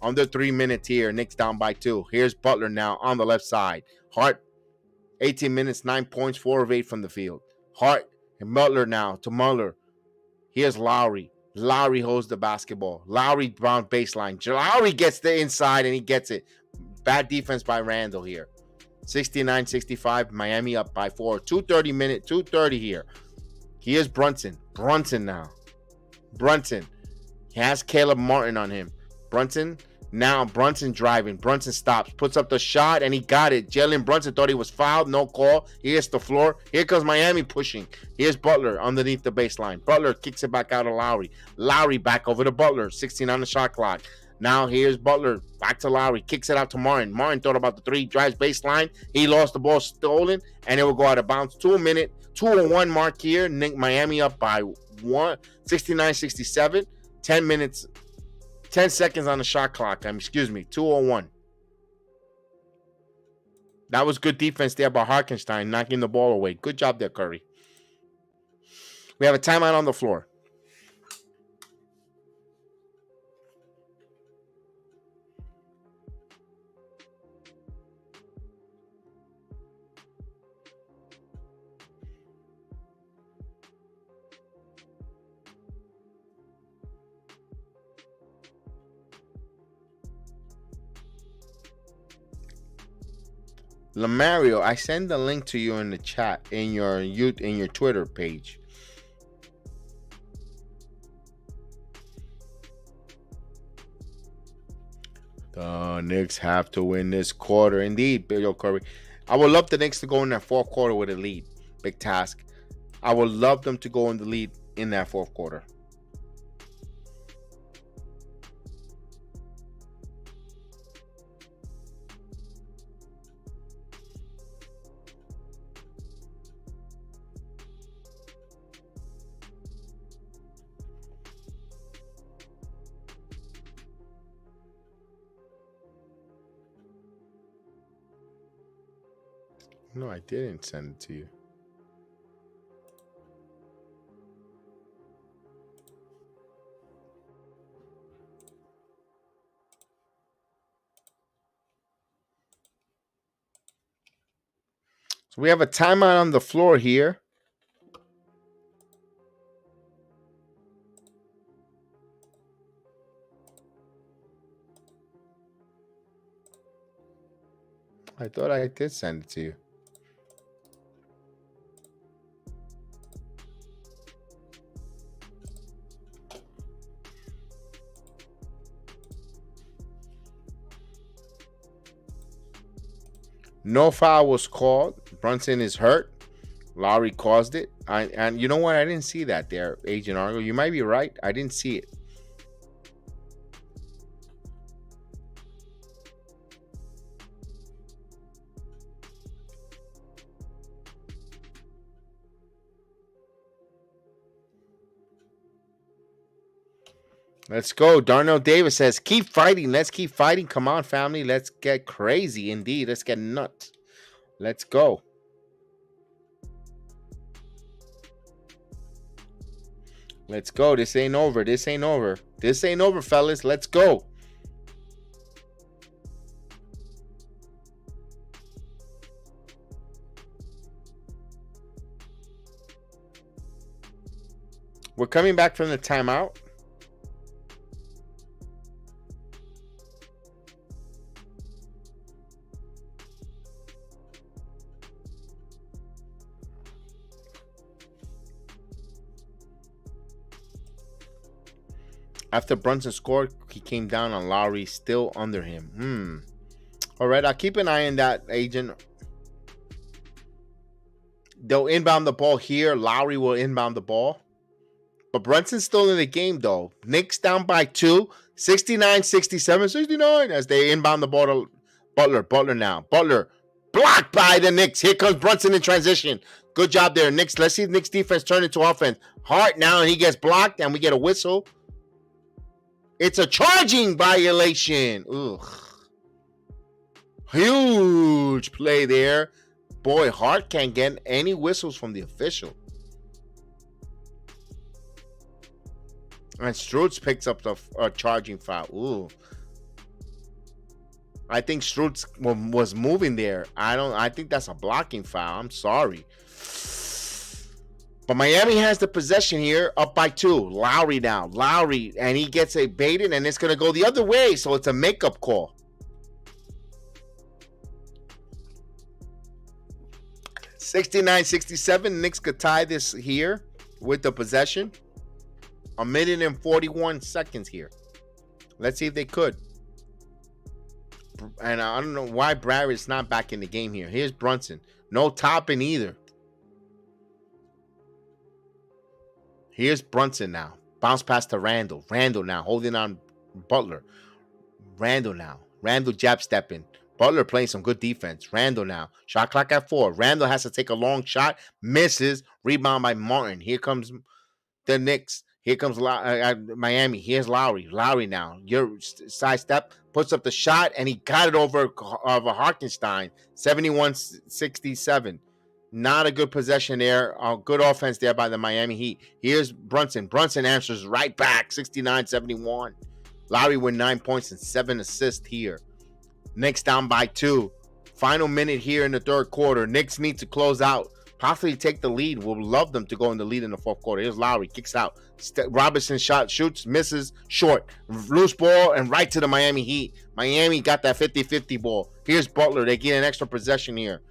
Under 3 minutes here. Knicks down by 2. Here's Butler now on the left side. Hart, 18 minutes, 9 points, 4 of 8 from the field. Hart and Butler now to Muller. Here's Lowry. Lowry holds the basketball. Lowry Brown baseline. Lowry gets the inside and he gets it. Bad defense by Randall here. 69-65. Miami up by 4. 2:30 here. Here's Brunson. Brunson now. Brunson. He has Caleb Martin on him. Brunson driving. Brunson stops. Puts up the shot and he got it. Jalen Brunson thought he was fouled. No call. He hits the floor. Here comes Miami pushing. Here's Butler underneath the baseline. Butler kicks it back out of Lowry. Lowry back over to Butler. 16 on the shot clock. Now here's Butler. Back to Lowry. Kicks it out to Martin. Martin thought about the 3. Drives baseline. He lost the ball stolen. And it will go out of bounds. 2:01 mark here. Miami up by 1. 69-67. 10 minutes. 10 seconds on the shot clock. 2:01. That was good defense there by Harkenstein, knocking the ball away. Good job there, Curry. We have a timeout on the floor. Lamario, I send the link to you in the chat in your Twitter page. The Knicks have to win this quarter. Indeed, Bill Curry. I would love the Knicks to go in that fourth quarter with a lead. Big task. I would love them to go in the lead in that fourth quarter. No, I didn't send it to you. So we have a timeout on the floor here. I thought I did send it to you. No foul was called. Brunson is hurt. Lowry caused it. And you know what? I didn't see that there, Agent Argo. You might be right. I didn't see it. Let's go. Darnell Davis says, keep fighting. Let's keep fighting. Come on, family. Let's get crazy. Indeed. Let's get nuts. Let's go. Let's go. This ain't over. This ain't over. This ain't over, fellas. Let's go. We're coming back from the timeout. After Brunson scored, he came down on Lowry, still under him. All right, I'll keep an eye on that, Agent. They'll inbound the ball here. Lowry will inbound the ball. But Brunson's still in the game, though. Knicks down by 2. 69-67, 69 as they inbound the ball to Butler. Butler now. Butler Blocked by the Knicks. Here comes Brunson in transition. Good job there, Knicks. Let's see Knicks defense turn into offense. Hart now, and he gets blocked, and we get a whistle. It's a charging violation. Ugh. Huge play there. Boy, Hart can't get any whistles from the official. And Strutz picks up the charging foul. Ooh. I think Strutz was moving there. I think that's a blocking foul. I'm sorry. But Miami has the possession here, up by 2. Lowry now. Lowry, and he gets a baited, and it's going to go the other way, so it's a makeup call. 69-67. Knicks could tie this here with the possession. 1:41 here. Let's see if they could. And I don't know why Barrett's not back in the game here. Here's Brunson. No topping either. Here's Brunson now. Bounce pass to Randall. Randall now holding on Butler. Randall now. Randall jab stepping. Butler playing some good defense. Randall now. Shot clock at 4. Randall has to take a long shot. Misses. Rebound by Martin. Here comes the Knicks. Here comes Miami. Here's Lowry. Lowry now. Your side step. Puts up the shot, and he got it over Hartenstein. 71-67. Not a good possession there. Good offense there by the Miami Heat. Here's Brunson. Brunson answers right back. 69-71. Lowry with 9 points and 7 assists here. Knicks down by 2. Final minute here in the third quarter. Knicks need to close out. Possibly take the lead. We'll love them to go in the lead in the fourth quarter. Here's Lowry. Kicks out. Robinson shoots, misses, short. Loose ball and right to the Miami Heat. Miami got that 50-50 ball. Here's Butler. They get an extra possession here.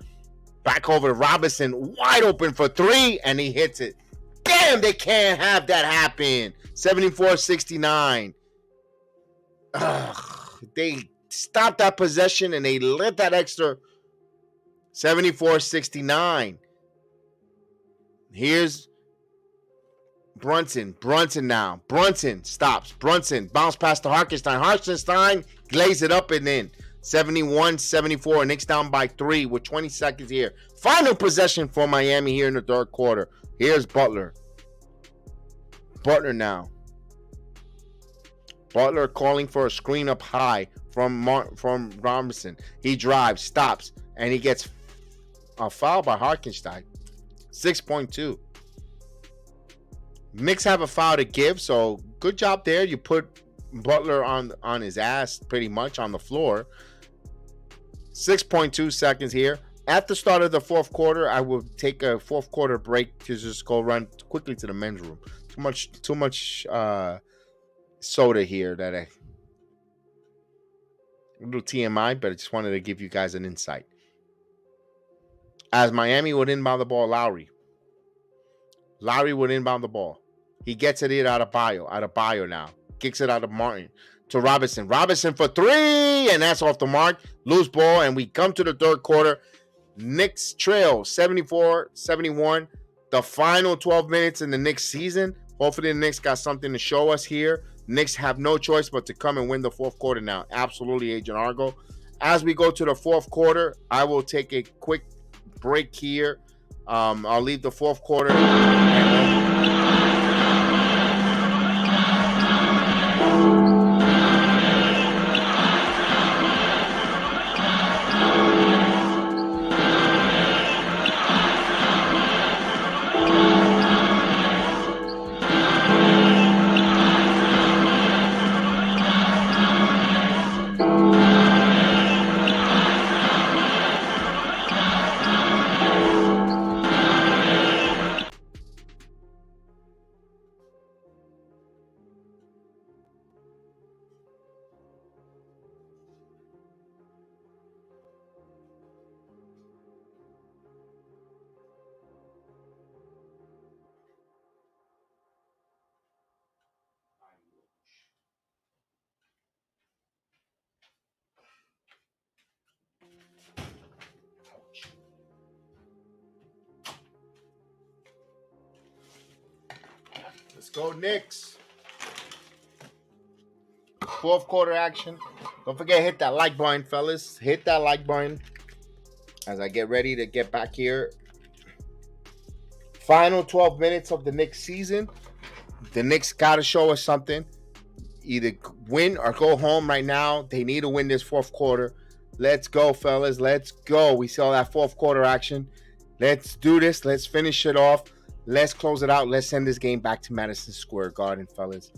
Back over to Robinson. Wide open for 3, and he hits it. Damn, they can't have that happen. 74-69. They stopped that possession, and they let that extra. 74-69. Here's Brunson. Brunson now. Brunson stops. Brunson bounce past to Hartenstein. Hartenstein glaze it up and in. 71-74. Knicks down by 3 with 20 seconds here. Final possession for Miami here in the third quarter. Here's Butler. Butler now. Butler calling for a screen up high from Robinson. He drives, stops, and he gets a foul by Hartenstein. 6.2. Knicks have a foul to give, so good job there. You put Butler on his ass pretty much on the floor. 6.2 seconds here. At the start of the fourth quarter, I will take a fourth quarter break to just go run quickly to the men's room. Too much soda here that a little TMI, but I just wanted to give you guys an insight. As Miami would inbound the ball, Lowry would inbound the ball. He gets it out of Bio now. Kicks it out of Martin to Robinson. Robinson for 3, and that's off the mark. Loose ball, and we come to the third quarter. Knicks trail 74-71. The final 12 minutes in the Knicks season. Hopefully the Knicks got something to show us here. Knicks have no choice but to come and win the fourth quarter now. Absolutely, Agent Argo. As we go to the fourth quarter, I will take a quick break here. I'll leave the fourth quarter. Let's go Knicks. Fourth quarter action. Don't forget, hit that like button, fellas. Hit that like button. as I get ready to get back here. Final 12 minutes of the Knicks season. The Knicks got to show us something. Either win or go home right now. They need to win this fourth quarter. Let's go, fellas. Let's go. We saw that fourth quarter action. Let's do this. Let's finish it off. Let's close it out. Let's send this game back to Madison Square Garden, fellas.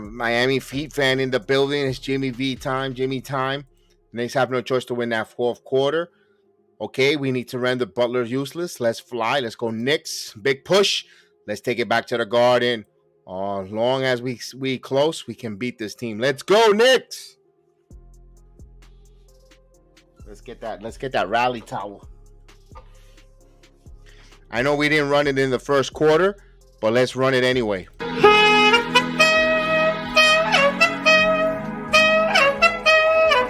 Miami Heat fan in the building. It's Jimmy V time. Jimmy time. Knicks have no choice to win that fourth quarter. Okay, we need to render Butler useless. Let's fly. Let's go Knicks. Big push. Let's take it back to the Garden. As long as we close, we can beat this team. Let's go Knicks. Let's get that rally towel. I know we didn't run it in the first quarter, but let's run it anyway.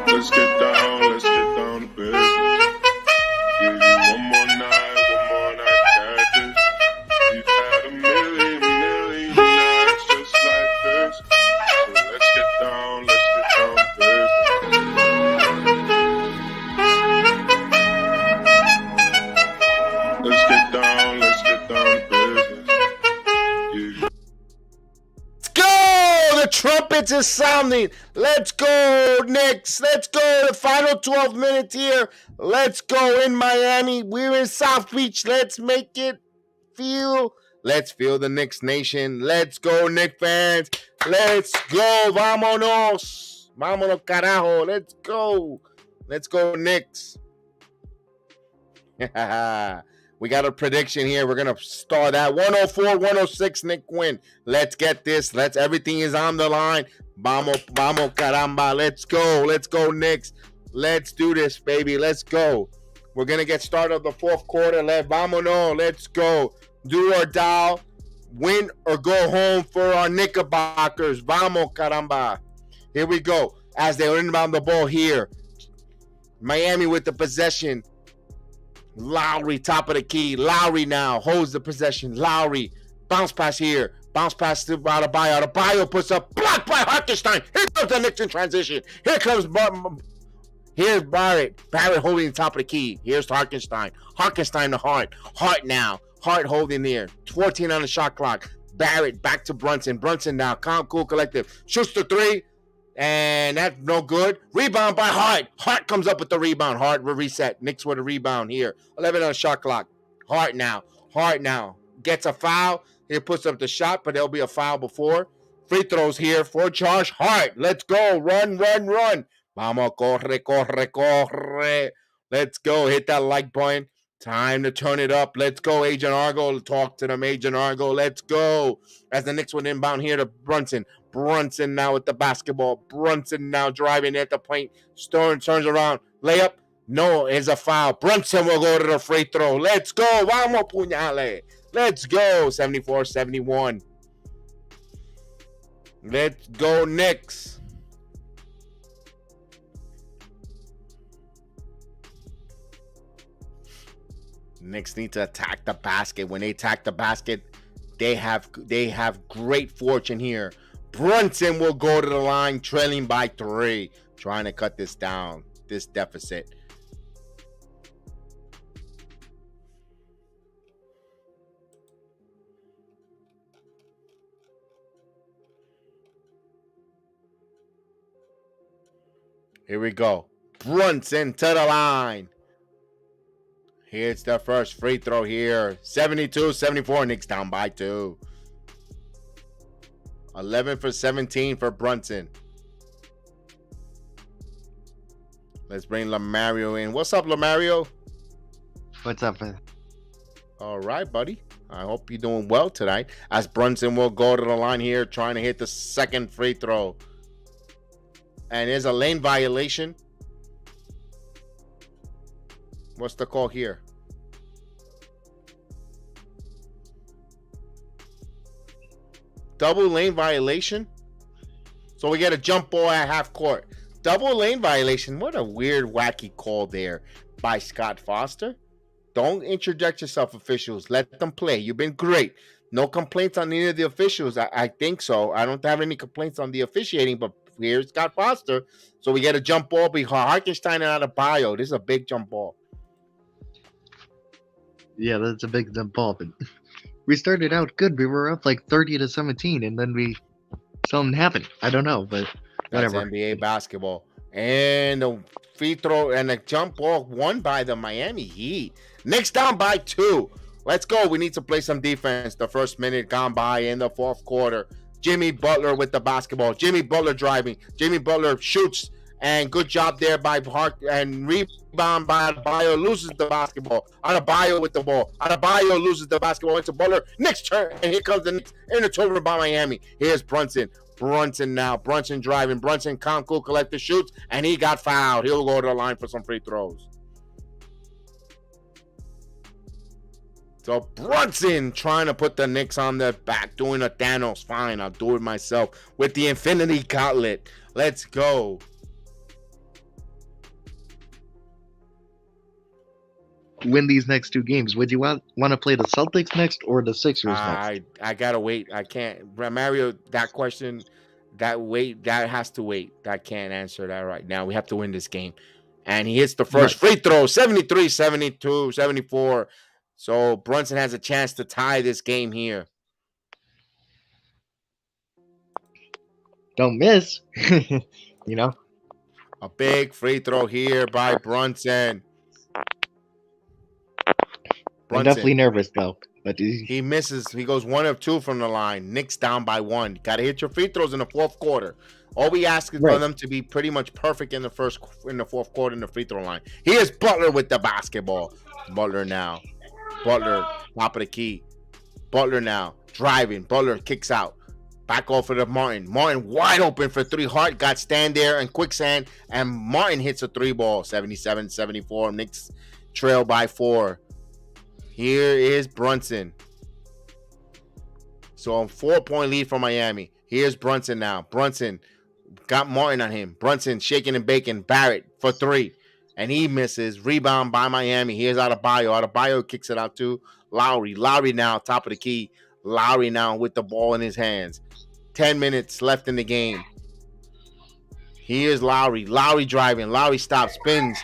Let's get down to business. Give you one more night, got this. We've had a million nights just like this. So let's get down to business. Let's get down to business. Let's go! The trumpets is sounding. Let's go, Knicks. Let's go. The final 12 minutes here. Let's go in Miami. We're in South Beach. Let's make it feel. Let's feel the Knicks nation. Let's go, Knicks fans. Let's go. Vámonos. Vámonos, carajo. Let's go. Let's go, Knicks. We got a prediction here. We're going to start at 104-106 Knicks win. Let's get this. Everything is on the line. Vamos, caramba. Let's go. Let's go, Knicks. Let's do this, baby. Let's go. We're going to get started of the fourth quarter. Vámonos. Let's go. Do or die. Win or go home for our Knickerbockers. Vamos, caramba. Here we go. As they inbound the ball here. Miami with the possession. Lowry, top of the key. Lowry now holds the possession. Lowry, bounce pass here. Bounce pass to Adebayo. Adebayo puts up, blocked by Hartenstein. Here comes the Knicks in transition. Here's Barrett. Barrett holding the top of the key. Here's Hartenstein. Hartenstein to Hart. Hart now. Hart holding there. 14 on the shot clock. Barrett back to Brunson. Brunson now. Calm, cool, collective. Shoots the three. And that's no good. Rebound by Hart. Hart comes up with the rebound. Hart will reset. Knicks with a rebound here. 11 on the shot clock. Hart now. Gets a foul. He puts up the shot, but there'll be a foul before. Free throws here for Josh Hart. Let's go. Run. Vamos, corre. Let's go. Hit that like button. Time to turn it up. Let's go, Agent Argo. Talk to them, Agent Argo. Let's go. As the Knicks would inbound here to Brunson. Brunson now with the basketball. Brunson now driving at the paint. Stern turns around. Layup. No, it's a foul. Brunson will go to the free throw. Let's go. Vamos, puñale. Let's go. 74-71. Let's go, Knicks. Knicks need to attack the basket. When they attack the basket, they have great fortune here. Brunson will go to the line, trailing by 3, trying to cut this down, this deficit. Here we go. Brunson to the line. Here's the first free throw here. 72-74. Knicks down by 2. 11 for 17 for Brunson. Let's bring Lamario in. What's up, Lamario? What's up, man? All right, buddy. I hope you're doing well tonight. As Brunson will go to the line here, trying to hit the second free throw. And there's a lane violation. What's the call here? Double lane violation. So we get a jump ball at half court. Double lane violation. What a weird, wacky call there by Scott Foster. Don't interject yourself, officials. Let them play. You've been great. No complaints on any of the officials. I think so. I don't have any complaints on the officiating, but Here's Scott Foster. So we get a jump ball behind Hartenstein and Adebayo. This is a big jump ball. Yeah, that's a big jump ball. But we started out good. We were up like 30-17, and then something happened. I don't know, but That's whatever. NBA basketball. And the free throw and the jump ball won by the Miami Heat. Knicks down by 2. Let's go. We need to play some defense. The first minute gone by in the fourth quarter. Jimmy Butler with the basketball. Jimmy Butler driving. Jimmy Butler shoots. And good job there by Hart. And rebound by Adebayo. Loses the basketball. Adebayo with the ball. Adebayo loses the basketball into Butler. Knicks turn. And here comes the Knicks in the turnover by Miami. Here's Brunson. Brunson now. Brunson driving. Brunson can't cool collect the shoots. And he got fouled. He'll go to the line for some free throws. So Brunson trying to put the Knicks on their back, doing a Thanos. Fine, I'll do it myself with the Infinity Gauntlet. Let's go. Win these next 2 games. Would you want to play the Celtics next or the Sixers next? I gotta wait. I can't, Mario. That question, that has to wait. I can't answer that right now. We have to win this game. And he hits the first free throw, 73, 72, 74. So Brunson has a chance to tie this game here. Don't miss. You know? A big free throw here by Brunson. I'm definitely nervous, though. But he misses. He goes 1 of 2 from the line. Knicks down by 1. Got to hit your free throws in the fourth quarter. All we ask is for them to be pretty much perfect in the fourth quarter in the free throw line. Here's Butler with the basketball. Butler now. Butler, top of the key. Butler now, driving. Butler kicks out. Back off of the Martin. Martin wide open for 3. Hart got stand there and quicksand. And Martin hits a 3 ball. 77-74. Knicks trail by 4. Here is Brunson. So a 4-point lead for Miami. Here's Brunson now. Brunson got Martin on him. Brunson shaking and baking. Barrett for 3. And he misses. Rebound by Miami. Here's Adebayo. Adebayo kicks it out to Lowry. Lowry now, top of the key. Lowry now with the ball in his hands. 10 minutes left in the game. Here's Lowry. Lowry driving. Lowry stops, spins.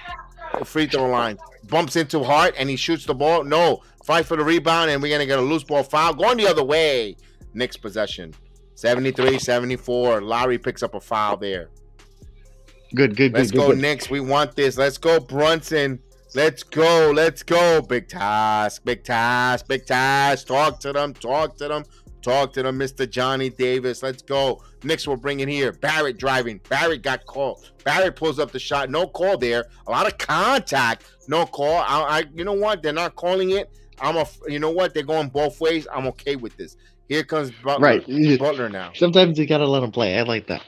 The free throw line. Bumps into Hart, and he shoots the ball. No. Fight for the rebound, and we're going to get a loose ball foul. Going the other way. Knicks possession. 73-74. Lowry picks up a foul there. Good. Let's go, Knicks. We want this. Let's go, Brunson. Let's go. Big task. Talk to them, Mr. Johnny Davis. Let's go. Knicks will bring it here. Barrett driving. Barrett got called. Barrett pulls up the shot. No call there. A lot of contact. No call. You know what? They're not calling it. You know what? They're going both ways. I'm okay with this. Here comes Butler. Right. Butler now. Sometimes you gotta let them play. I like that.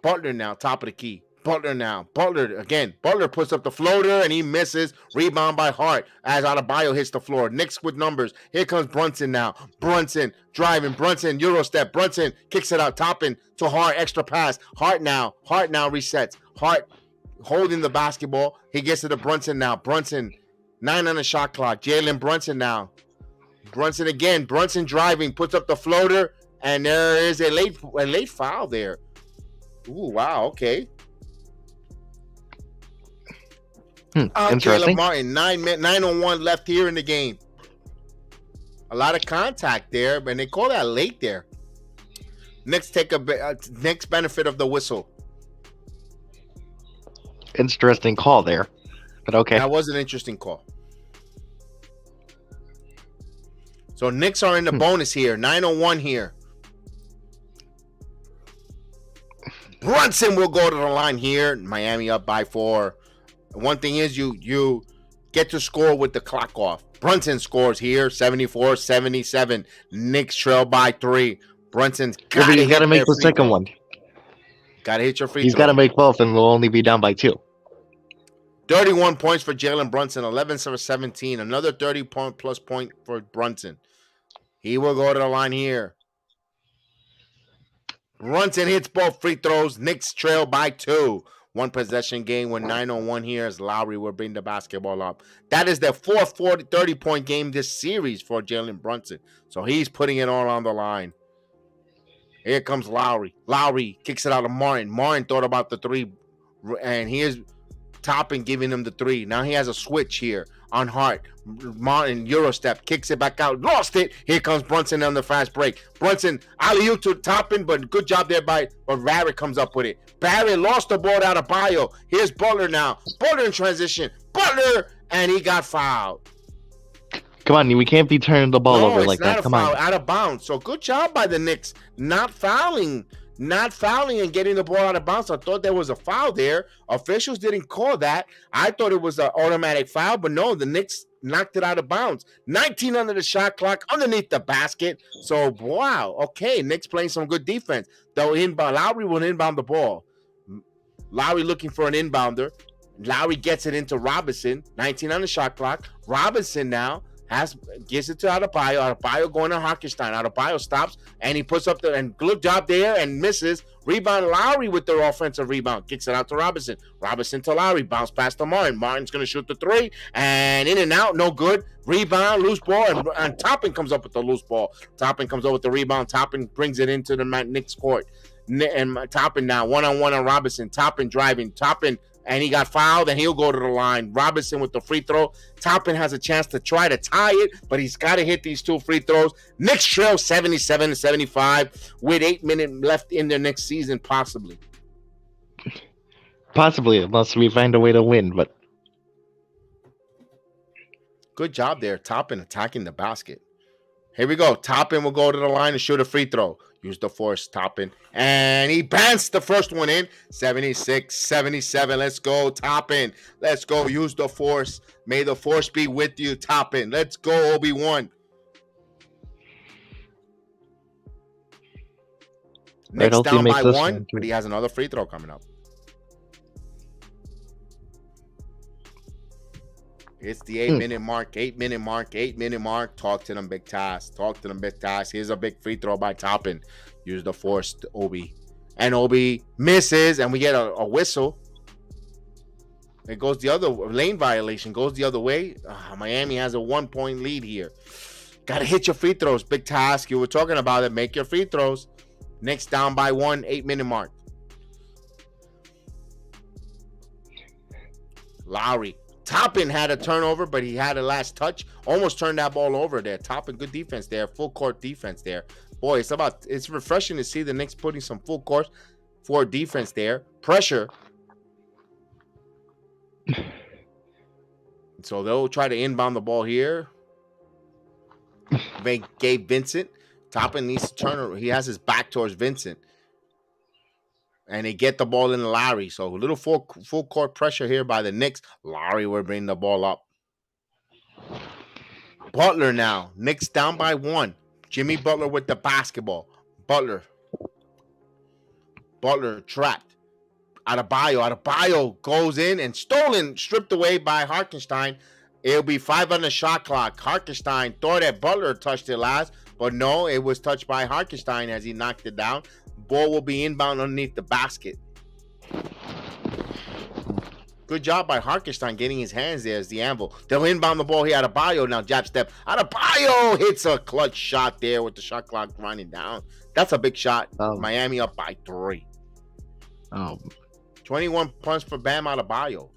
Butler now, top of the key. Butler now. Butler again. Butler puts up the floater and he misses. Rebound by Hart as Adebayo hits the floor. Knicks with numbers. Here comes Brunson now. Brunson driving. Brunson Euro step. Brunson kicks it out. Topping to Hart. Extra pass. Hart now resets. Hart holding the basketball. He gets to the Brunson now. Brunson 9 on the shot clock. Jalen Brunson now. Brunson again. Brunson driving. Puts up the floater. And there is a late foul there. Ooh, wow. Okay. Interesting. Caleb Martin, 9:01 left here in the game. A lot of contact there, and they call that late there. Next benefit of the whistle. Interesting call there, but okay. That was an interesting call. So Knicks are in the bonus here. 9:01 here. Brunson will go to the line here. Miami up by 4. One thing is you get to score with the clock off. Brunson scores here, 74-77. Knicks trail by 3. Brunson's got to make the second one. Got to hit your free throw. He's got to make both, and we'll only be down by 2. 31 points for Jalen Brunson, 11 for 17. Another 30-plus point for Brunson. He will go to the line here. Brunson hits both free throws. Knicks trail by 2. 1 possession game with 9:01 here as Lowry will bring the basketball up. That is their fourth 30-point game this series for Jalen Brunson. So he's putting it all on the line. Here comes Lowry. Lowry kicks it out of Martin. Martin thought about the three, and here's Toppin giving him the three. Now he has a switch here on Hart. Martin Eurostep kicks it back out. Lost it. Here comes Brunson on the fast break. Brunson alley-oop to Toppin, but good job there but Barrett comes up with it. Barrett lost the ball out of Bio. Here's Butler now. Butler in transition. Butler, and he got fouled. Come on, we can't be turning the ball over like that. Come on. Out of bounds. So good job by the Knicks not fouling and getting the ball out of bounds. I thought there was a foul there. Officials didn't call that. I thought it was an automatic foul, but no, the Knicks knocked it out of bounds. 19 under the shot clock, underneath the basket. So, wow. Okay, Knicks playing some good defense. Though Lowry will inbound the ball. Lowry looking for an inbounder. Lowry gets it into Robinson. 19 on the shot clock. Robinson now gets it to Adebayo. Adebayo going to Hartenstein. Adebayo stops and he puts up and good job there and misses. Rebound Lowry with their offensive rebound. Kicks it out to Robinson. Robinson to Lowry. Bounce pass to Martin. Martin's going to shoot the three and in and out. No good. Rebound, loose ball, and Toppin comes up with the loose ball. Toppin comes up with the rebound. Toppin brings it into the Knicks court. And Toppin now one-on-one on Robinson. Toppin driving. Toppin, and he got fouled, and he'll go to the line. Robinson with the free throw. Toppin has a chance to try to tie it, but he's got to hit these two free throws. Knicks trail 77-75 with 8 minutes left in their next season, possibly. Possibly, unless we find a way to win, but... Good job there, Toppin attacking the basket. Here we go. Toppin will go to the line and shoot a free throw. Use the force, Toppin. And he bants the first one in. 76-77. Let's go, Toppin. Let's go. Use the force. May the force be with you, Toppin. Let's go, Obi-Wan. Knicks down by one, but he has another free throw coming up. It's the 8-minute mark, 8-minute mark, 8-minute mark. Talk to them, big task. Talk to them, big task. Here's a big free throw by Toppin. Use the force to Obi. And Obi misses, and we get a whistle. It goes the other lane violation, goes the other way. Miami has a 1-point lead here. Got to hit your free throws. Big task. You were talking about it. Make your free throws. Knicks down by one, 8-minute mark. Lowry. Toppin had a turnover, but he had a last touch. Almost turned that ball over there. Toppin, good defense there. Full court defense there. Boy, it's refreshing to see the Knicks putting some full court for defense there. Pressure. So they'll try to inbound the ball here. They gave Vincent. Toppin needs to turn. He has his back towards Vincent. And they get the ball in Lowry. So a little full court pressure here by the Knicks. Lowry will bring the ball up. Butler now. Knicks down by one. Jimmy Butler with the basketball. Butler trapped. Adebayo goes in and stolen, stripped away by Hartenstein. It'll be 5 on the shot clock. Hartenstein thought that Butler touched it last, but no, it was touched by Hartenstein as he knocked it down. Ball will be inbound underneath the basket. Good job by Hartenstein getting his hands there as the anvil. They'll inbound the ball here. Adebayo now jab step. Adebayo hits a clutch shot there with the shot clock running down. That's a big shot. Miami up by 3. 21 points for Bam Adebayo.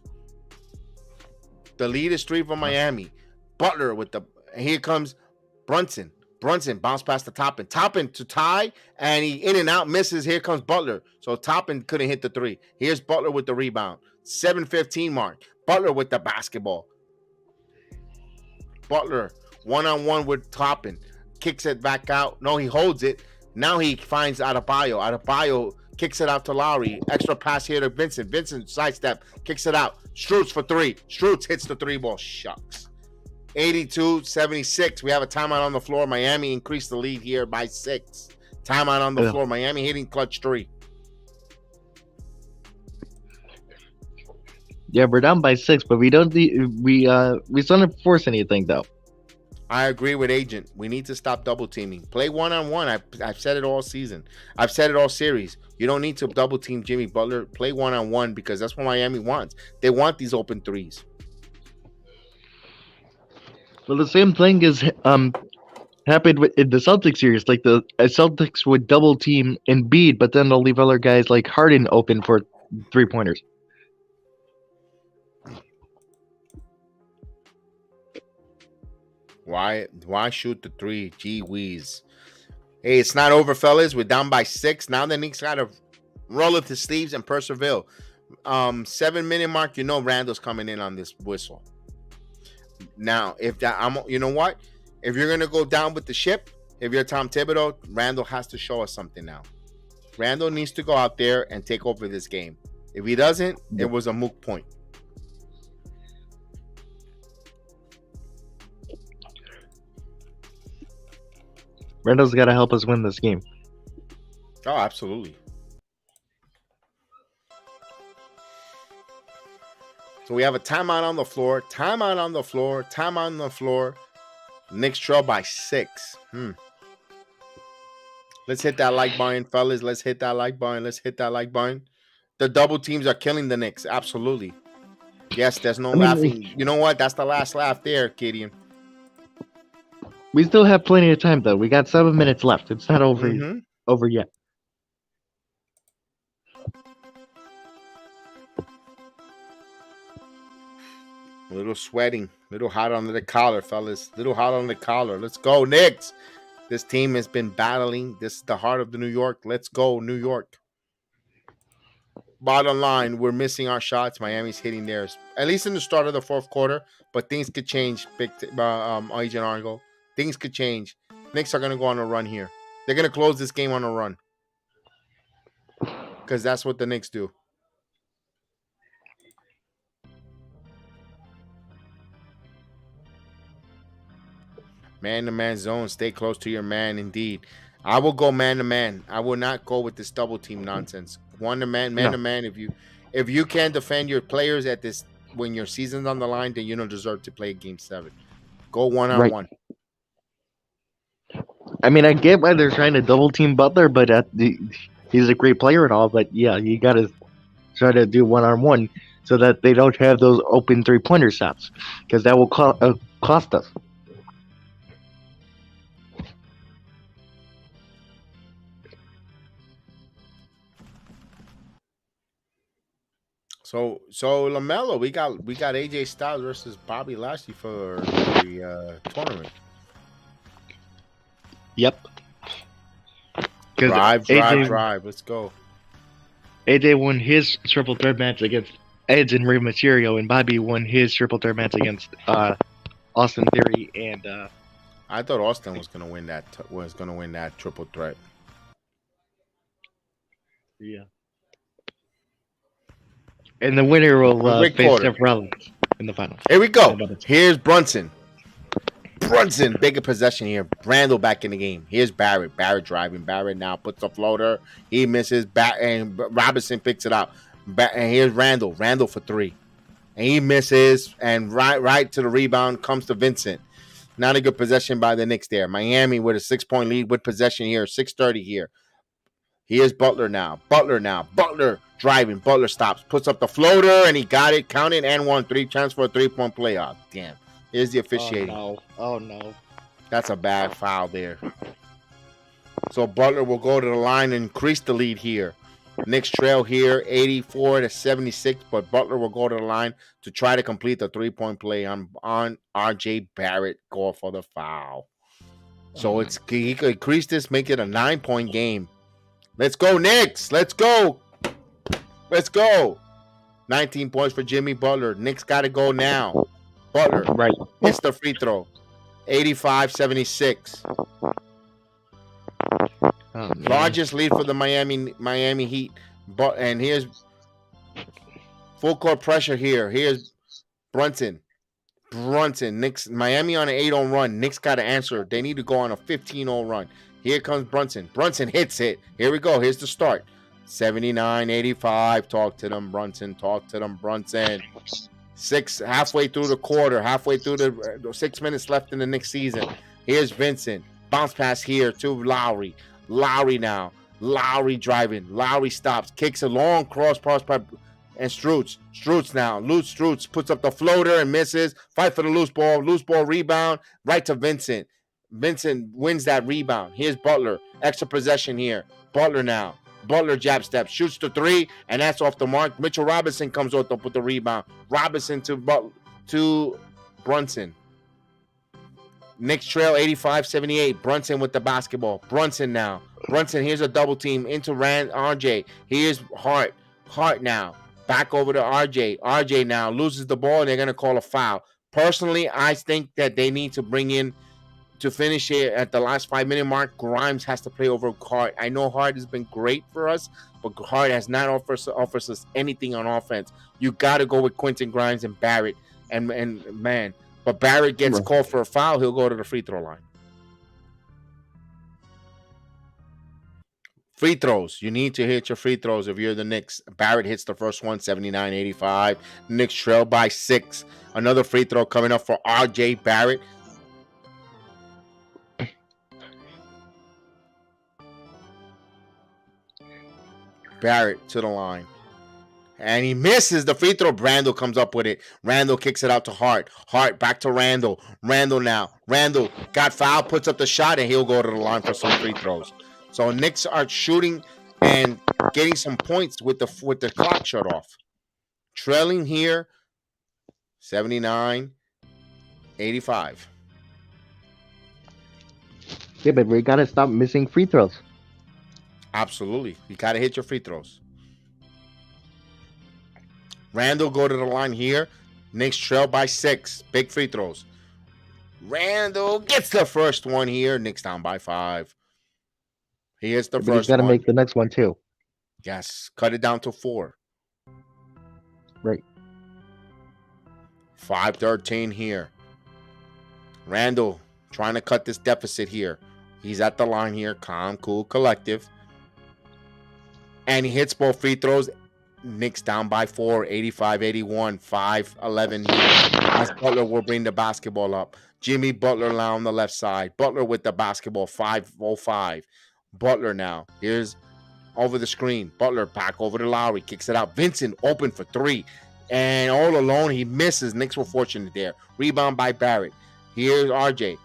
The lead is 3 for Miami. Butler with the... Here comes Brunson. Brunson bounce past the Toppin. Toppin to tie, and he in and out misses. Here comes Butler. So Toppin couldn't hit the 3. Here's Butler with the rebound. 7:15 mark. Butler with the basketball. Butler one-on-one with Toppin. Kicks it back out. No, he holds it. Now he finds Adebayo. Adebayo kicks it out to Lowry. Extra pass here to Vincent. Vincent sidestep. Kicks it out. Strutz for 3. Strutz hits the 3 ball. Shucks. 82-76. We have a timeout on the floor. Miami increased the lead here by 6. Timeout on the floor. Miami hitting clutch 3. Yeah, we're down by 6, but we don't force anything though. I agree with Agent. We need to stop double teaming. Play one-on-one. I've said it all season. I've said it all series. You don't need to double team Jimmy Butler. Play one-on-one because that's what Miami wants. They want these open threes. Well, the same thing has happened in the Celtics series. Like the Celtics would double team Embiid, but then they'll leave other guys like Harden open for 3-pointers. Why shoot the three? Gee whiz. Hey, it's not over, fellas. We're down by 6. Now the Knicks got to roll up the sleeves and persevere. 7-minute mark, you know Randall's coming in on this whistle. Now, you know what? If you're gonna go down with the ship, if you're Tom Thibodeau, Randall has to show us something now. Randall needs to go out there and take over this game. If he doesn't, it was a moot point. Randall's got to help us win this game. Oh, absolutely. So we have a timeout on the floor. Timeout on the floor. Timeout on the floor. Knicks trail by 6. Let's hit that like button, fellas. Let's hit that like button. Let's hit that like button. The double teams are killing the Knicks. Absolutely. Yes, there's no laughing. You know what? That's the last laugh there, Gideon. We still have plenty of time, though. We got 7 minutes left. It's not over yet. A little sweating. A little hot under the collar, fellas. A little hot on the collar. Let's go, Knicks. This team has been battling. This is the heart of the New York. Let's go, New York. Bottom line, we're missing our shots. Miami's hitting theirs. At least in the start of the fourth quarter. But things could change, Agent Argo. Things could change. Knicks are going to go on a run here. They're going to close this game on a run. Because that's what the Knicks do. Man-to-man zone. Stay close to your man, indeed. I will go man-to-man. I will not go with this double-team nonsense. One-to-man, man-to-man. If you can't defend your players at this when your season's on the line, then you don't deserve to play Game 7. Go one-on-one. Right. I mean, I get why they're trying to double-team Butler, but he's a great player and all, but yeah, you got to try to do one-on-one so that they don't have those open three-pointer shots, because that will cost us. So LaMelo, we got AJ Styles versus Bobby Lashley for the tournament. Yep. Drive. Let's go. AJ won his triple threat match against Edge and Rey Mysterio, and Bobby won his triple threat match against Austin Theory and. I thought Austin was gonna win that. Triple threat. Yeah. And the winner will face Seth Rollins in the finals. Here we go. Here's Brunson. Bigger possession here. Randall back in the game. Here's Barrett. Barrett driving. Barrett now puts a floater. He misses. And Robinson picks it up. And here's Randall. Randall for 3. And he misses. And right to the rebound comes to Vincent. Not a good possession by the Knicks there. Miami with a 6-point lead with possession here. 6:30 here. Here's Butler now. Butler driving. Butler stops. Puts up the floater, and he got it. Counted and 1-3. Chance for a 3-point play. Oh, damn. Here's the officiating. Oh, no. That's a bad foul there. So Butler will go to the line and increase the lead here. Knicks trail here, 84-76, but Butler will go to the line to try to complete the 3-point play on RJ Barrett. Go for the foul. So he could increase this, make it a 9-point game. Let's go, Knicks. Let's go. 19 points for Jimmy Butler. Knicks got to go now. Butler hits the free throw. 85-76. Largest lead for the Miami Heat. And here's full court pressure here. Here's Brunson. Knicks, Miami on an 8-0 run. Knicks got to answer. They need to go on a 15-0 run. Here comes Brunson. Brunson hits it. Here we go. Here's the start. 79-85. Talk to them, Brunson. 6 halfway through the quarter. Halfway through the 6 minutes left in the next season. Here's Vincent. Bounce pass here to Lowry. Lowry now. Lowry driving. Lowry stops. Kicks a long cross pipe. And Strutz now. Strutz puts up the floater and misses. Fight for the loose ball. Loose ball rebound. Right to Vincent. Vincent wins that rebound. Here's Butler. Extra possession here. Butler now. Butler jab step, shoots the three, and that's off the mark. Mitchell Robinson comes up with the rebound. Robinson to Brunson. Knicks trail 85-78. Brunson with the basketball. Brunson now. Brunson, here's a double team into RJ. Here's Hart. Hart now. Back over to RJ. RJ now loses the ball, and they're going to call a foul. Personally, I think that they need to bring in, to finish it at the last 5-minute mark, Grimes has to play over Hart. I know Hart has been great for us, but Hart has not offers us anything on offense. You got to go with Quentin Grimes and Barrett. And man, but Barrett gets called for a foul, he'll go to the free throw line. Free throws. You need to hit your free throws if you're the Knicks. Barrett hits the first one, 79-85. Knicks trail by 6. Another free throw coming up for RJ Barrett. Barrett to the line. And he misses the free throw. Randall comes up with it. Randall kicks it out to Hart. Hart back to Randall. Randall now. Randall got fouled, puts up the shot, and he'll go to the line for some free throws. So Knicks are shooting and getting some points with the clock shut off. Trailing here, 79-85. Yeah, but we gotta stop missing free throws. Absolutely. You got to hit your free throws. Randall go to the line here. Knicks trail by 6. Big free throws. Randall gets the first one here. Knicks down by 5. He hits the But first you gotta one. make the next one too. Yes. Cut it down to 4. Right. 5-13 here. Randall trying to cut this deficit here. He's at the line here. Calm, cool, collective. And he hits both free throws. Knicks down by 4, 85-81, 5-11 here. As Butler will bring the basketball up. Jimmy Butler now on the left side. Butler with the basketball, 5-05. Butler now. Here's over the screen. Butler back over to Lowry. Kicks it out. Vincent open for 3. And all alone, he misses. Knicks were fortunate there. Rebound by Barrett. Here's RJ.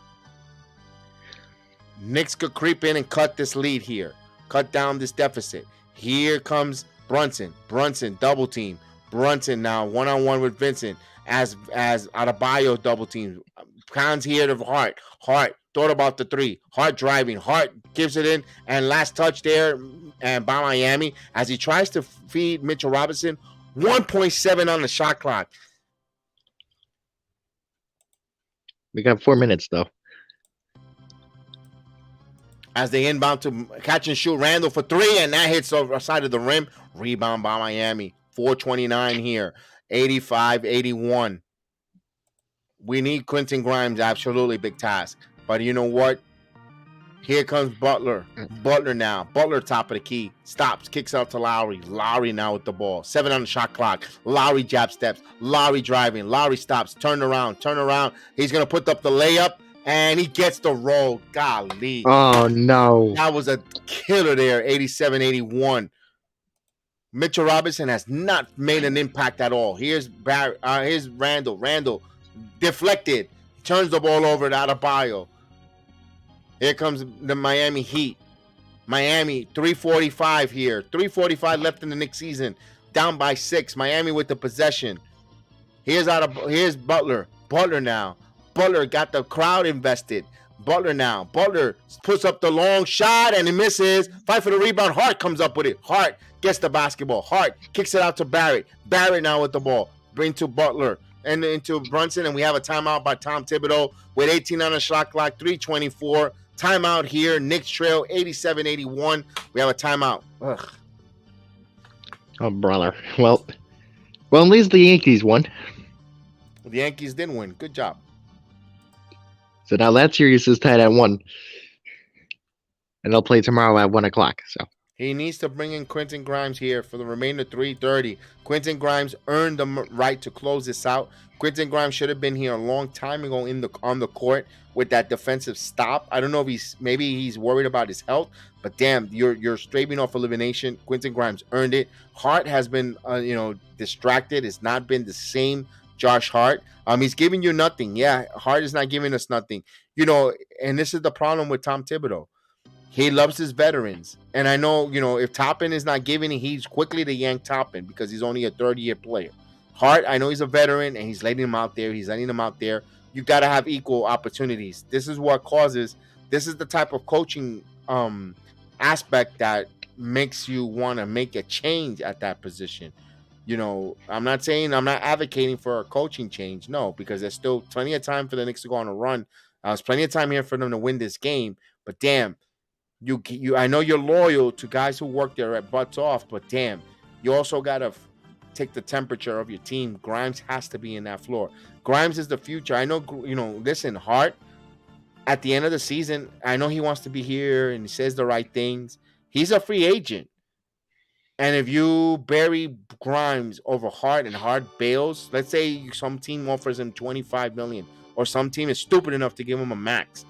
Knicks could creep in and cut this lead here. Cut down this deficit. Here comes Brunson. Brunson double team. Brunson now one-on-one with Vincent as Adebayo double team. Pounds here to Hart. Hart thought about the 3. Hart driving. Hart gives it in. And last touch there and by Miami as he tries to feed Mitchell Robinson. 1.7 on the shot clock. We got 4 minutes though. As they inbound to catch and shoot, Randall for 3, and that hits over the side of the rim. Rebound by Miami. 4:29 here. 85-81. We need Quentin Grimes. Absolutely big task. But you know what? Here comes Butler. Butler now. Butler top of the key. Stops. Kicks out to Lowry. Lowry now with the ball. 7 on the shot clock. Lowry jab steps. Lowry driving. Lowry stops. Turn around. He's going to put up the layup. And he gets the roll. Golly. Oh, no. That was a killer there. 87-81. Mitchell Robinson has not made an impact at all. Here's Randall. Randall deflected. Turns the ball over to Adebayo. Here comes the Miami Heat. Miami, 3:45 here. 3:45 left in the Knicks season. Down by 6. Miami with the possession. Here's Butler. Butler now. Butler got the crowd invested. Butler now. Butler puts up the long shot and he misses. Fight for the rebound. Hart comes up with it. Hart gets the basketball. Hart kicks it out to Barrett. Barrett now with the ball. Bring to Butler and into Brunson. And we have a timeout by Tom Thibodeau with 18 on the shot clock. 3:24. Timeout here. Knicks trail 87-81. We have a timeout. Ugh. Oh, brother. Well, at least the Yankees won. The Yankees did win. Good job. So now that series is tied at 1. And they'll play tomorrow at 1 o'clock. So He needs to bring in Quentin Grimes here for the remainder 3:30. Quentin Grimes earned the right to close this out. Quentin Grimes should have been here a long time ago on the court with that defensive stop. I don't know if he's worried about his health, but damn, you're scraping off elimination. Quentin Grimes earned it. Hart has been distracted. It's not been the same Josh Hart. He's giving you nothing. Yeah, Hart is not giving us nothing. And this is the problem with Tom Thibodeau. He loves his veterans. And I know, if Toppin is not giving it, he's quickly to yank Toppin because he's only a third-year player. Hart, I know he's a veteran, and he's letting him out there. You got to have equal opportunities. This is the type of coaching aspect that makes you want to make a change at that position. I'm not advocating for a coaching change, no, because there's still plenty of time for the Knicks to go on a run. There's plenty of time here for them to win this game. But damn, I know you're loyal to guys who work there at butts off, but damn, you also gotta take the temperature of your team. Grimes has to be in that floor. Grimes is the future. I know, listen, Hart, at the end of the season, I know he wants to be here and he says the right things. He's a free agent. And if you bury Grimes over Hart and Hart bails, let's say some team offers him $25 million, or some team is stupid enough to give him a max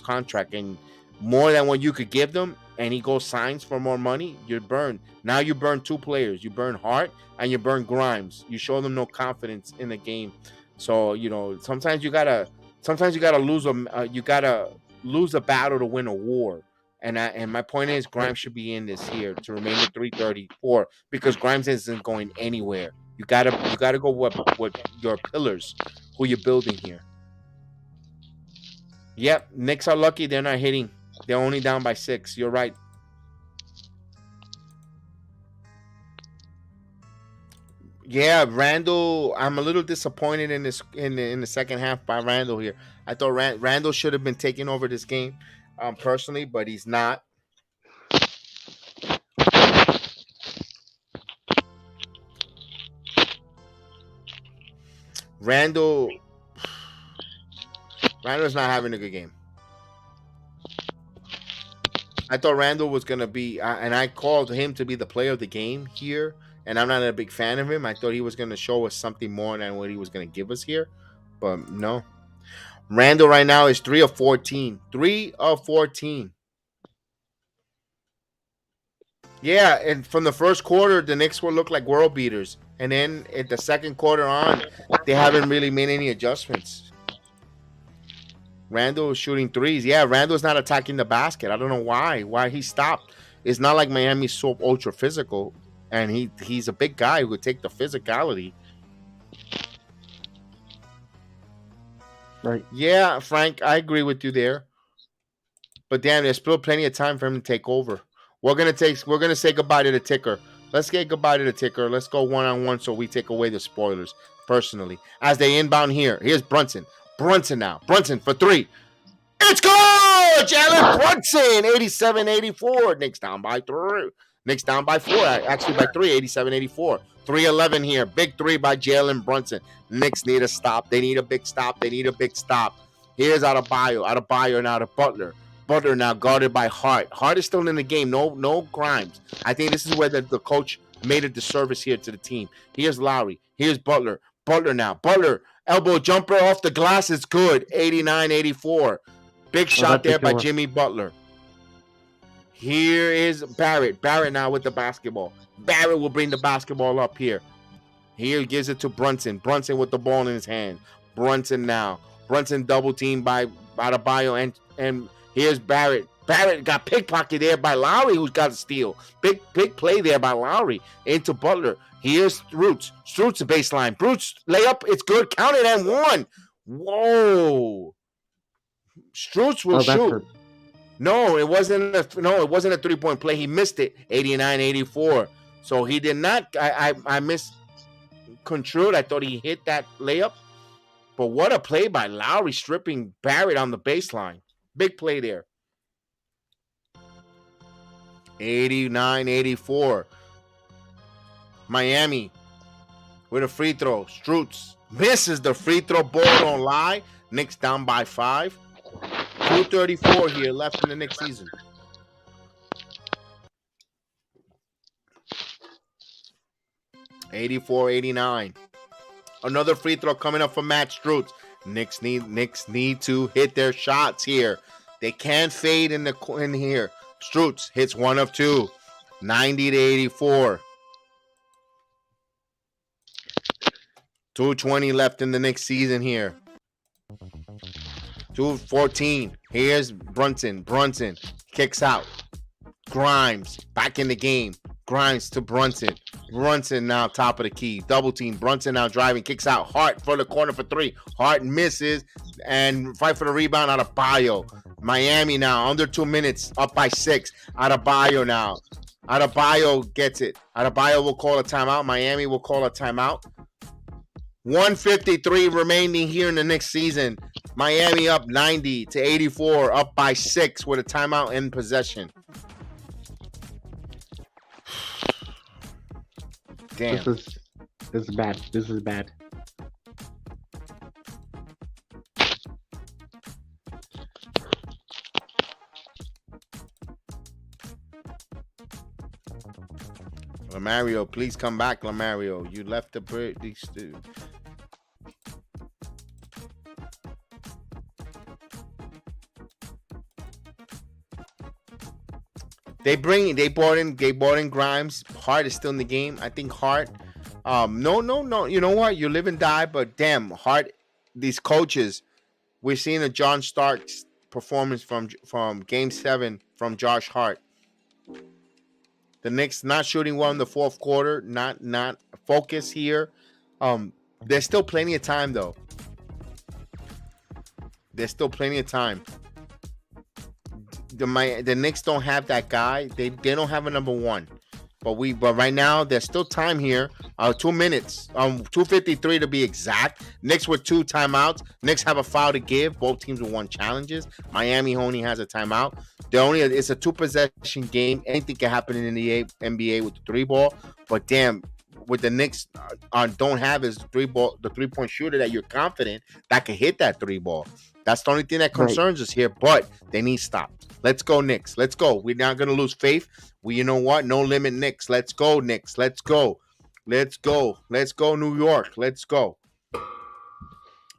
contract, and more than what you could give them, and he goes signs for more money, you're burned. Now you burn two players. You burn Hart and you burn Grimes. You show them no confidence in the game. So, sometimes you gotta lose a battle to win a war. And my point is, Grimes should be in this here to remain at 334 because Grimes isn't going anywhere. You gotta go with your pillars, who you're building here. Yep, Knicks are lucky they're not hitting. They're only down by 6. You're right. Yeah, Randall. I'm a little disappointed in the second half by Randall here. I thought Randall should have been taking over this game, personally, but he's not. Randall's not having a good game. I thought Randall was going to be, and I called him to be the player of the game here, and I'm not a big fan of him. I thought he was going to show us something more than what he was going to give us here, but no. Randall right now is 3 of 14. 3 of 14. Yeah, and from the first quarter, the Knicks will look like world beaters. And then at the second quarter on, they haven't really made any adjustments. Randall is shooting threes. Yeah, Randall's not attacking the basket. I don't know why he stopped. It's not like Miami's so ultra physical, and he's a big guy who could take the physicality. Right. Yeah, Frank, I agree with you there. But damn, there's still plenty of time for him to take over. We're gonna say goodbye to the ticker. Let's get goodbye to the ticker. Let's go 1-on-1 so we take away the spoilers personally. As they inbound here, here's Brunson. Brunson now. Brunson for 3. It's good! Jalen Brunson, 87-84. Knicks down by 3. Knicks down by 4. Actually by 3, 87-84. 3-11 here. Big 3 by Jalen Brunson. Knicks need a stop. They need a big stop. Here's Adebayo. Adebayo now to Butler. Butler now guarded by Hart. Hart is still in the game. No Grimes. I think this is where the coach made a disservice here to the team. Here's Lowry. Here's Butler. Butler now. Butler. Elbow jumper off the glass is good. 89-84. Big shot there by Jimmy Butler. Here is Barrett. Barrett now with the basketball. Barrett will bring the basketball up here. Here gives it to Brunson. Brunson with the ball in his hand. Brunson now. Brunson double teamed by Adebayo and here's Barrett. Barrett got pickpocketed there by Lowry, who's got a steal. Big play there by Lowry into Butler. Here's Roots. Roots the baseline. Roots layup. It's good. Count it and 1. Whoa. Strutz will shoot. No, it wasn't a 3-point play. He missed it. 89-84. So he did not. I misconstrued. I thought he hit that layup. But what a play by Lowry stripping Barrett on the baseline. Big play there. 89-84. Miami with a free throw. Strutz misses the free throw. Ball don't lie. Knicks down by 5. 2:34 here left in the next season. $84-89. Another free throw coming up for Matt Strutz. Knicks need to hit their shots here. They can't fade in here. Strutz hits 1 of 2. 90-84. 2:20 left in the next season here. 2:14. Here's Brunson. Brunson kicks out. Grimes back in the game. Grimes to Brunson. Brunson now top of the key. Double team. Brunson now driving. Kicks out. Hart for the corner for 3. Hart misses and fight for the rebound out of Bayo. Miami now under 2 minutes. Up by 6. Out of Bayo now. Adebayo gets it. Adebayo will call a timeout. Miami will call a timeout. 153 remaining here in the next season. Miami up 90-84, up by 6 with a timeout in possession. Damn. This is bad. This is bad. Lamario, please come back, Lamario. You left the bird. These two. They brought in Grimes. Hart is still in the game. I think Hart. No. You know what? You live and die, but damn, Hart. These coaches. We're seeing a John Starks performance from Game 7 from Josh Hart. The Knicks not shooting well in the fourth quarter. Not focus here. There's still plenty of time though. There's still plenty of time. The Knicks don't have that guy. They don't have a number 1. But right now there's still time here. 2 minutes. 2:53 to be exact. Knicks with 2 timeouts. Knicks have a foul to give. Both teams with 1 challenges. Miami only has a timeout. It's a 2 possession game. Anything can happen in the NBA with the 3 ball. But damn, what the Knicks don't have is the 3-point shooter that you're confident that can hit that 3 ball. That's the only thing that concerns us here. But they need stops. Let's go, Knicks. Let's go. We're not gonna lose faith. You know what? No limit, Knicks. Let's go, Knicks. Let's go. Let's go. Let's go, New York. Let's go.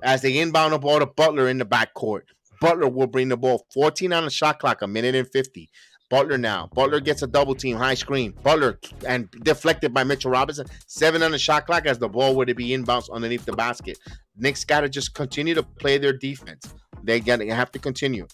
As they inbound the ball to Butler in the backcourt. Butler will bring the ball. 14 on the shot clock, 1:50. Butler now. Butler gets a double team, high screen. Butler and deflected by Mitchell Robinson. 7 on the shot clock as the ball would be inbounds underneath the basket. Knicks got to just continue to play their defense. They have to continue.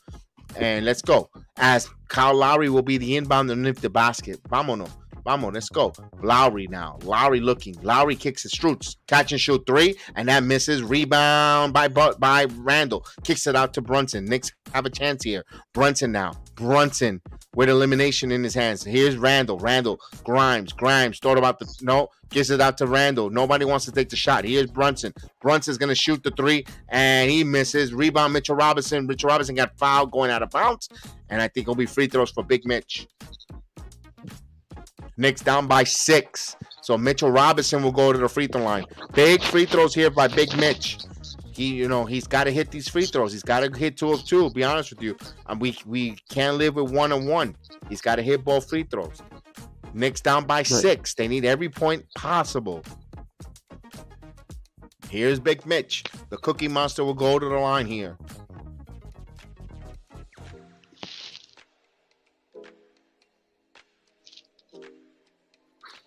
And let's go. As Kyle Lowry will be the inbound underneath the basket. Vámonos. Let's go. Lowry now. Lowry looking. Lowry kicks it. Strutz. Catch and shoot 3. And that misses. Rebound by Randall. Kicks it out to Brunson. Knicks have a chance here. Brunson now. Brunson with elimination in his hands. Here's Randall. Grimes. Thought about gives it out to Randall. Nobody wants to take the shot. Here's Brunson. Brunson's going to shoot the 3. And he misses. Rebound Mitchell Robinson. Mitchell Robinson got fouled going out of bounds. And I think it'll be free throws for Big Mitch. Knicks down by 6. So Mitchell Robinson will go to the free throw line. Big free throws here by Big Mitch. He's got to hit these free throws. He's got to hit 2 of 2. Be honest with you, we can't live with 1 on 1. He's got to hit both free throws. Knicks down by 6. They need every point possible. Here's Big Mitch. The Cookie Monster will go to the line here.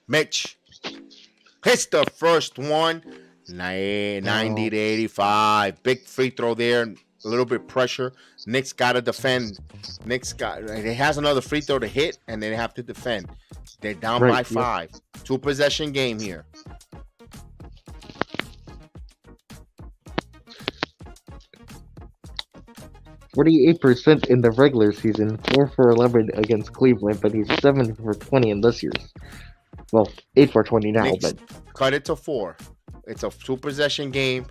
Mitch hits the first one. 90-85. Big free throw there. A little bit pressure. Knicks got to defend. It has another free throw to hit, and they have to defend. They're down by 5. 2 possession game here. .48% in the regular season, 4 for 11 against Cleveland, but he's 7 for 20 in this year's. Well, 8 for 20 now, Knicks but cut it to 4. It's a 2 possession game.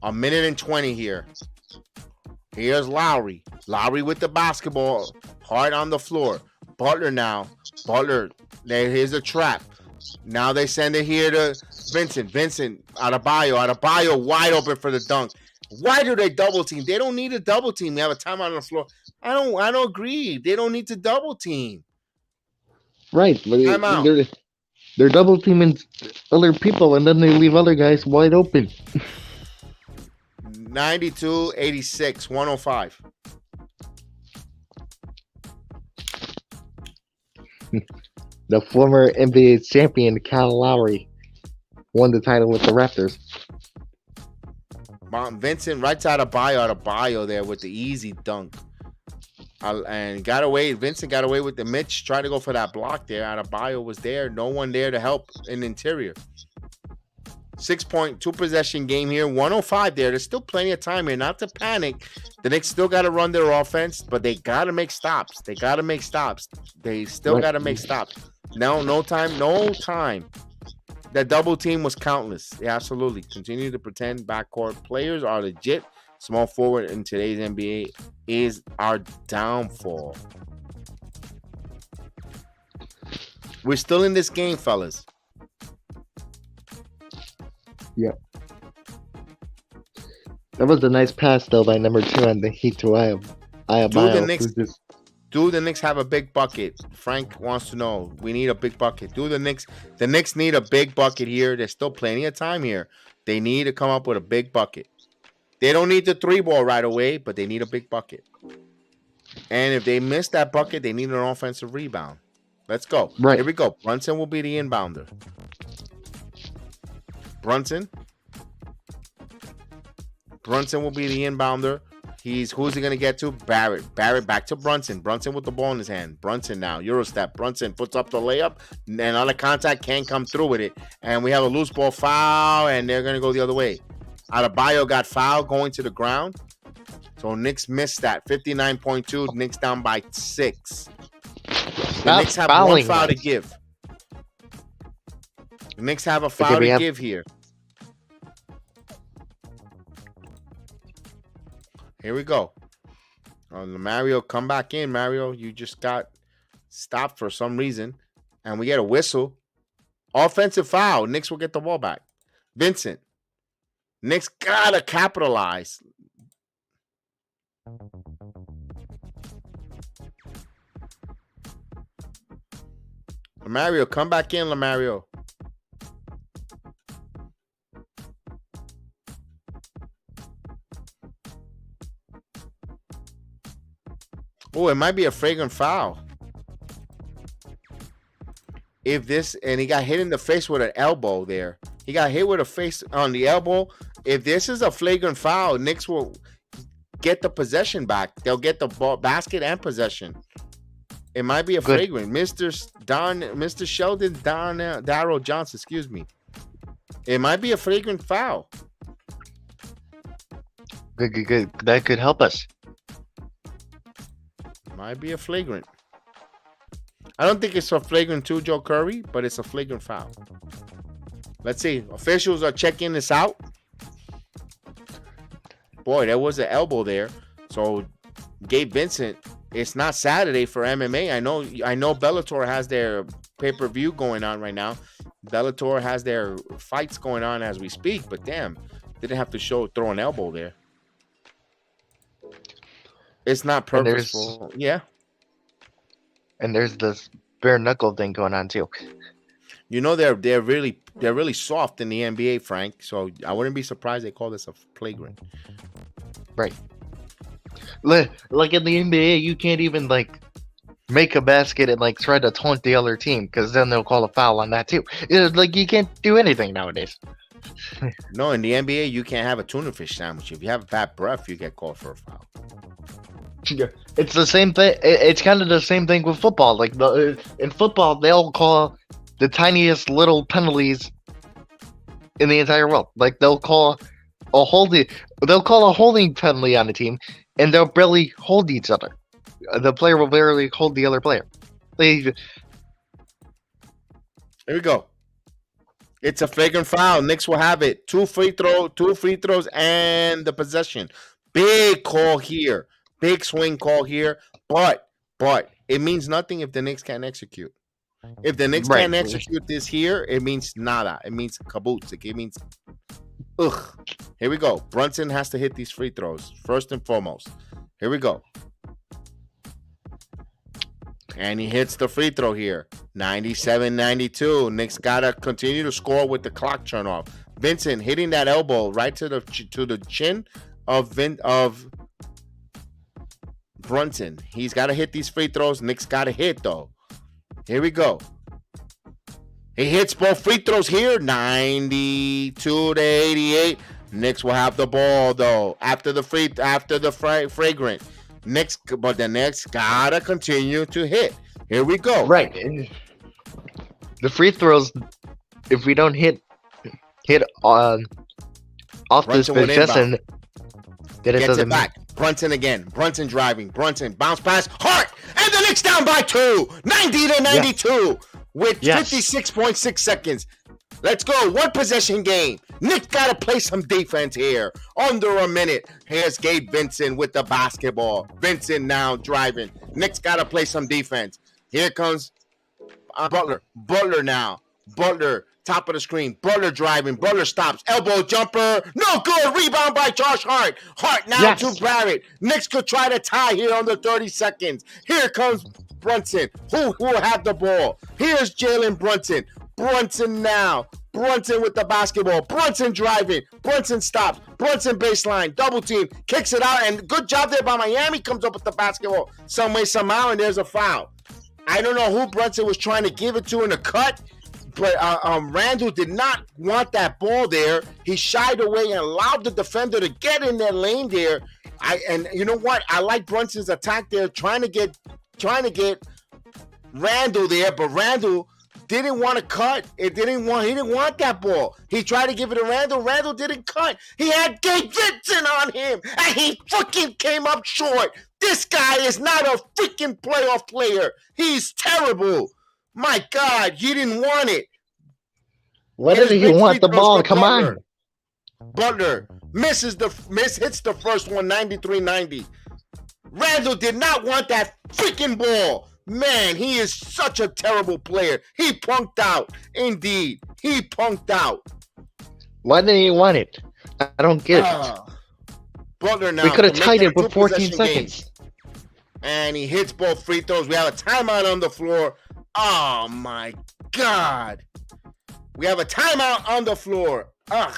1:20 here. Here's Lowry. Lowry with the basketball. Hard on the floor. Butler now. Here's a trap. Now they send it here to Vincent. Adebayo wide open for the dunk. Why do they double team? They don't need a double team. They have a timeout on the floor. I don't agree. They don't need to double team. right. They're double teaming other people, and then they leave other guys wide open. 92-86, 105. The former NBA champion Kyle Lowry won the title with the Raptors. Vincent right to Adebayo there with the easy dunk. And got away. Vincent got away with the Mitch. Tried to go for that block there. Adebayo was there. No one there to help in the interior. 6-point, 2-possession game here. 105 there. There's still plenty of time here. Not to panic. The Knicks still got to run their offense, but they got to make stops. They got to make stops. They still got to make stops. No time. That double team was countless. Yeah, absolutely. Continue to pretend backcourt players are legit. Small forward in today's NBA is our downfall. We're still in this game, fellas. Yeah. That was a nice pass, though, by number 2 on the Heat to Adebayo. Do the Knicks have a big bucket? Frank wants to know. We need a big bucket. The Knicks need a big bucket here. There's still plenty of time here. They need to come up with a big bucket. They don't need the 3-ball right away, but they need a big bucket. And if they miss that bucket, they need an offensive rebound. Let's go. Right. Here we go. Brunson will be the inbounder. Brunson will be the inbounder. Who's he going to get to? Barrett back to Brunson. Brunson with the ball in his hand. Brunson now. Eurostep. Brunson puts up the layup. And other contact can't come through with it. And we have a loose ball foul. And they're going to go the other way. Adebayo got fouled going to the ground. So Knicks missed that. 59.2. Knicks down by 6. The Knicks have one foul to give. The Knicks have a foul to give here. Here we go. Mario, come back in. Mario, you just got stopped for some reason. And we get a whistle. Offensive foul. Knicks will get the ball back. Vincent. Knicks gotta capitalize. Mario, come back in, Mario. Oh, it might be a flagrant foul. If this, and he got hit in the face with an elbow there. He got hit with a face on the elbow. If this is a flagrant foul, Knicks will get the possession back. They'll get the ball, basket and possession. It might be a flagrant. Mr. Sheldon Darrell Johnson, excuse me. It might be a flagrant foul. Good. That could help us. Might be a flagrant. I don't think it's a flagrant too, Joe Curry, but it's a flagrant foul. Let's see. Officials are checking this out. Boy, there was an elbow there. So, Gabe Vincent, it's not Saturday for MMA. I know Bellator has their pay-per-view going on right now. Bellator has their fights going on as we speak, but damn, didn't have to throw an elbow there. It's not purposeful. Yeah. And there's this bare knuckle thing going on too. You know they're really soft in the NBA, Frank. So I wouldn't be surprised they call this a flagrant. Right. Like in the NBA, you can't even make a basket and try to taunt the other team because then they'll call a foul on that too. You can't do anything nowadays. No, in the NBA, you can't have a tuna fish sandwich. If you have bad breath, you get called for a foul. It's the same thing. It's kind of the same thing with football. In football, they'll call the tiniest little penalties in the entire world. They'll call a holding penalty on the team, and they'll barely hold each other. The player will barely hold the other player. Here we go. It's a flagrant foul. Knicks will have it. Two free throws, and the possession. Big call here. Big swing call here. But it means nothing if the Knicks can't execute. If the Knicks can't execute this here, it means nada. It means kaboots. It means ugh. Here we go. Brunson has to hit these free throws first and foremost. Here we go. And he hits the free throw here. 97-92. Knicks gotta continue to score with the clock turn off. Vincent hitting that elbow right to the chin of Brunson. He's got to hit these free throws. Knicks got to hit though. Here we go. He hits both free throws here. 92-88. Knicks will have the ball though after the fragrant. But the Knicks gotta continue to hit. Here we go. Right. The free throws, if we don't hit off this Brunson with possession, then it Gets doesn't it back. Brunson again. Brunson driving. Brunson bounce pass. Hart. And the Knicks down by 2. 90-92 with 56.6 seconds. Let's go. One possession game. Knicks got to play some defense here. Under a minute. Here's Gabe Vincent with the basketball. Vincent now driving. Knicks got to play some defense. Here comes Butler. Butler now. Butler. Top of the screen. Butler driving. Butler stops. Elbow jumper. No good. Rebound by Josh Hart. Hart now to Barrett. Knicks could try to tie here under 30 seconds. Here comes Brunson. Who will have the ball? Here's Jalen Brunson. Brunson now. Brunson with the basketball. Brunson driving. Brunson stops. Brunson baseline. Double team. Kicks it out. And good job there by Miami. Comes up with the basketball. Some way, somehow. And there's a foul. I don't know who Brunson was trying to give it to in the cut. But Randall did not want that ball there. He shied away and allowed the defender to get in that lane there. And you know what? I like Brunson's attack there, trying to get Randall there, but Randall didn't want to cut. He didn't want that ball. He tried to give it to Randall. Randall didn't cut. He had Gabe Vincent on him, and he fucking came up short. This guy is not a freaking playoff player. He's terrible. My God, he didn't want it. What did he want the ball? Come on. Butler hits the first one, 93-90. Randall did not want that freaking ball. Man, he is such a terrible player. He punked out. Indeed, he punked out. Why didn't he want it? I don't get it. Butler now. We could have tied it with 14 seconds. And he hits both free throws. We have a timeout on the floor. Oh, my God. We have a timeout on the floor. Ugh.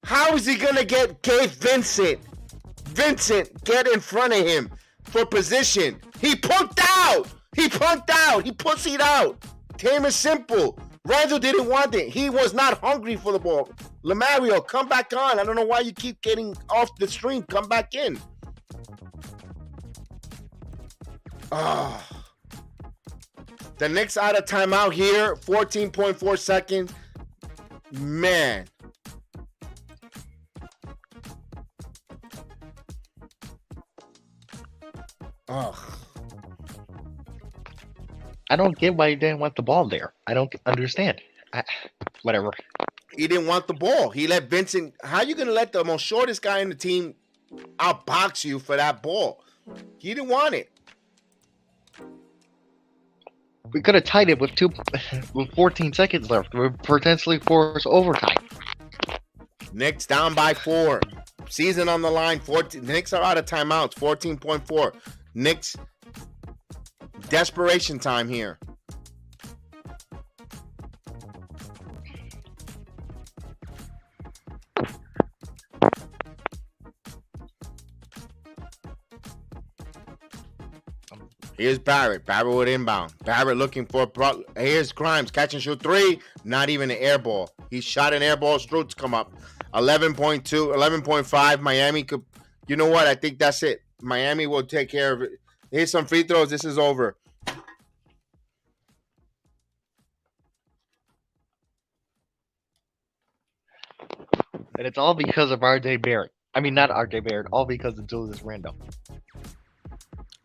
How is he going to get Gabe Vincent? Vincent, get in front of him for position. He punked out. He pussied out. Game is simple. Randall didn't want it. He was not hungry for the ball. Lamario, come back on. I don't know why you keep getting off the stream. Come back in. Oh. The Knicks out of timeout here. 14.4 seconds. Man. Ugh. I don't get why he didn't want the ball there. I don't understand. Whatever. He didn't want the ball. He let Vincent. How are you going to let the most shortest guy in the team outbox you for that ball? He didn't want it. We could have tied it with 14 seconds left. We potentially force overtime. Knicks down by 4. Season on the line. 14. The Knicks are out of timeouts. 14.4. Knicks desperation time here. Here's Barrett. Barrett with inbound. Barrett looking for. Here's Grimes. Catch and shoot 3. Not even an air ball. He shot an air ball. Strutz come up. 11.2, 11.5. Miami could. You know what? I think that's it. Miami will take care of it. Here's some free throws. This is over. And it's all because of RJ Barrett. I mean, not RJ Barrett. All because of Julius Randle.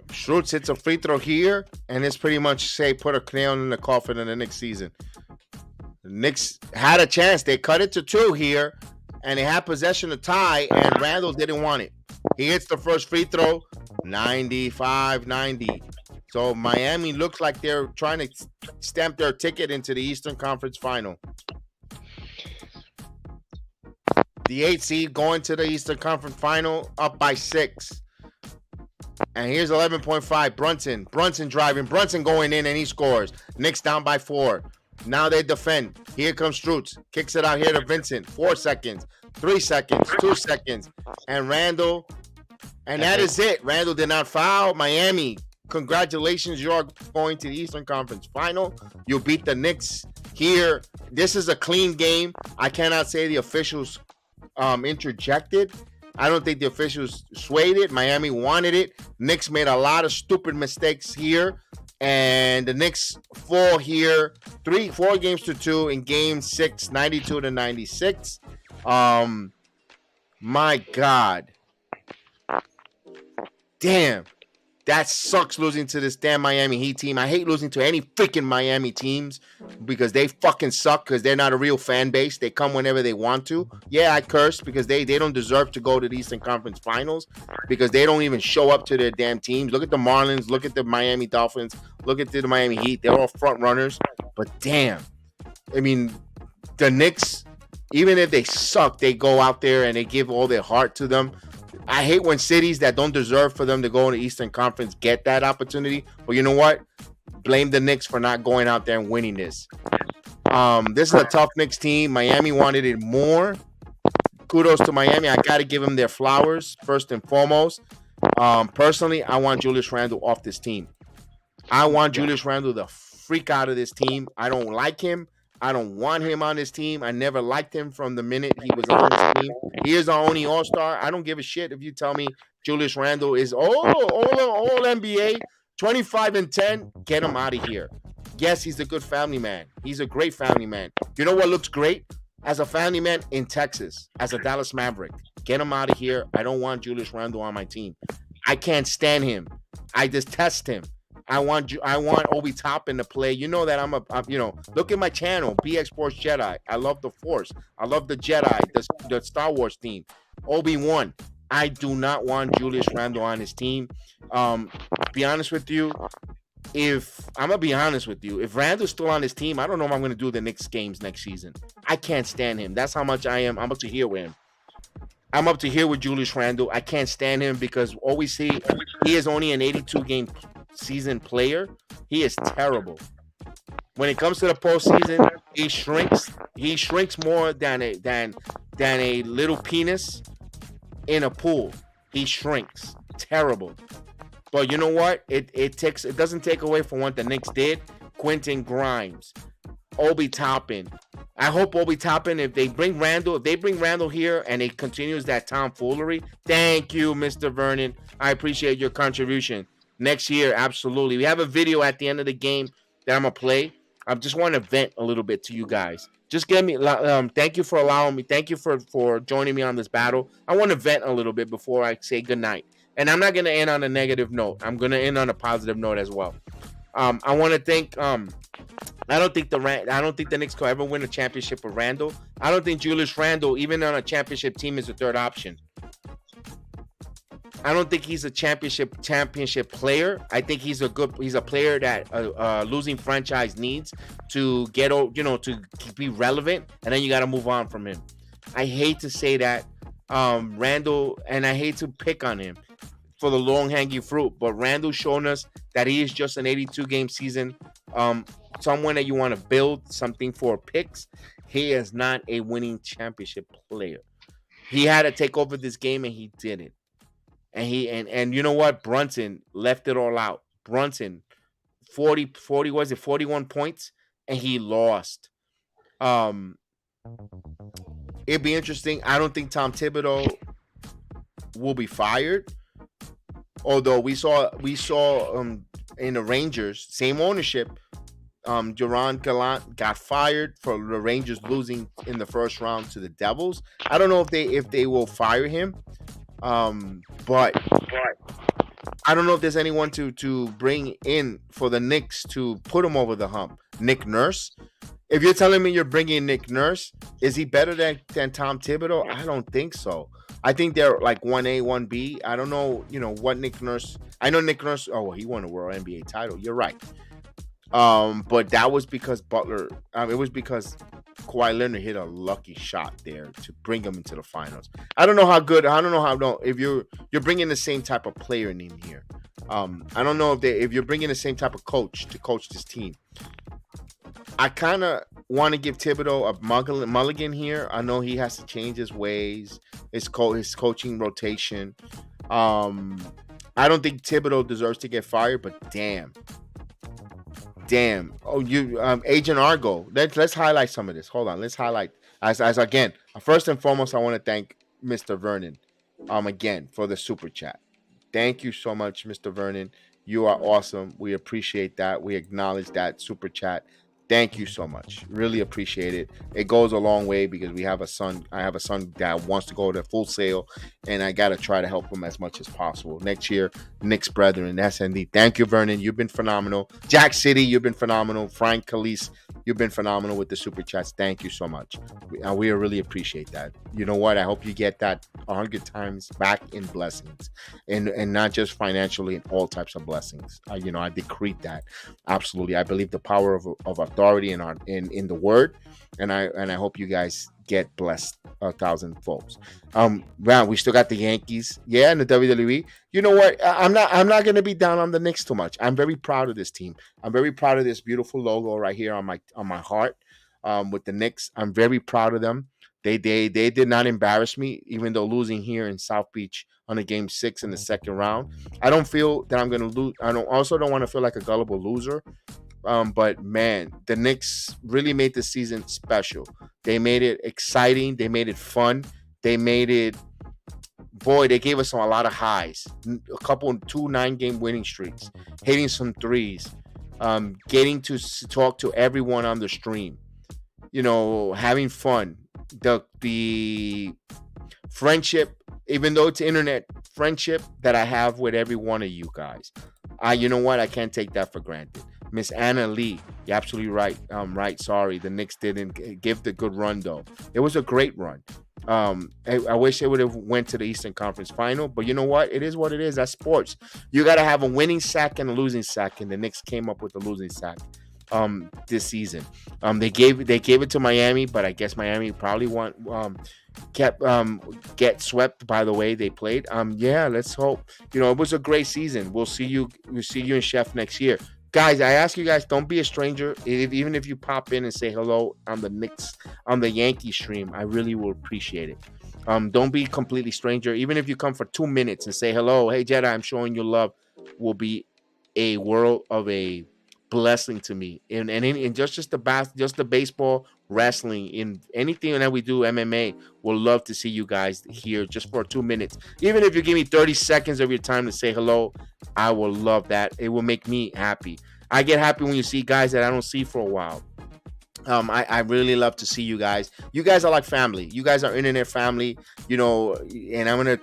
Strutz hits a free throw here, and it's pretty much put a nail in the coffin in the next season. The Knicks had a chance. They cut it to 2 here, and they had possession to tie, and Randall didn't want it. He hits the first free throw, 95-90. So Miami looks like they're trying to stamp their ticket into the Eastern Conference Final. The 8th seed going to the Eastern Conference Final, up by 6. And here's 11.5. Brunson driving. Brunson going in, and he scores. Knicks down by 4. Now they defend. Here comes Strutz. Kicks it out here to Vincent. 4 seconds. 3 seconds. 2 seconds. And Randall. And that is it. Randall did not foul. Miami, congratulations. You are going to the Eastern Conference Final. You beat the Knicks Here, this is a clean game. I cannot say the officials interjected. I don't think the officials swayed it. Miami wanted it. Knicks made a lot of stupid mistakes here. And the Knicks fall here 4 games to 2 in game 6, 92-96. My God. Damn. That sucks, losing to this damn Miami Heat team. I hate losing to any freaking Miami teams because they fucking suck because they're not a real fan base. They come whenever they want to. Yeah, I curse because they don't deserve to go to the Eastern Conference Finals because they don't even show up to their damn teams. Look at the Marlins. Look at the Miami Dolphins. Look at the Miami Heat. They're all front runners. But damn. I mean, the Knicks, even if they suck, they go out there and they give all their heart to them. I hate when cities that don't deserve for them to go in the Eastern Conference get that opportunity. But you know what? Blame the Knicks for not going out there and winning this. This is a tough Knicks team. Miami wanted it more. Kudos to Miami. I got to give them their flowers first and foremost. Personally, I want Julius Randle off this team. I want Julius Randle to freak out of this team. I don't like him. I don't want him on this team. I never liked him from the minute he was on this team. He is our only all-star. I don't give a shit if you tell me Julius Randle is all NBA, 25 and 10. Get him out of here. Yes, he's a good family man. He's a great family man. You know what looks great? As a family man in Texas, as a Dallas Maverick. Get him out of here. I don't want Julius Randle on my team. I can't stand him. I detest him. I want Obi Toppin to play. You know that I'm look at my channel, BX Sports Jedi. I love the Force. I love the Jedi, the Star Wars team. Obi-Wan. I do not want Julius Randle on his team. Be honest with you. If Randle's still on his team, I don't know if I'm going to do the Knicks games next season. I can't stand him. That's how much I'm up to here with him. I'm up to here with Julius Randle. I can't stand him because always he is only an 82-game season player. He is terrible. When it comes to the postseason, he shrinks. He shrinks more than a little penis in a pool. He shrinks. Terrible. But you know what? It doesn't take away from what the Knicks did. Quentin Grimes, Obi Toppin. I hope Obi Toppin, if they bring Randle here and it continues that tomfoolery. Thank you, Mr. Vernon. I appreciate your contribution. Next year, absolutely. We have a video at the end of the game that I'm going to play. I just want to vent a little bit to you guys. Just give me, thank you for allowing me. Thank you for joining me on this battle. I want to vent a little bit before I say goodnight. And I'm not going to end on a negative note. I'm going to end on a positive note as well. I want to thank, I don't think the Knicks could ever win a championship with Randle. I don't think Julius Randle, even on a championship team, is a third option. I don't think he's a championship player. I think he's a player that losing franchise needs to get, to be relevant, and then you got to move on from him. I hate to say that, Randle, and I hate to pick on him for the long hanging fruit, but Randle's shown us that he is just an 82-game season, someone that you want to build something for picks. He is not a winning championship player. He had to take over this game, and he didn't. And you know what? Brunson left it all out. Brunson, 41 points, and he lost. It'd be interesting. I don't think Tom Thibodeau will be fired. Although we saw in the Rangers, same ownership, Duran Gallant got fired for the Rangers losing in the first round to the Devils. I don't know if they will fire him. But I don't know if there's anyone to bring in for the Knicks to put him over the hump. Nick Nurse. If you're telling me you're bringing Nick Nurse, is he better than Tom Thibodeau? I don't think so. I think they're like 1A, 1B. I don't know, what Nick Nurse. I know Nick Nurse. Oh, well, he won a World NBA title. You're right. But that was because Butler. It was because Kawhi Leonard hit a lucky shot there to bring him into the finals. I don't know how good. I don't know how. No, if you're bringing the same type of player in here. I don't know if you're bringing the same type of coach to coach this team. I kind of want to give Thibodeau a mulligan here. I know he has to change his ways, his coaching rotation. I don't think Thibodeau deserves to get fired, but damn. Damn. Oh, you Agent Argo. Let's highlight some of this. Hold on. Let's highlight as again. First and foremost, I want to thank Mr. Vernon again for the super chat. Thank you so much, Mr. Vernon. You are awesome. We appreciate that. We acknowledge that super chat. Thank you so much. Really appreciate it. It goes a long way because we have a son. I have a son that wants to go to Full Sail, and I got to try to help him as much as possible. Next year, Knicks brethren, SND. Thank you, Vernon. You've been phenomenal. Jack City, you've been phenomenal. Frank Calise, you've been phenomenal with the super chats. Thank you so much. We really appreciate that. You know what? I hope you get that 100 times back in blessings, and not just financially, in all types of blessings. I decree that. Absolutely. I believe the power of authority in the word, and I hope you guys get blessed 1,000 folds. Wow, we still got the Yankees, in the WWE. You know what? I'm not gonna be down on the Knicks too much. I'm very proud of this team. I'm very proud of this beautiful logo right here on my heart. With the Knicks, I'm very proud of them. They did not embarrass me, even though losing here in South Beach on a game 6 in the second round. I don't feel that I'm gonna lose. I don't want to feel like a gullible loser. But man, the Knicks really made the season special. They made it exciting. They made it fun. They made it. Boy, they gave us a lot of highs. A couple 2 9-game winning streaks, hitting some threes, getting to talk to everyone on the stream. Having fun. The friendship, even though it's internet friendship that I have with every one of you guys. You know what? I can't take that for granted. Miss Anna Lee, you're absolutely right. Right. Sorry, the Knicks didn't give the good run though. It was a great run. I wish they would have went to the Eastern Conference Final, but you know what? It is what it is. That's sports. You got to have a winning sack and a losing sack, and the Knicks came up with the losing sack this season. They gave it to Miami, but I guess Miami probably get swept by the way they played. Let's hope. It was a great season. We'll see you in Chef next year. Guys, I ask you guys, don't be a stranger. Even if you pop in and say hello on the Knicks, on the Yankee stream, I really will appreciate it. Don't be completely stranger. Even if you come for 2 minutes and say hello, hey Jedi, I'm showing you love, will be a world of a blessing to me. And just the baseball, wrestling, in anything that we do, MMA, we'll love to see you guys here just for 2 minutes. Even if you give me 30 seconds of your time to say hello, I will love that. It will make me happy. I get happy when you see guys that I don't see for a while. I really love to see you guys. You guys are like family. You guys are internet family, and I'm going to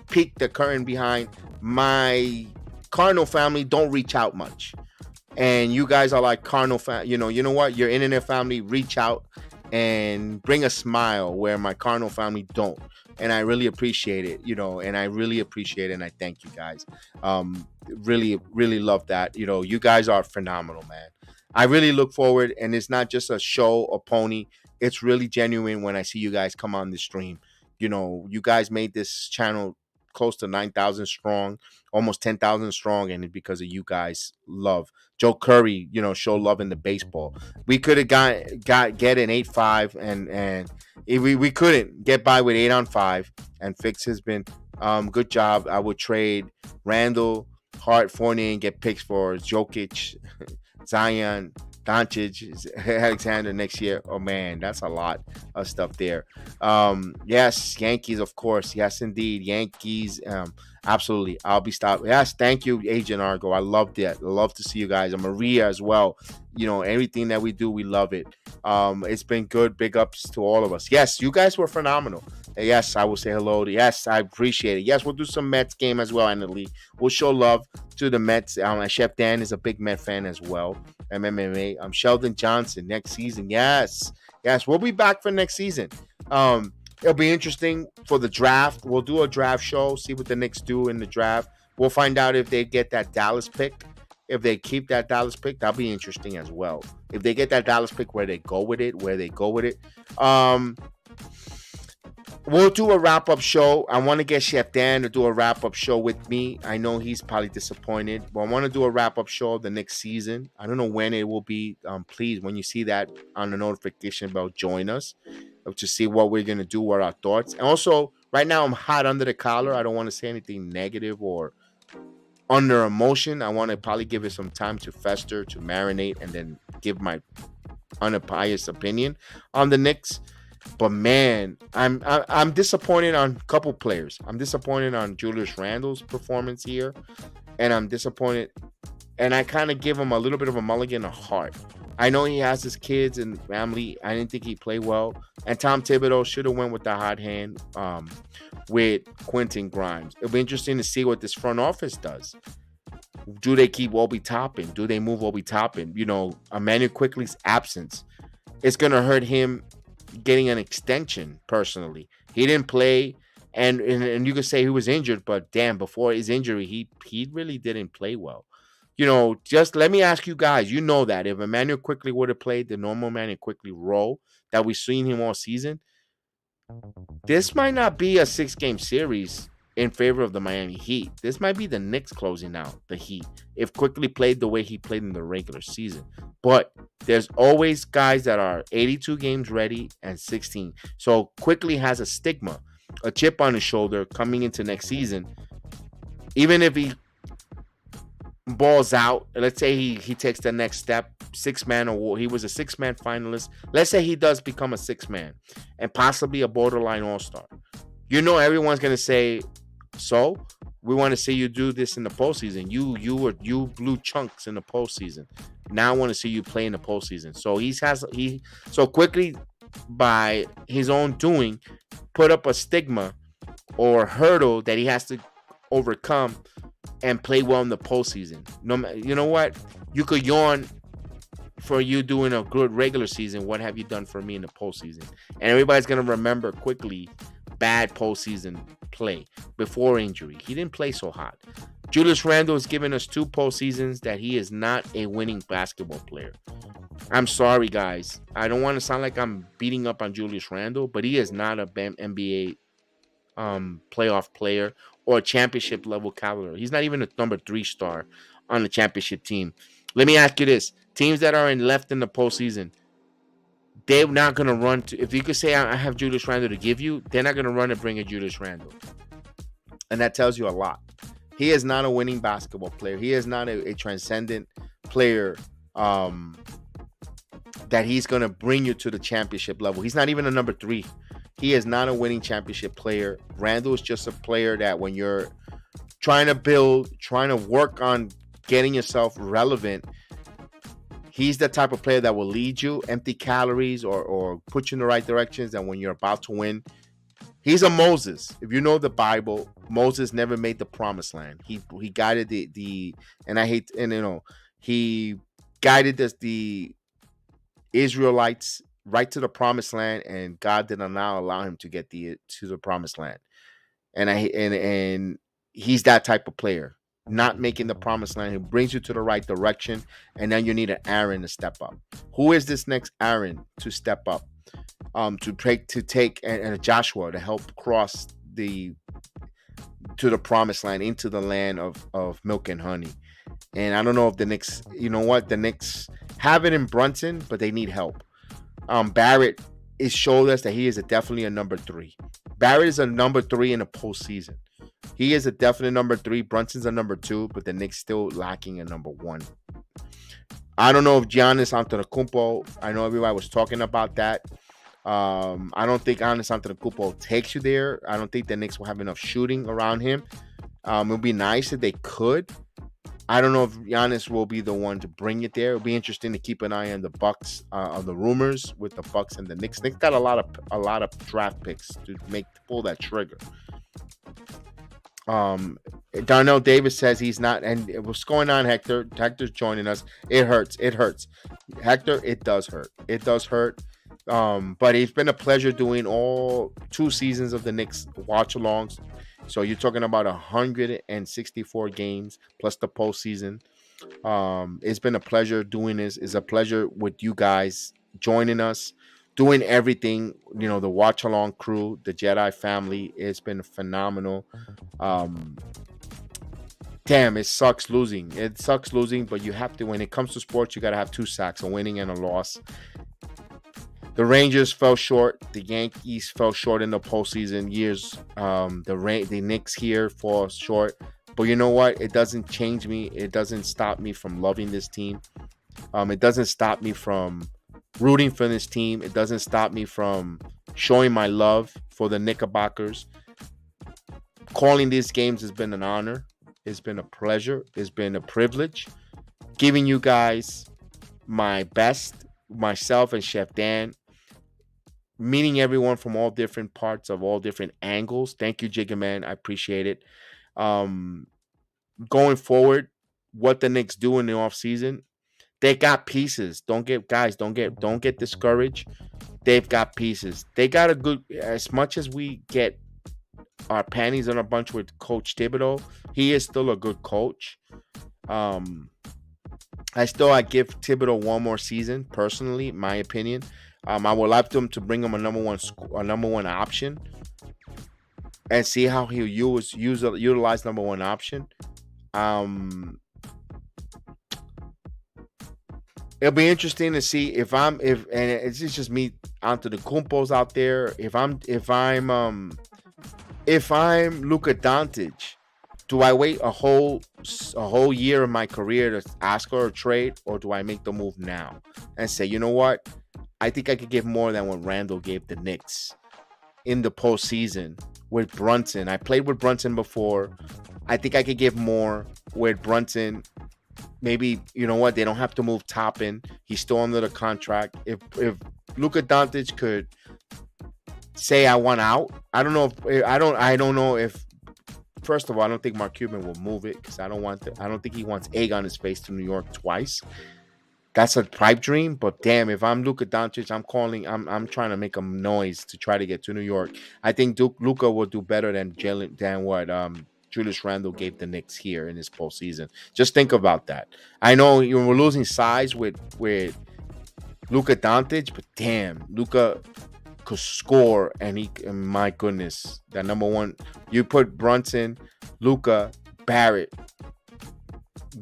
peek the curtain behind. My Cardinal family don't reach out much. And you guys are like Cardinal fan. You know what? Your internet family reach out and bring a smile where my Cardinal family don't. And I really appreciate it, and I really appreciate it. And I thank you guys. Really, really love that. You guys are phenomenal, man. I really look forward, and it's not just a show or pony. It's really genuine when I see you guys come on the stream. You guys made this channel close to 9,000 strong, almost 10,000 strong, and it's because of you guys' love. Joe Curry, show love in the baseball. We could have get an 8-5, and we couldn't get by with 8-on-5. And Fix has been good job. I would trade Randall, Hart, Fournier, and get picks for Jokic, Zion, Doncic, Alexander next year. Oh man, that's a lot of stuff there. Yes, Yankees, of course. Yes, indeed, Yankees. Absolutely. I'll be stopped. Yes, thank you, Agent Argo. I loved it. I love to see you guys. And Maria as well. Everything that we do, we love it. It's been good. Big ups to all of us. Yes, you guys were phenomenal. Yes, I will say hello to. Yes, I appreciate it. Yes, we'll do some Mets game as well in the league. We'll show love to the Mets. Chef Dan is a big Met fan as well. MMA. Sheldon Johnson next season. Yes, we'll be back for next season. It'll be interesting for the draft. We'll do a draft show, see what the Knicks do in the draft. We'll find out if they get that Dallas pick. If they keep that Dallas pick, that'll be interesting as well. If they get that Dallas pick, where they go with it. We'll do a wrap-up show. I want to get Chef Dan to do a wrap-up show with me. I know he's probably disappointed, but I want to do a wrap-up show of the next season. I don't know when it will be. Please, when you see that on the notification bell, join us to see what we're going to do, what our thoughts. And also, right now, I'm hot under the collar. I don't want to say anything negative or under emotion. I want to probably give it some time to fester, to marinate, and then give my unbiased opinion on the Knicks. But man, I'm disappointed on a couple players. I'm disappointed on Julius Randle's performance here, and I'm disappointed. And I kind of give him a little bit of a mulligan of heart. I know he has his kids and family. I didn't think he played well. And Tom Thibodeau should have went with the hot hand with Quentin Grimes. It'll be interesting to see what this front office does. Do they keep Obi Toppin? Do they move Obi Toppin? You know, Emmanuel Quickly's absence. It's going to hurt him getting an extension, personally. He didn't play, and you could say he was injured, but damn, before his injury, he really didn't play well. You know, just let me ask you guys, you know that if Emmanuel Quickly would have played the normal Emmanuel Quickly role that we've seen him all season, this might not be a 6-game series in favor of the Miami Heat. This might be the Knicks closing out the Heat if Quickly played the way he played in the regular season. But there's always guys that are 82 games ready and 16. So Quickly has a stigma, a chip on his shoulder coming into next season. Even if he balls out, let's say he takes the next step, 6-man award. He was a 6-man finalist. Let's say he does become a 6-man and possibly a borderline all-star. You know, everyone's gonna say, so we want to see you do this in the postseason. You blew chunks in the postseason. Now I want to see you play in the postseason. So Quickly, by his own doing, put up a stigma or hurdle that he has to overcome and play well in the postseason. You know what? You could yawn for you doing a good regular season. What have you done for me in the postseason? And everybody's gonna remember Quickly bad postseason play before injury. He didn't play so hot. Julius Randle has given us 2 postseasons that he is not a winning basketball player. I'm sorry, guys. I don't want to sound like I'm beating up on Julius Randle, but he is not a NBA playoff player or a championship level caliber. He's not even a number 3 star on the championship team. Let me ask you this. Teams that are left in the postseason, they're not going to run to, if you could say I have Julius Randle to give you, they're not going to run and bring a Julius Randle. And that tells you a lot. He is not a winning basketball player. He is not a transcendent player that he's going to bring you to the championship level. He's not even a number 3. He is not a winning championship player. Randle is just a player that when you're trying to build, trying to work on getting yourself relevant, he's the type of player that will lead you, empty calories or put you in the right directions. And when you're about to win, he's a Moses. If you know the Bible, Moses never made the promised land. He guided the he guided the Israelites right to the promised land, and God did not allow him to get to the promised land. And he's that type of player, not making the promised land. He brings you to the right direction, and then you need an Aaron to step up. Who is this next Aaron to step up? To take and a Joshua to help cross to the promised land, into the land of milk and honey. And I don't know if the Knicks, you know what, the Knicks have it in Brunson, but they need help. Barrett is showed us that he is definitely a number 3. Barrett is a number 3 in the postseason. He is a definite number 3. Brunson's a number 2, but the Knicks still lacking a number 1. I don't know if Giannis Antetokounmpo, I know everybody was talking about that. I don't think Giannis Antetokounmpo takes you there. I don't think the Knicks will have enough shooting around him. It would be nice if they could. I don't know if Giannis will be the one to bring it there. It'll be interesting to keep an eye on the Bucks, on the rumors with the Bucks and the Knicks. Knicks got a lot of draft picks to pull that trigger. Darnell Davis says he's not. And what's going on, Hector? Hector's joining us. It hurts. Hector, it does hurt. It does hurt. But it's been a pleasure doing all 2 seasons of the Knicks watch-alongs. So you're talking about 164 games plus the postseason. It's been a pleasure doing this. It's a pleasure with you guys joining us, doing everything. You know, the watch-along crew, the Jedi family. It's been phenomenal. Damn, it sucks losing. It sucks losing, but you have to. When it comes to sports, you got to have 2 sacks, a winning and a loss. The Rangers fell short. The Yankees fell short in the postseason years. The Knicks here fall short. But you know what? It doesn't change me. It doesn't stop me from loving this team. It doesn't stop me from rooting for this team. It doesn't stop me from showing my love for the Knickerbockers. Calling these games has been an honor. It's been a pleasure. It's been a privilege. Giving you guys my best, myself and Chef Dan. Meeting everyone from all different parts of all different angles. Thank you, Jigga Man. I appreciate it. Going forward, what the Knicks do in the offseason, they got pieces. Don't get discouraged. They've got pieces. They got a good, as much as we get our panties in a bunch with Coach Thibodeau, he is still a good coach. I give Thibodeau one more season, personally, my opinion. I would like them to bring him a number one option and see how he'll utilize number one option. It'll be interesting to see if it's just me onto the Kumpos out there. If I'm Luka Doncic, do I wait a whole year of my career to ask for a trade, or do I make the move now and say, you know what? I think I could give more than what Randall gave the Knicks in the postseason with Brunson. I played with Brunson before. I think I could give more with Brunson. Maybe, you know what? They don't have to move Toppin. He's still under the contract. If Luka Doncic could say I want out, I don't know if. First of all, I don't think Mark Cuban will move it because I don't think he wants egg on his face to New York twice. That's a pipe dream, but damn, if I'm Luka Doncic, I'm trying to make a noise to try to get to New York. I think Luka will do better than what Julius Randle gave the Knicks here in this postseason. Just think about that. I know we're losing size with Luka Doncic, but damn, Luka could score, and my goodness, that number one. You put Brunson, Luka, Barrett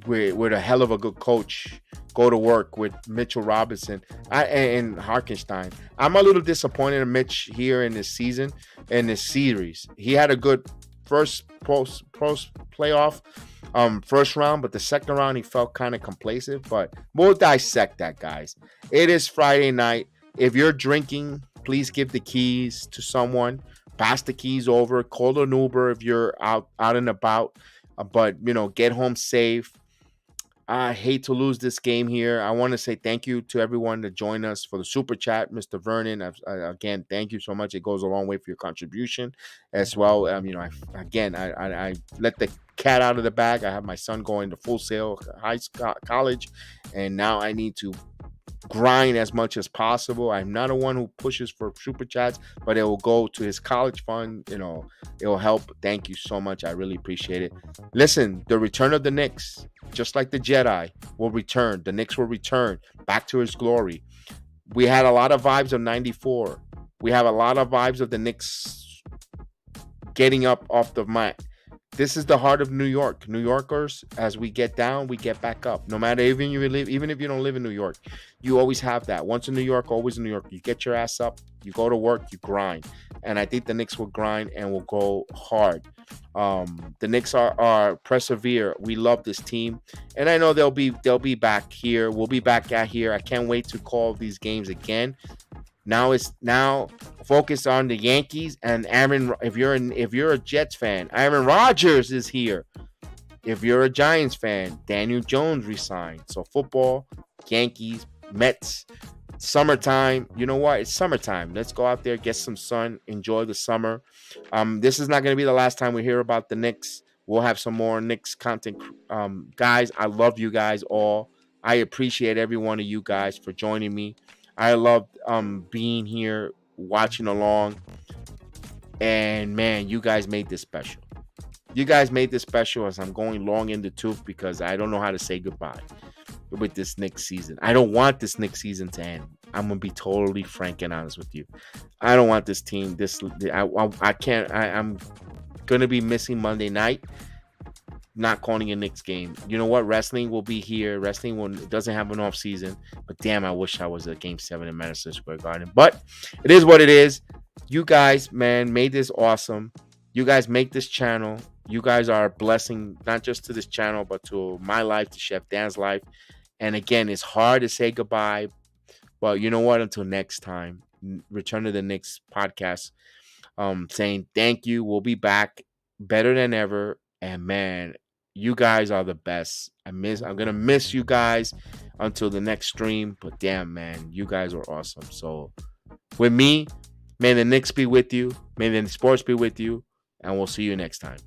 with a hell of a good coach. Go to work with Mitchell Robinson and Hartenstein. I'm a little disappointed in Mitch here in this season, in this series. He had a good first playoff first round, but the second round he felt kind of complacent. But we'll dissect that, guys. It is Friday night. If you're drinking, please give the keys to someone. Pass the keys over. Call an Uber if you're out and about. But, get home safe. I hate to lose this game here. I want to say thank you to everyone that joined us for the super chat. Mr. Vernon, again, thank you so much. It goes a long way for your contribution as well. I let the cat out of the bag. I have my son going to Full Sail college, and now I need to grind as much as possible. I'm not a one who pushes for super chats, but it will go to his college fund. It will help. Thank you so much. I really appreciate it. Listen, the return of the Knicks, just like the Jedi, will return. The Knicks will return back to his glory. We had a lot of vibes of 94. We have a lot of vibes of the Knicks getting up off the mat. This is the heart of New York. New Yorkers, as we get down, we get back up. No matter even if you don't live in New York, you always have that. Once in New York, always in New York. You get your ass up, you go to work, you grind. And I think the Knicks will grind and will go hard. The Knicks are persevere. We love this team, and I know they'll be back here. We'll be back at here. I can't wait to call these games again. Now focus on the Yankees and Aaron. If you're a Jets fan, Aaron Rodgers is here. If you're a Giants fan, Daniel Jones resigned. So football, Yankees, Mets, summertime. You know what? It's summertime. Let's go out there, get some sun, enjoy the summer. This is not going to be the last time we hear about the Knicks. We'll have some more Knicks content. Guys, I love you guys all. I appreciate every one of you guys for joining me. I love being here, watching along. And, man, you guys made this special. You guys made this special as I'm going long in the tooth because I don't know how to say goodbye with this Knicks season. I don't want this Knicks season to end. I'm going to be totally frank and honest with you. I don't want this team. I can't. I'm going to be missing Monday night. Not calling a Knicks game. You know what? Wrestling will be here. Wrestling doesn't have an off season. But damn, I wish I was at Game 7 in Madison Square Garden. But it is what it is. You guys, man, made this awesome. You guys make this channel You guys are a blessing, not just to this channel, but to my life, to Chef Dan's life. And again, it's hard to say goodbye, but you know what? Until next time, Return to the Knicks podcast. Saying thank you. We'll be back better than ever. And man, you guys are the best. I'm gonna miss you guys until the next stream. But damn, man, you guys are awesome. So with me, may the Knicks be with you. May the sports be with you. And we'll see you next time.